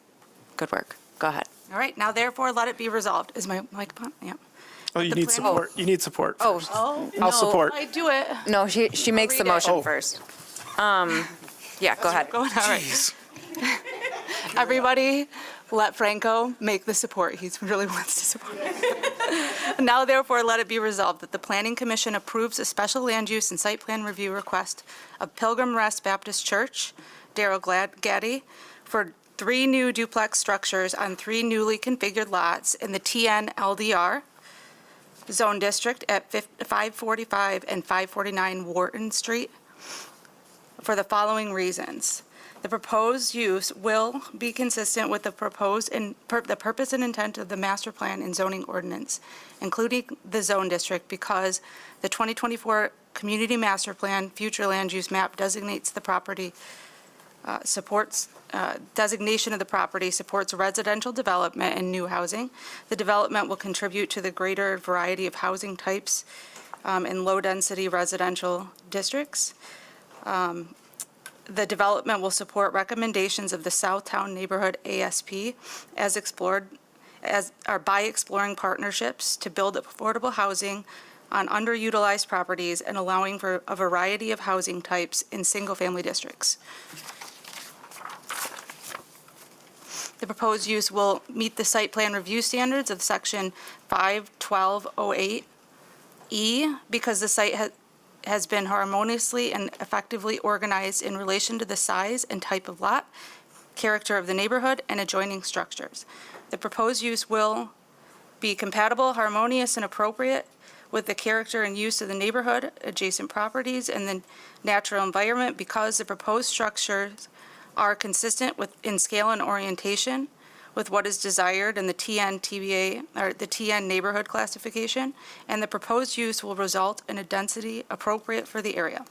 Speaker 1: good work. Go ahead.
Speaker 15: All right, now therefore let it be resolved. Is my mic on? Yeah.
Speaker 8: Oh, you need support. You need support. First.
Speaker 15: Oh,
Speaker 8: I'll support.
Speaker 15: I do it.
Speaker 1: No, she makes the motion first. Yeah, go ahead.
Speaker 15: All right. Everybody, let Franco make the support. He really wants to support. Now, therefore, let it be resolved that the Planning Commission approves a special land use and site plan review request of Pilgrim Rest Baptist Church Daryl Gaddy for 3 new duplex structures on 3 newly configured lots in the TN LDR Zone District at 545 and 549 Wharton Street for the following reasons. The proposed use will be consistent with the proposed and the purpose and intent of the master plan and zoning ordinance, including the zone district, because the 2024 Community Master Plan Future Land Use Map designates the property, designation of the property supports residential development and new housing. The development will contribute to the greater variety of housing types in low-density residential districts. The development will support recommendations of the Southtown Neighborhood ASP by exploring partnerships to build affordable housing on underutilized properties and allowing for a variety of housing types in single-family districts. The proposed use will meet the site plan review standards of Section 51208E because the site has been harmoniously and effectively organized in relation to the size and type of lot, character of the neighborhood, and adjoining structures. The proposed use will be compatible, harmonious, and appropriate with the character and use of the neighborhood, adjacent properties, and the natural environment because the proposed structures are consistent in scale and orientation with what is desired in the TN TBA, or the TN neighborhood classification, and the proposed use will result in a density appropriate for the area.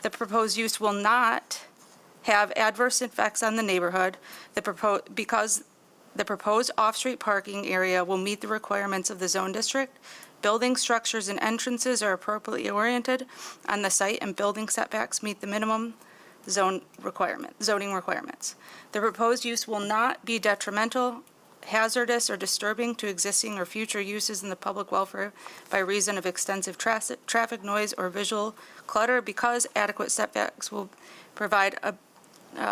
Speaker 15: The proposed use will not have adverse effects on the neighborhood because the proposed off-street parking area will meet the requirements of the zone district. Building structures and entrances are appropriately oriented on the site, and building setbacks meet the minimum zoning requirements. The proposed use will not be detrimental, hazardous, or disturbing to existing or future uses in the public welfare by reason of extensive traffic noise or visual clutter because adequate setbacks will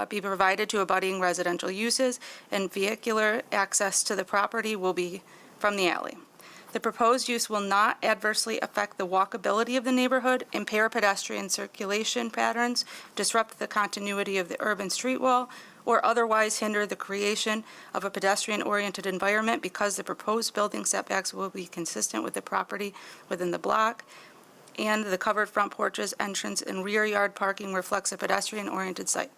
Speaker 15: be provided to abutting residential uses and vehicular access to the property will be from the alley. The proposed use will not adversely affect the walkability of the neighborhood, impair pedestrian circulation patterns, disrupt the continuity of the urban street wall, or otherwise hinder the creation of a pedestrian-oriented environment because the proposed building setbacks will be consistent with the property within the block, and the covered front porches, entrance, and rear yard parking reflects a pedestrian-oriented site.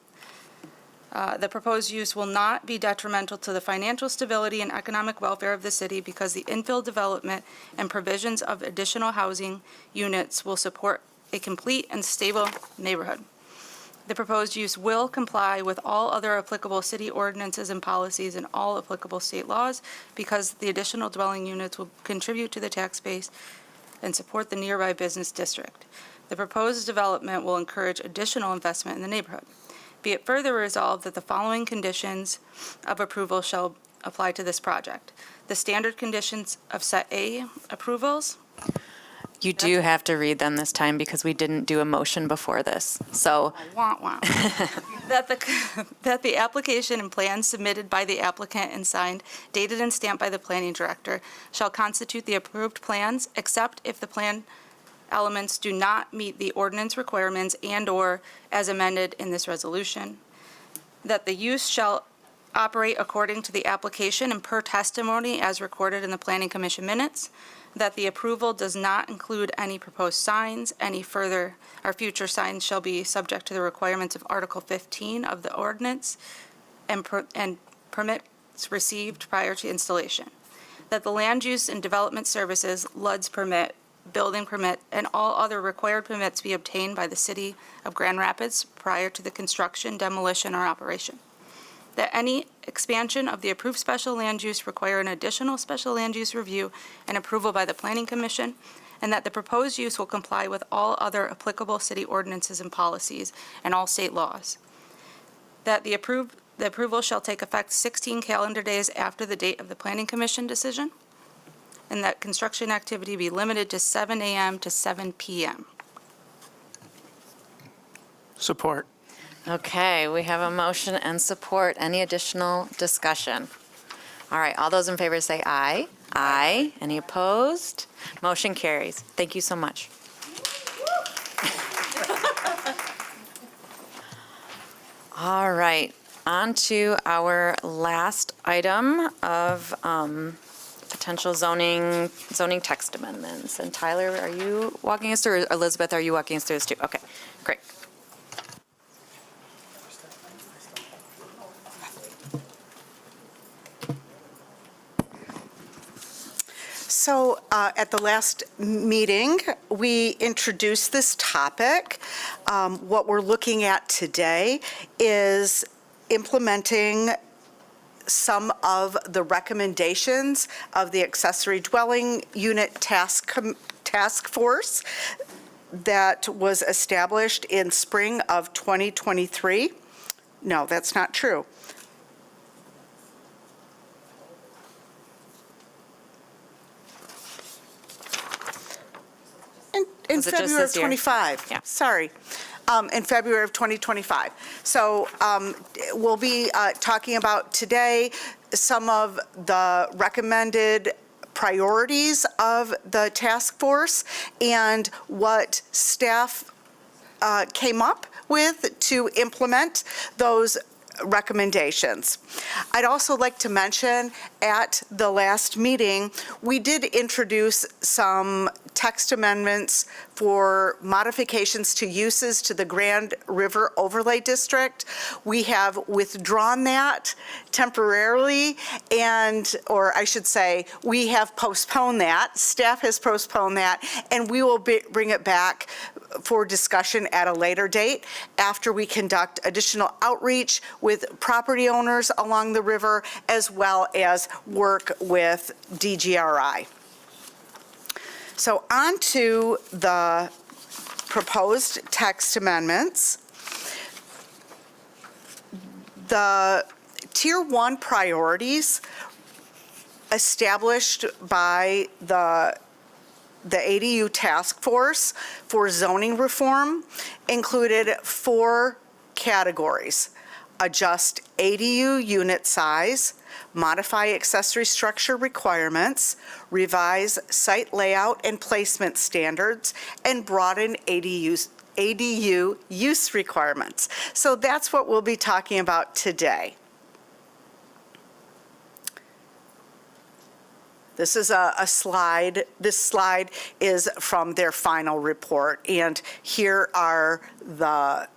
Speaker 15: The proposed use will not be detrimental to the financial stability and economic welfare of the city because the infill development and provisions of additional housing units will support a complete and stable neighborhood. The proposed use will comply with all other applicable city ordinances and policies and all applicable state laws because the additional dwelling units will contribute to the tax base and support the nearby business district. The proposed development will encourage additional investment in the neighborhood. Be it further resolved that the following conditions of approval shall apply to this project. The standard conditions of Set A approvals.
Speaker 1: You do have to read them this time because we didn't do a motion before this. So that the application and plans submitted by the applicant and signed, dated and stamped by the planning director shall constitute the approved plans except if the plan elements do not meet the ordinance requirements and/or as amended in this resolution. That the use shall operate according to the application and per testimony as recorded in the Planning Commission minutes. That the approval does not include any proposed signs. Any further or future signs shall be subject to the requirements of Article 15 of the ordinance and permits received prior to installation. That the land use and development services, LUD's permit, building permit, and all other required permits be obtained by the City of Grand Rapids prior to the construction, demolition, or operation. That any expansion of the approved special land use require an additional special land use review and approval by the Planning Commission, and that the proposed use will comply with all other applicable city ordinances and policies and all state laws. That the approval shall take effect 16 calendar days after the date of the Planning Commission decision, and that construction activity be limited to 7 a.m. to 7 p.m.
Speaker 8: Support.
Speaker 1: Okay, we have a motion and support. Any additional discussion? All right, all those in favor say aye. Aye. Any opposed? Motion carries. Thank you so much. All right, on to our last item of potential zoning text amendments. And Tyler, are you walking us through, or Elizabeth, are you walking us through this too? Okay, great.
Speaker 5: So at the last meeting, we introduced this topic. What we're looking at today is implementing some of the recommendations of the accessory dwelling unit task force that was established in spring of 2023. No, that's not true. In
Speaker 1: Was it just
Speaker 5: February of
Speaker 1: this year?
Speaker 5: 25.
Speaker 1: Yeah.
Speaker 5: Sorry. In February of 2025. So we'll be talking about today some of the recommended priorities of the task force and what staff came up with to implement those recommendations. I'd also like to mention at the last meeting, we did introduce some text amendments for modifications to uses to the Grand River Overlay District. We have withdrawn that temporarily or I should say, we have postponed that. Staff has postponed that, and we will bring it back for discussion at a later date after we conduct additional outreach with property owners along the river, as well as work with DGRI. So on to the proposed text amendments. The Tier 1 priorities established by the ADU task force for zoning reform included 4 categories: adjust ADU unit size, modify accessory structure requirements, revise site layout and placement standards, and broaden ADU use requirements. So that's what we'll be talking about today. This is a slide. This slide is from their final report, and here are the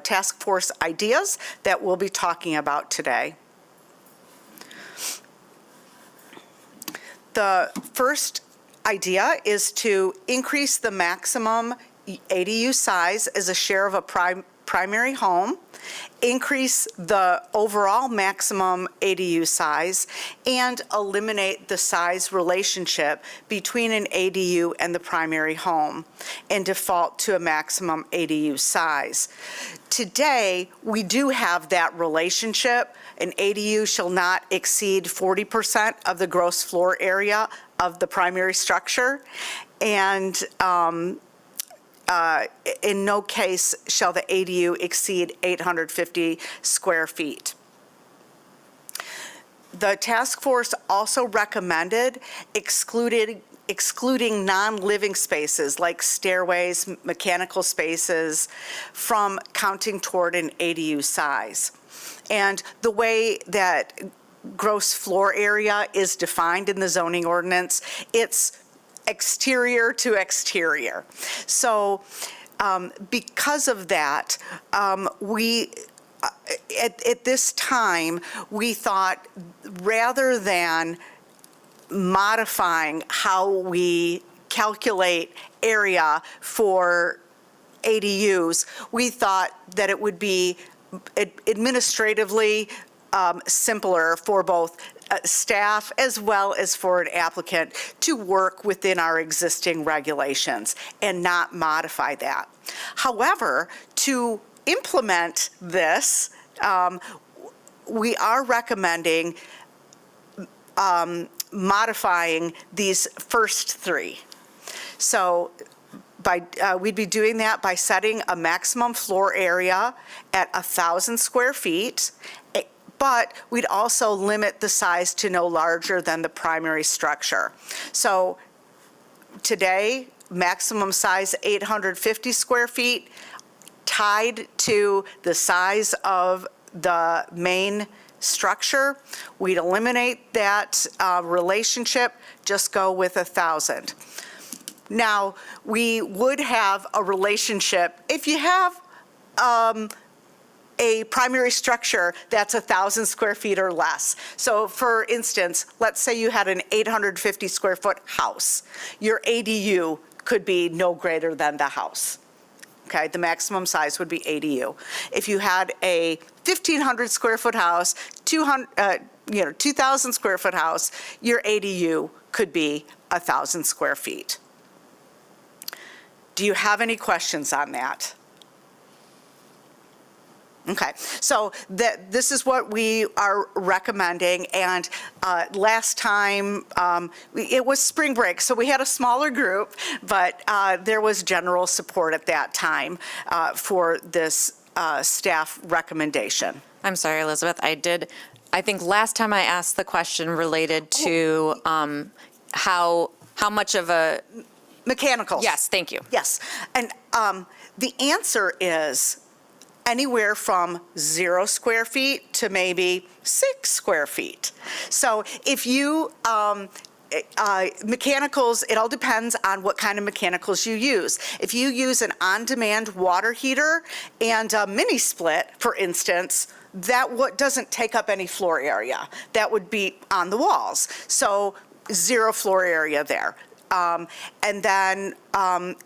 Speaker 5: task force ideas that we'll be talking about today. The first idea is to increase the maximum ADU size as a share of a primary home, increase the overall maximum ADU size, and eliminate the size relationship between an ADU and the primary home, and default to a maximum ADU size. Today, we do have that relationship. An ADU shall not exceed 40% of the gross floor area of the primary structure, and in no case shall the ADU exceed 850 square feet. The task force also recommended excluding non-living spaces like stairways, mechanical spaces from counting toward an ADU size. And the way that gross floor area is defined in the zoning ordinance, it's exterior to exterior. So because of that, at this time, we thought rather than modifying how we calculate area for ADUs, we thought that it would be administratively simpler for both staff as well as for an applicant to work within our existing regulations and not modify that. However, to implement this, we are recommending modifying these first 3. So we'd be doing that by setting a maximum floor area at 1,000 square feet, but we'd also limit the size to no larger than the primary structure. So today, maximum size 850 square feet. tied to the size of the main structure, we'd eliminate that relationship, just go with 1,000. Now, we would have a relationship, if you have a primary structure that's 1,000 square feet or less. So for instance, let's say you had an 850 square foot house. Your ADU could be no greater than the house. Okay, the maximum size would be ADU. If you had a 1,500 square foot house, 2,000 square foot house, your ADU could be 1,000 square feet. Do you have any questions on that? Okay, so this is what we are recommending, and last time, it was spring break, so we had a smaller group, but there was general support at that time for this staff recommendation.
Speaker 1: I'm sorry, Elizabeth, I think last time I asked the question related to how much of a...
Speaker 5: Mechanicals.
Speaker 1: Yes, thank you.
Speaker 5: Yes, and the answer is anywhere from 0 square feet to maybe 6 square feet. So if you, mechanicals, it all depends on what kind of mechanicals you use. If you use an on-demand water heater and a mini split, for instance, that doesn't take up any floor area. That would be on the walls. So 0 floor area there. And then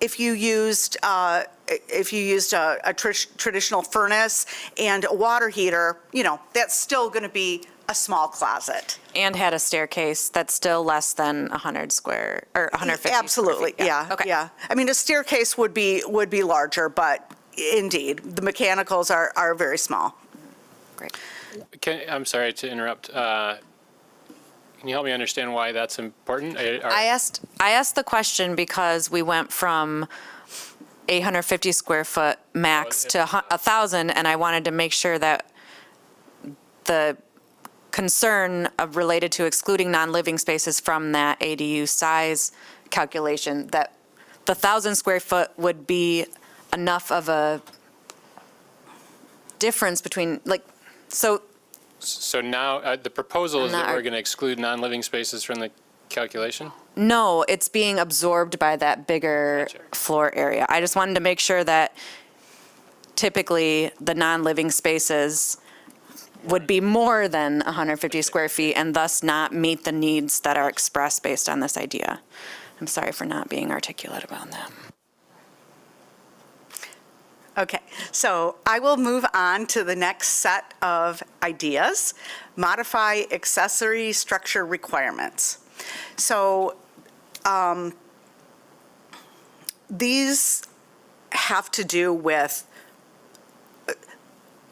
Speaker 5: if you used a traditional furnace and a water heater, that's still going to be a small closet.
Speaker 1: And had a staircase that's still less than 100 square, or 150
Speaker 5: Absolutely,
Speaker 1: square feet.
Speaker 5: yeah,
Speaker 1: Okay.
Speaker 5: yeah. I mean, a staircase would be larger, but indeed, the mechanicals are very small.
Speaker 1: Great.
Speaker 4: I'm sorry to interrupt. Can you help me understand why that's important?
Speaker 1: I asked the question because we went from 850 square foot max to 1,000, and I wanted to make sure that the concern related to excluding non-living spaces from that ADU size calculation, that the 1,000 square foot would be enough of a difference between,
Speaker 4: So now the proposal is that
Speaker 1: not-
Speaker 4: we're going to exclude non-living spaces from the calculation?
Speaker 1: No, it's being absorbed by that bigger
Speaker 4: Gotcha.
Speaker 1: floor area. I just wanted to make sure that typically the non-living spaces would be more than 150 square feet and thus not meet the needs that are expressed based on this idea. I'm sorry for not being articulate about that.
Speaker 5: Okay, so I will move on to the next set of ideas, modify accessory structure requirements. So these have to do with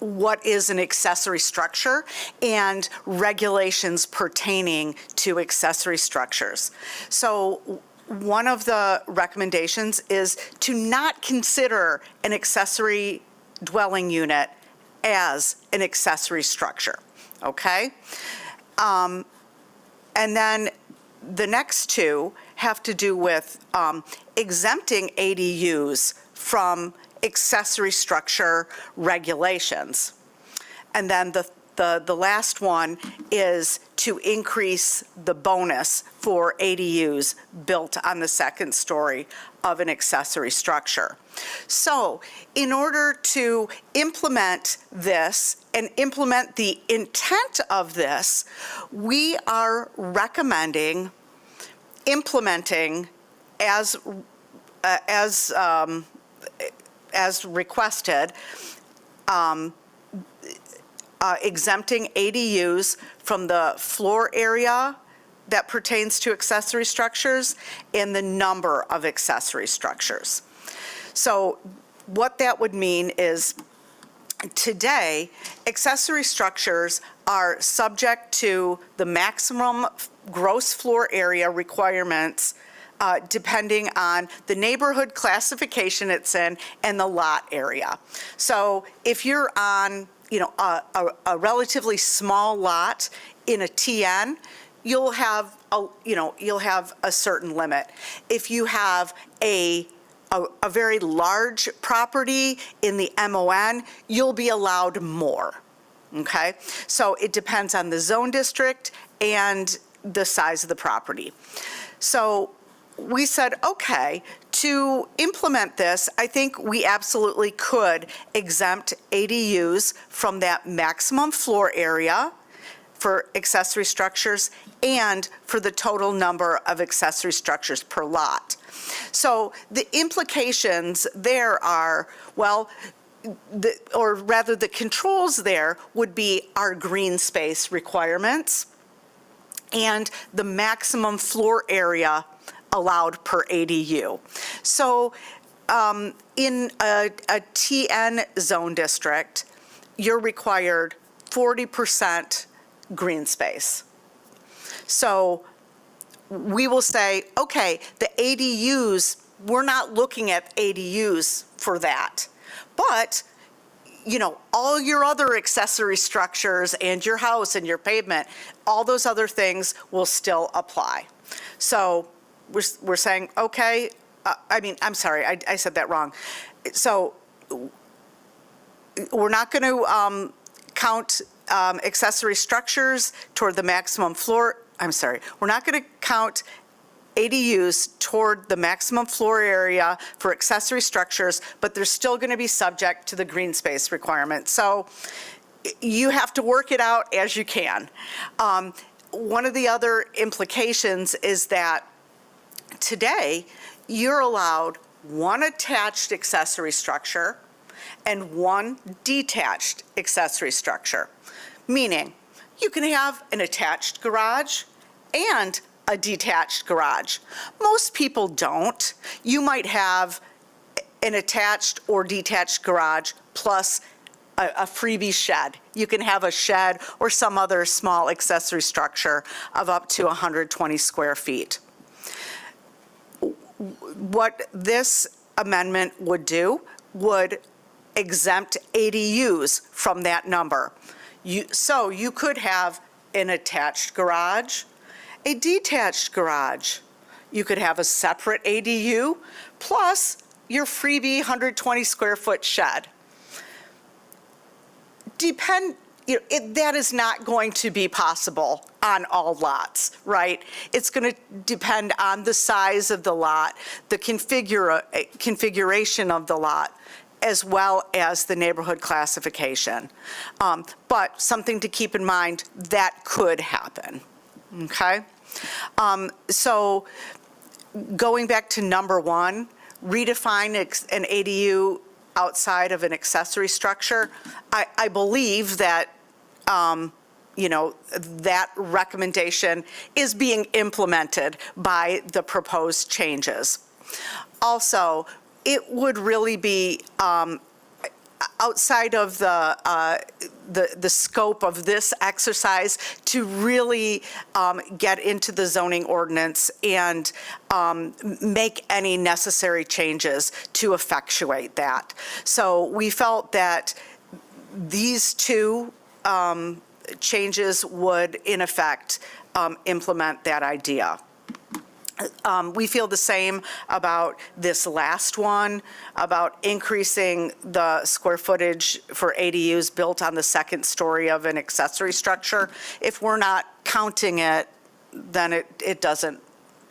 Speaker 5: what is an accessory structure and regulations pertaining to accessory structures. So one of the recommendations is to not consider an accessory dwelling unit as an accessory structure, okay? And then the next two have to do with exempting ADUs from accessory structure regulations. And then the last one is to increase the bonus for ADUs built on the second story of an accessory structure. So in order to implement this and implement the intent of this, we are recommending implementing as requested, exempting ADUs from the floor area that pertains to accessory structures and the number of accessory structures. So what that would mean is today, accessory structures are subject to the maximum gross floor area requirements depending on the neighborhood classification it's in and the lot area. So if you're on a relatively small lot in a TN, you'll have a certain limit. If you have a a very large property in the MON, you'll be allowed more, okay? So it depends on the zone district and the size of the property. So we said, okay, to implement this, I think we absolutely could exempt ADUs from that maximum floor area for accessory structures and for the total number of accessory structures per lot. So the implications there are, well, or rather the controls there would be our green space requirements and the maximum floor area allowed per ADU. So in a TN zone district, you're required 40% green space. So we will say, okay, the ADUs, we're not looking at ADUs for that. But, you know, all your other accessory structures and your house and your pavement, all those other things will still apply. So we're saying, okay, I'm sorry, I said that wrong. So we're not going to count accessory structures toward the maximum floor, we're not going to count ADUs toward the maximum floor area for accessory structures, but they're still going to be subject to the green space requirement. So you have to work it out as you can. One of the other implications is that today you're allowed one attached accessory structure and one detached accessory structure, meaning you can have an attached garage and a detached garage. Most people don't. You might have an attached or detached garage plus a freebie shed. You can have a shed or some other small accessory structure of up to 120 square feet. What this amendment would do would exempt ADUs from that number. So you could have an attached garage, a detached garage. You could have a separate ADU plus your freebie 120 square foot shed. That is not going to be possible on all lots, right? It's going to depend on the size of the lot, the configuration of the lot, as well as the neighborhood classification. But something to keep in mind, that could happen, okay? So going back to number one, redefine an ADU outside of an accessory structure. I believe that, that recommendation is being implemented by the proposed changes. Also, it would really be outside of the scope of this exercise to really get into the zoning ordinance and make any necessary changes to effectuate that. So we felt that these two changes would, in effect, implement that idea. We feel the same about this last one, about increasing the square footage for ADUs built on the second story of an accessory structure. If we're not counting it, then it doesn't,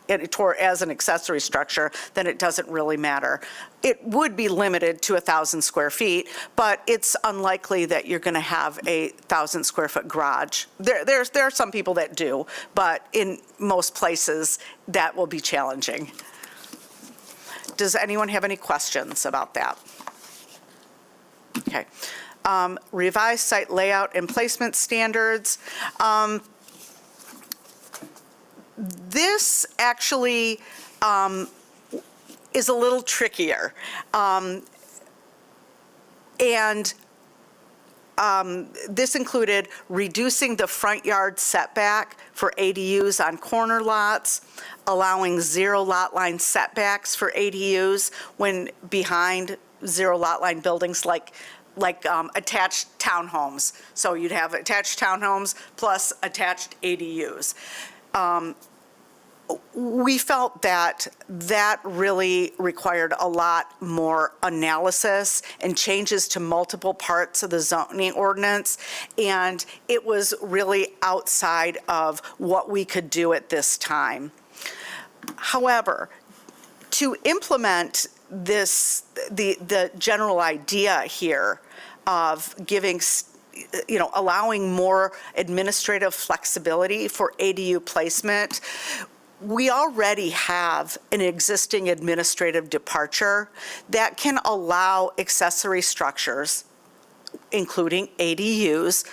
Speaker 5: as an accessory structure, then it doesn't really matter. It would be limited to 1,000 square feet, but it's unlikely that you're going to have a 1,000 square foot garage. There are some people that do, but in most places that will be challenging. Does anyone have any questions about that? Okay. Revised site layout and placement standards. This actually is a little trickier. This included reducing the front yard setback for ADUs on corner lots, allowing 0 lot line setbacks for ADUs when behind 0 lot line buildings like attached townhomes. So you'd have attached townhomes plus attached ADUs. we felt that that really required a lot more analysis and changes to multiple parts of the zoning ordinance, and it was really outside of what we could do at this time. However, to implement this, the general idea here of giving, allowing more administrative flexibility for ADU placement, we already have an existing administrative departure that can allow accessory structures, including ADUs,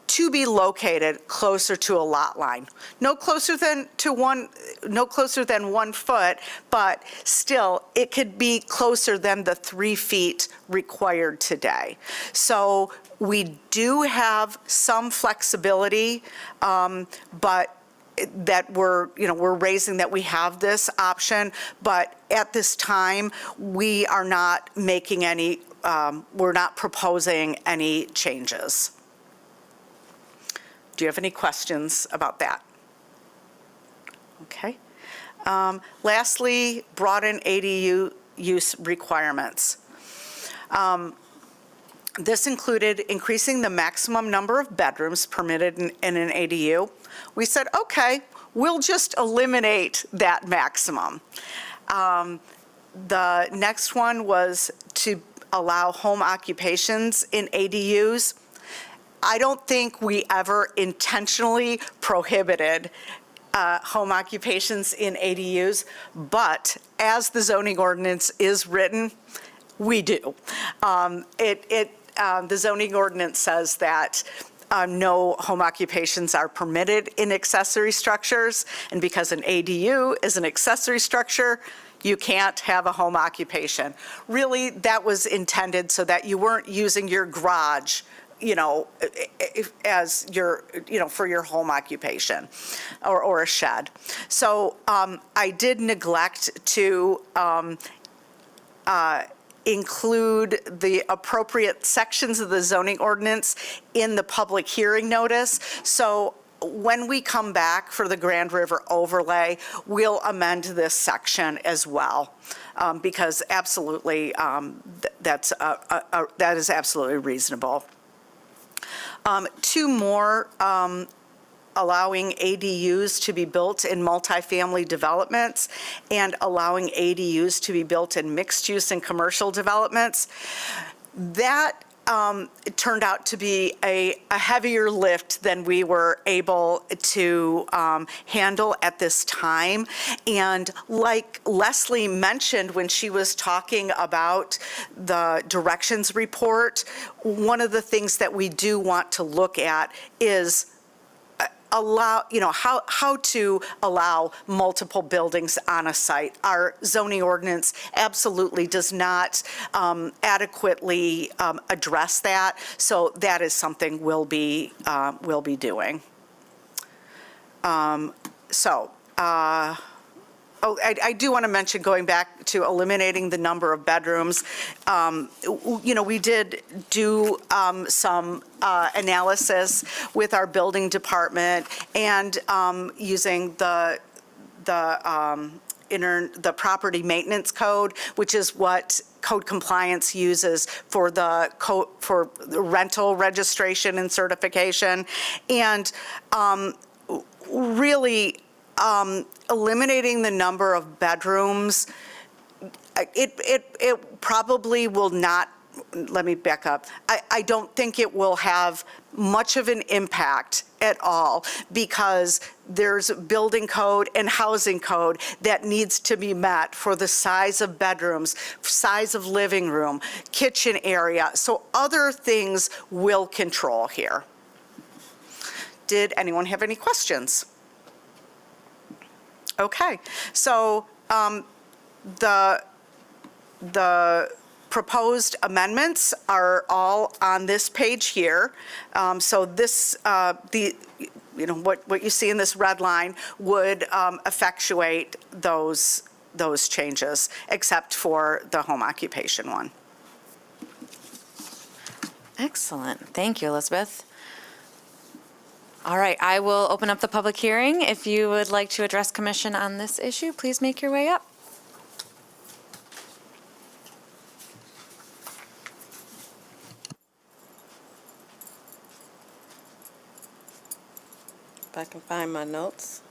Speaker 5: to be located closer to a lot line. No closer than 1 foot, but still it could be closer than the 3 feet required today. So we do have some flexibility, but that we're raising that we have this option, but at this time, we are not making any, we're not proposing any changes. Do you have any questions about that? Okay. Lastly, broaden ADU use requirements. This included increasing the maximum number of bedrooms permitted in an ADU. We said, okay, we'll just eliminate that maximum. The next one was to allow home occupations in ADUs. I don't think we ever intentionally prohibited home occupations in ADUs, but as the zoning ordinance is written, we do. The zoning ordinance says that no home occupations are permitted in accessory structures, and because an ADU is an accessory structure, you can't have a home occupation. Really, that was intended so that you weren't using your garage, as your, for your home occupation or a shed. So I did neglect to include the appropriate sections of the zoning ordinance in the public hearing notice. So when we come back for the Grand River overlay, we'll amend this section as well, because absolutely, that is absolutely reasonable. 2 more, allowing ADUs to be built in multifamily developments and allowing ADUs to be built in mixed-use and commercial developments. That it turned out to be a heavier lift than we were able to handle at this time. And like Leslie mentioned when she was talking about the directions report, one of the things that we do want to look at is how to allow multiple buildings on a site. Our zoning ordinance absolutely does not adequately address that, so that is something we'll be doing. I do want to mention, going back to eliminating the number of bedrooms, we did do some analysis with our building department and using the property maintenance code, which is what code compliance uses for the rental registration and certification, and really eliminating the number of bedrooms, it probably will not, let me back up. I don't think it will have much of an impact at all, because there's building code and housing code that needs to be met for the size of bedrooms, size of living room, kitchen area. So other things will control here. Did anyone have any questions? Okay, so the proposed amendments are all on this page here. So this, what you see in this red line would effectuate those changes, except for the home occupation one.
Speaker 1: Excellent. Thank you, Elizabeth. All right, I will open up the public hearing. If you would like to address commission on this issue, please make your way up.
Speaker 14: If I can find my notes.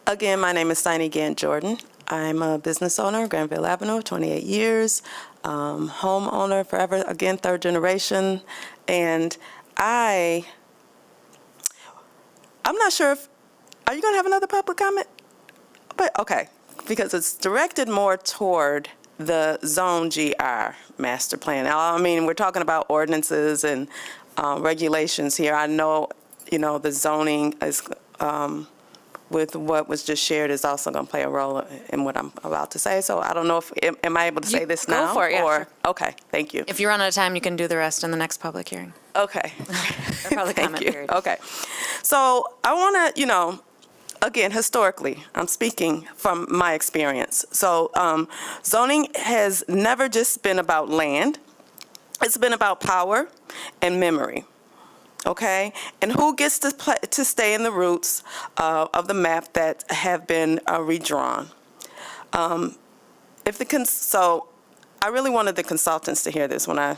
Speaker 14: Again, my name is Steiny Gant Jordan. I'm a business owner, Granville Avenue, 28 years, homeowner forever, again, third generation. And I'm not sure if, are you going to have another public comment? But, okay, because it's directed more toward the Zone GR master plan. Now, I mean, we're talking about ordinances and regulations here. I know, the zoning is, with what was just shared is also going to play a role in what I'm about to say. So I don't know if, am I able to say this
Speaker 1: Go
Speaker 14: now?
Speaker 1: for it, yeah,
Speaker 14: Or,
Speaker 1: sure.
Speaker 14: okay, thank you.
Speaker 1: If you run out of time, you can do the rest in the next public hearing.
Speaker 14: Okay.
Speaker 1: Or public
Speaker 14: Thank
Speaker 1: comment
Speaker 14: you.
Speaker 1: period.
Speaker 14: Okay. So I want to, again, historically, I'm speaking from my experience. So zoning has never just been about land. It's been about power and memory. Okay? And who gets to stay in the roots of the map that have been redrawn. So I really wanted the consultants to hear this when I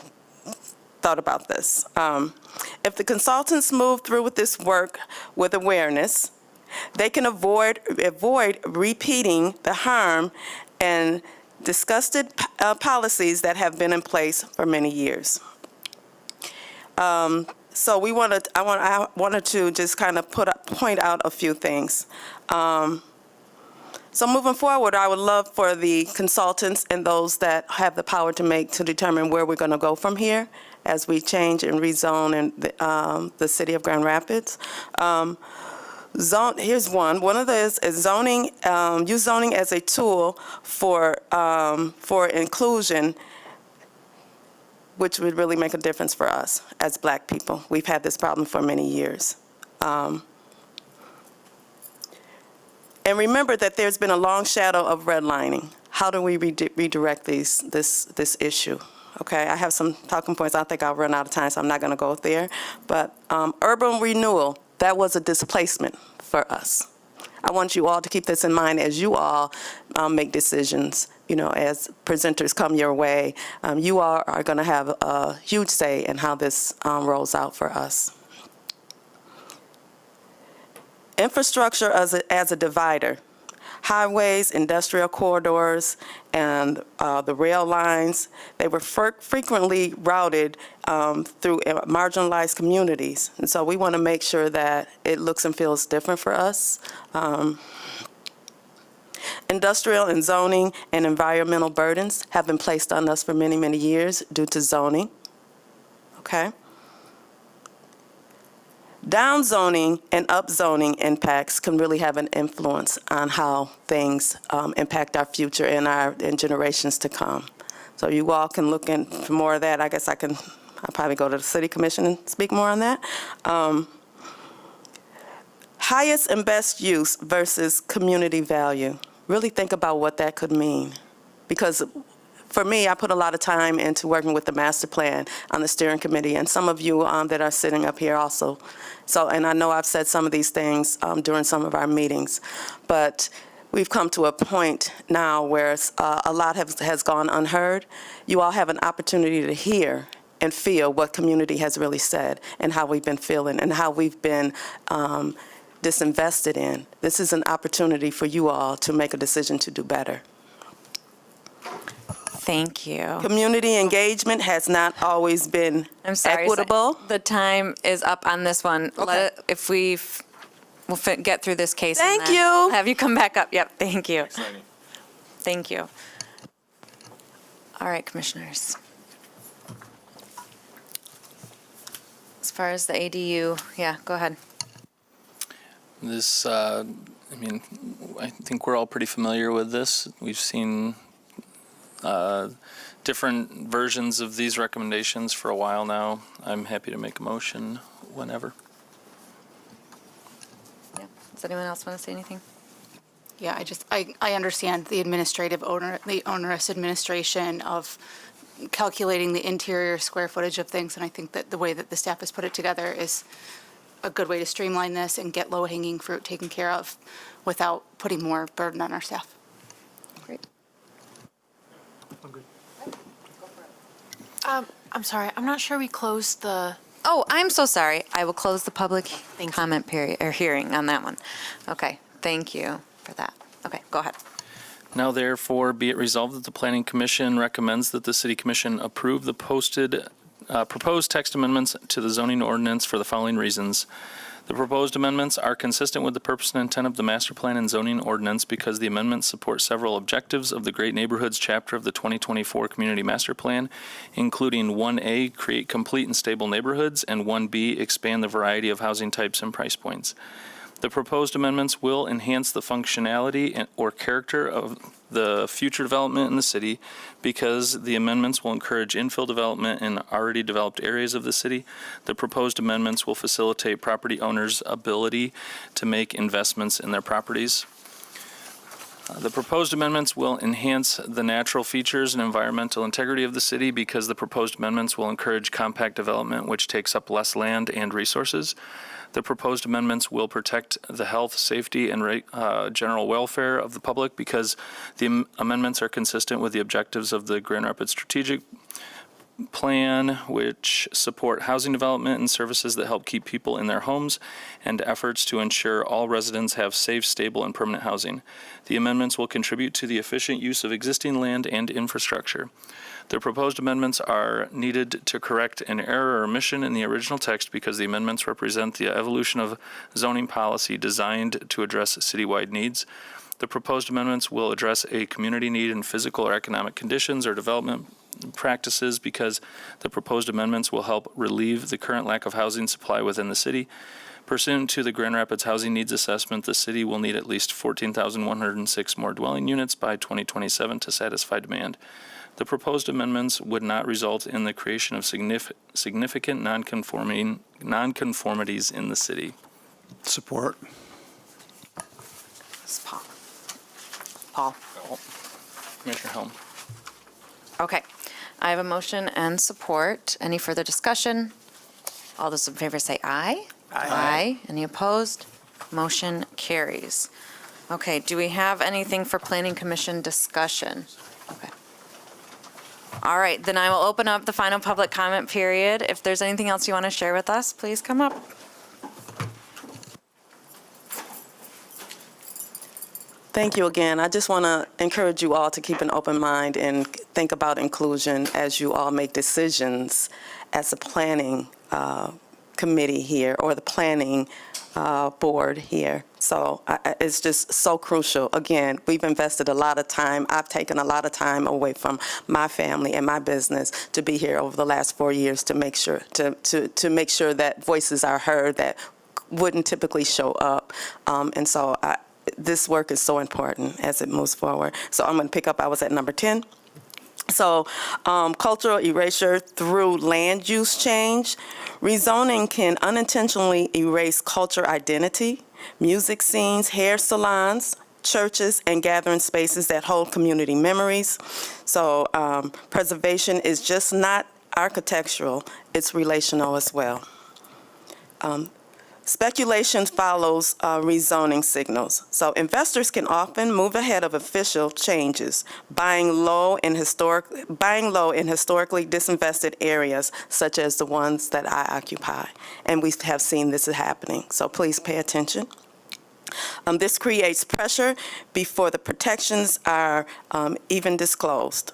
Speaker 14: thought about this. If the consultants move through with this work with awareness, they can avoid repeating the harm and disgusted policies that have been in place for many years. So I wanted to just kind of point out a few things. So moving forward, I would love for the consultants and those that have the power to determine where we're going to go from here as we change and rezone in the city of Grand Rapids. Here's one. One of those is zoning. Use zoning as a tool for inclusion, which would really make a difference for us as Black people. We've had this problem for many years. And remember that there's been a long shadow of redlining. How do we redirect this issue? Okay, I have some talking points. I think I'll run out of time, so I'm not going to go there. But urban renewal, that was a displacement for us. I want you all to keep this in mind as you all make decisions. As presenters come your way, you all are going to have a huge say in how this rolls out for us. Infrastructure as a divider. Highways, industrial corridors, and the rail lines, they were frequently routed through marginalized communities. And so we want to make sure that it looks and feels different for us. Industrial and zoning and environmental burdens have been placed on us for many, many years due to zoning. Okay? Downzoning and upzoning impacts can really have an influence on how things impact our future and generations to come. So you all can look in for more of that. I guess I'll probably go to the City Commission and speak more on that. Highest and best use versus community value. Really think about what that could mean. Because for me, I put a lot of time into working with the master plan on the steering committee, and some of you that are sitting up here also. So, and I know I've said some of these things during some of our meetings, but we've come to a point now where a lot has gone unheard. You all have an opportunity to hear and feel what community has really said and how we've been feeling and how we've been disinvested in. This is an opportunity for you all to make a decision to do better.
Speaker 1: Thank you.
Speaker 14: Community engagement has not always been
Speaker 1: I'm sorry,
Speaker 14: equitable.
Speaker 1: The time is up on this one.
Speaker 14: Okay.
Speaker 1: If we'll get through this case.
Speaker 14: Thank
Speaker 1: and then
Speaker 14: you.
Speaker 1: Have you come back up? Yep, thank you. Thank you. All right, commissioners. As far as the ADU, yeah, go ahead.
Speaker 12: This, I think we're all pretty familiar with this. We've seen different versions of these recommendations for a while now. I'm happy to make a motion whenever.
Speaker 1: Yeah. Does anyone else want to say anything?
Speaker 15: Yeah, I understand the the onerous administration of calculating the interior square footage of things, and I think that the way that the staff has put it together is a good way to streamline this and get low-hanging fruit taken care of without putting more burden on our staff.
Speaker 1: Great.
Speaker 16: I'm sorry, I'm not sure we closed the.
Speaker 1: Oh, I'm so sorry. I will close the public comment period, or hearing on that one. Okay, thank you for that. Okay, go ahead.
Speaker 12: Now therefore be it resolved that the Planning Commission recommends that the City Commission approve the proposed text amendments to the zoning ordinance for the following reasons. The proposed amendments are consistent with the purpose and intent of the Master Plan and Zoning Ordinance because the amendments support several objectives of the Great Neighborhoods chapter of the 2024 Community Master Plan, including 1A, create complete and stable neighborhoods, and 1B, expand the variety of housing types and price points. The proposed amendments will enhance the functionality or character of the future development in the city because the amendments will encourage infill development in already developed areas of the city. The proposed amendments will facilitate property owners' ability to make investments in their properties. The proposed amendments will enhance the natural features and environmental integrity of the city because the proposed amendments will encourage compact development, which takes up less land and resources. The proposed amendments will protect the health, safety, and general welfare of the public because the amendments are consistent with the objectives of the Grand Rapids Strategic Plan, which support housing development and services that help keep people in their homes, and efforts to ensure all residents have safe, stable, and permanent housing. The amendments will contribute to the efficient use of existing land and infrastructure. The proposed amendments are needed to correct an error or omission in the original text because the amendments represent the evolution of zoning policy designed to address citywide needs. The proposed amendments will address a community need in physical or economic conditions or development practices because the proposed amendments will help relieve the current lack of housing supply within the city. Pursuant to the Grand Rapids Housing Needs Assessment, the city will need at least 14,106 more dwelling units by 2027 to satisfy demand. The proposed amendments would not result in the creation of significant nonconformities in the city.
Speaker 10: Support.
Speaker 1: Paul.
Speaker 12: Commissioner Helm.
Speaker 1: Okay, I have a motion and support. Any further discussion? All those in favor say aye. Aye. Any opposed? Motion carries. Okay, do we have anything for Planning Commission discussion? Okay. All right, then I will open up the final public comment period. If there's anything else you want to share with us, please come up.
Speaker 14: Thank you again. I just want to encourage you all to keep an open mind and think about inclusion as you all make decisions as a planning committee here or the planning board here. So it's just so crucial. Again, we've invested a lot of time. I've taken a lot of time away from my family and my business to be here over the last 4 years to make sure to make sure that voices are heard that wouldn't typically show up. And so this work is so important as it moves forward. So I'm going to pick up, I was at number 10. So cultural erasure through land use change. Rezoning can unintentionally erase culture identity, music scenes, hair salons, churches, and gathering spaces that hold community memories. So preservation is just not architectural, it's relational as well. Speculation follows rezoning signals. So investors can often move ahead of official changes, buying low in historically disinvested areas, such as the ones that I occupy. And we have seen this happening. So please pay attention. This creates pressure before the protections are even disclosed.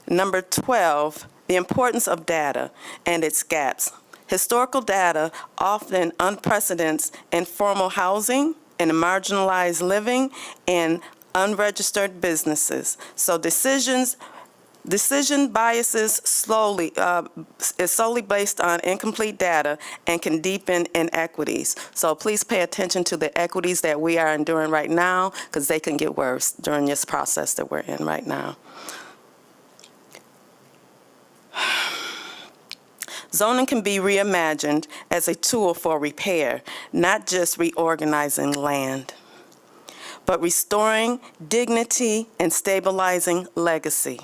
Speaker 14: Number 12, the importance of data and its gaps. Historical data often unprecedented informal housing and marginalized living and unregistered businesses. So decision biases is solely based on incomplete data and can deepen inequities. So please pay attention to the equities that we are enduring right now because they can get worse during this process that we're in right now. Zoning can be reimagined as a tool for repair, not just reorganizing land. but restoring dignity and stabilizing legacy,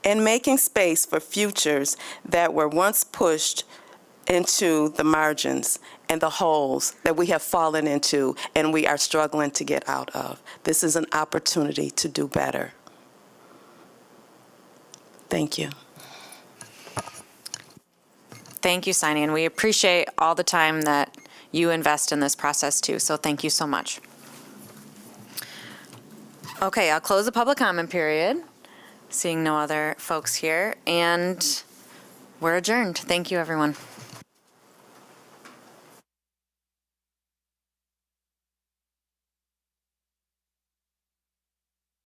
Speaker 14: and making space for futures that were once pushed into the margins and the holes that we have fallen into and we are struggling to get out of. This is an opportunity to do better. Thank you.
Speaker 1: Thank you, Sini, and we appreciate all the time that you invest in this process too, so thank you so much. Okay, I'll close the public comment period, seeing no other folks here, and we're adjourned. Thank you, everyone.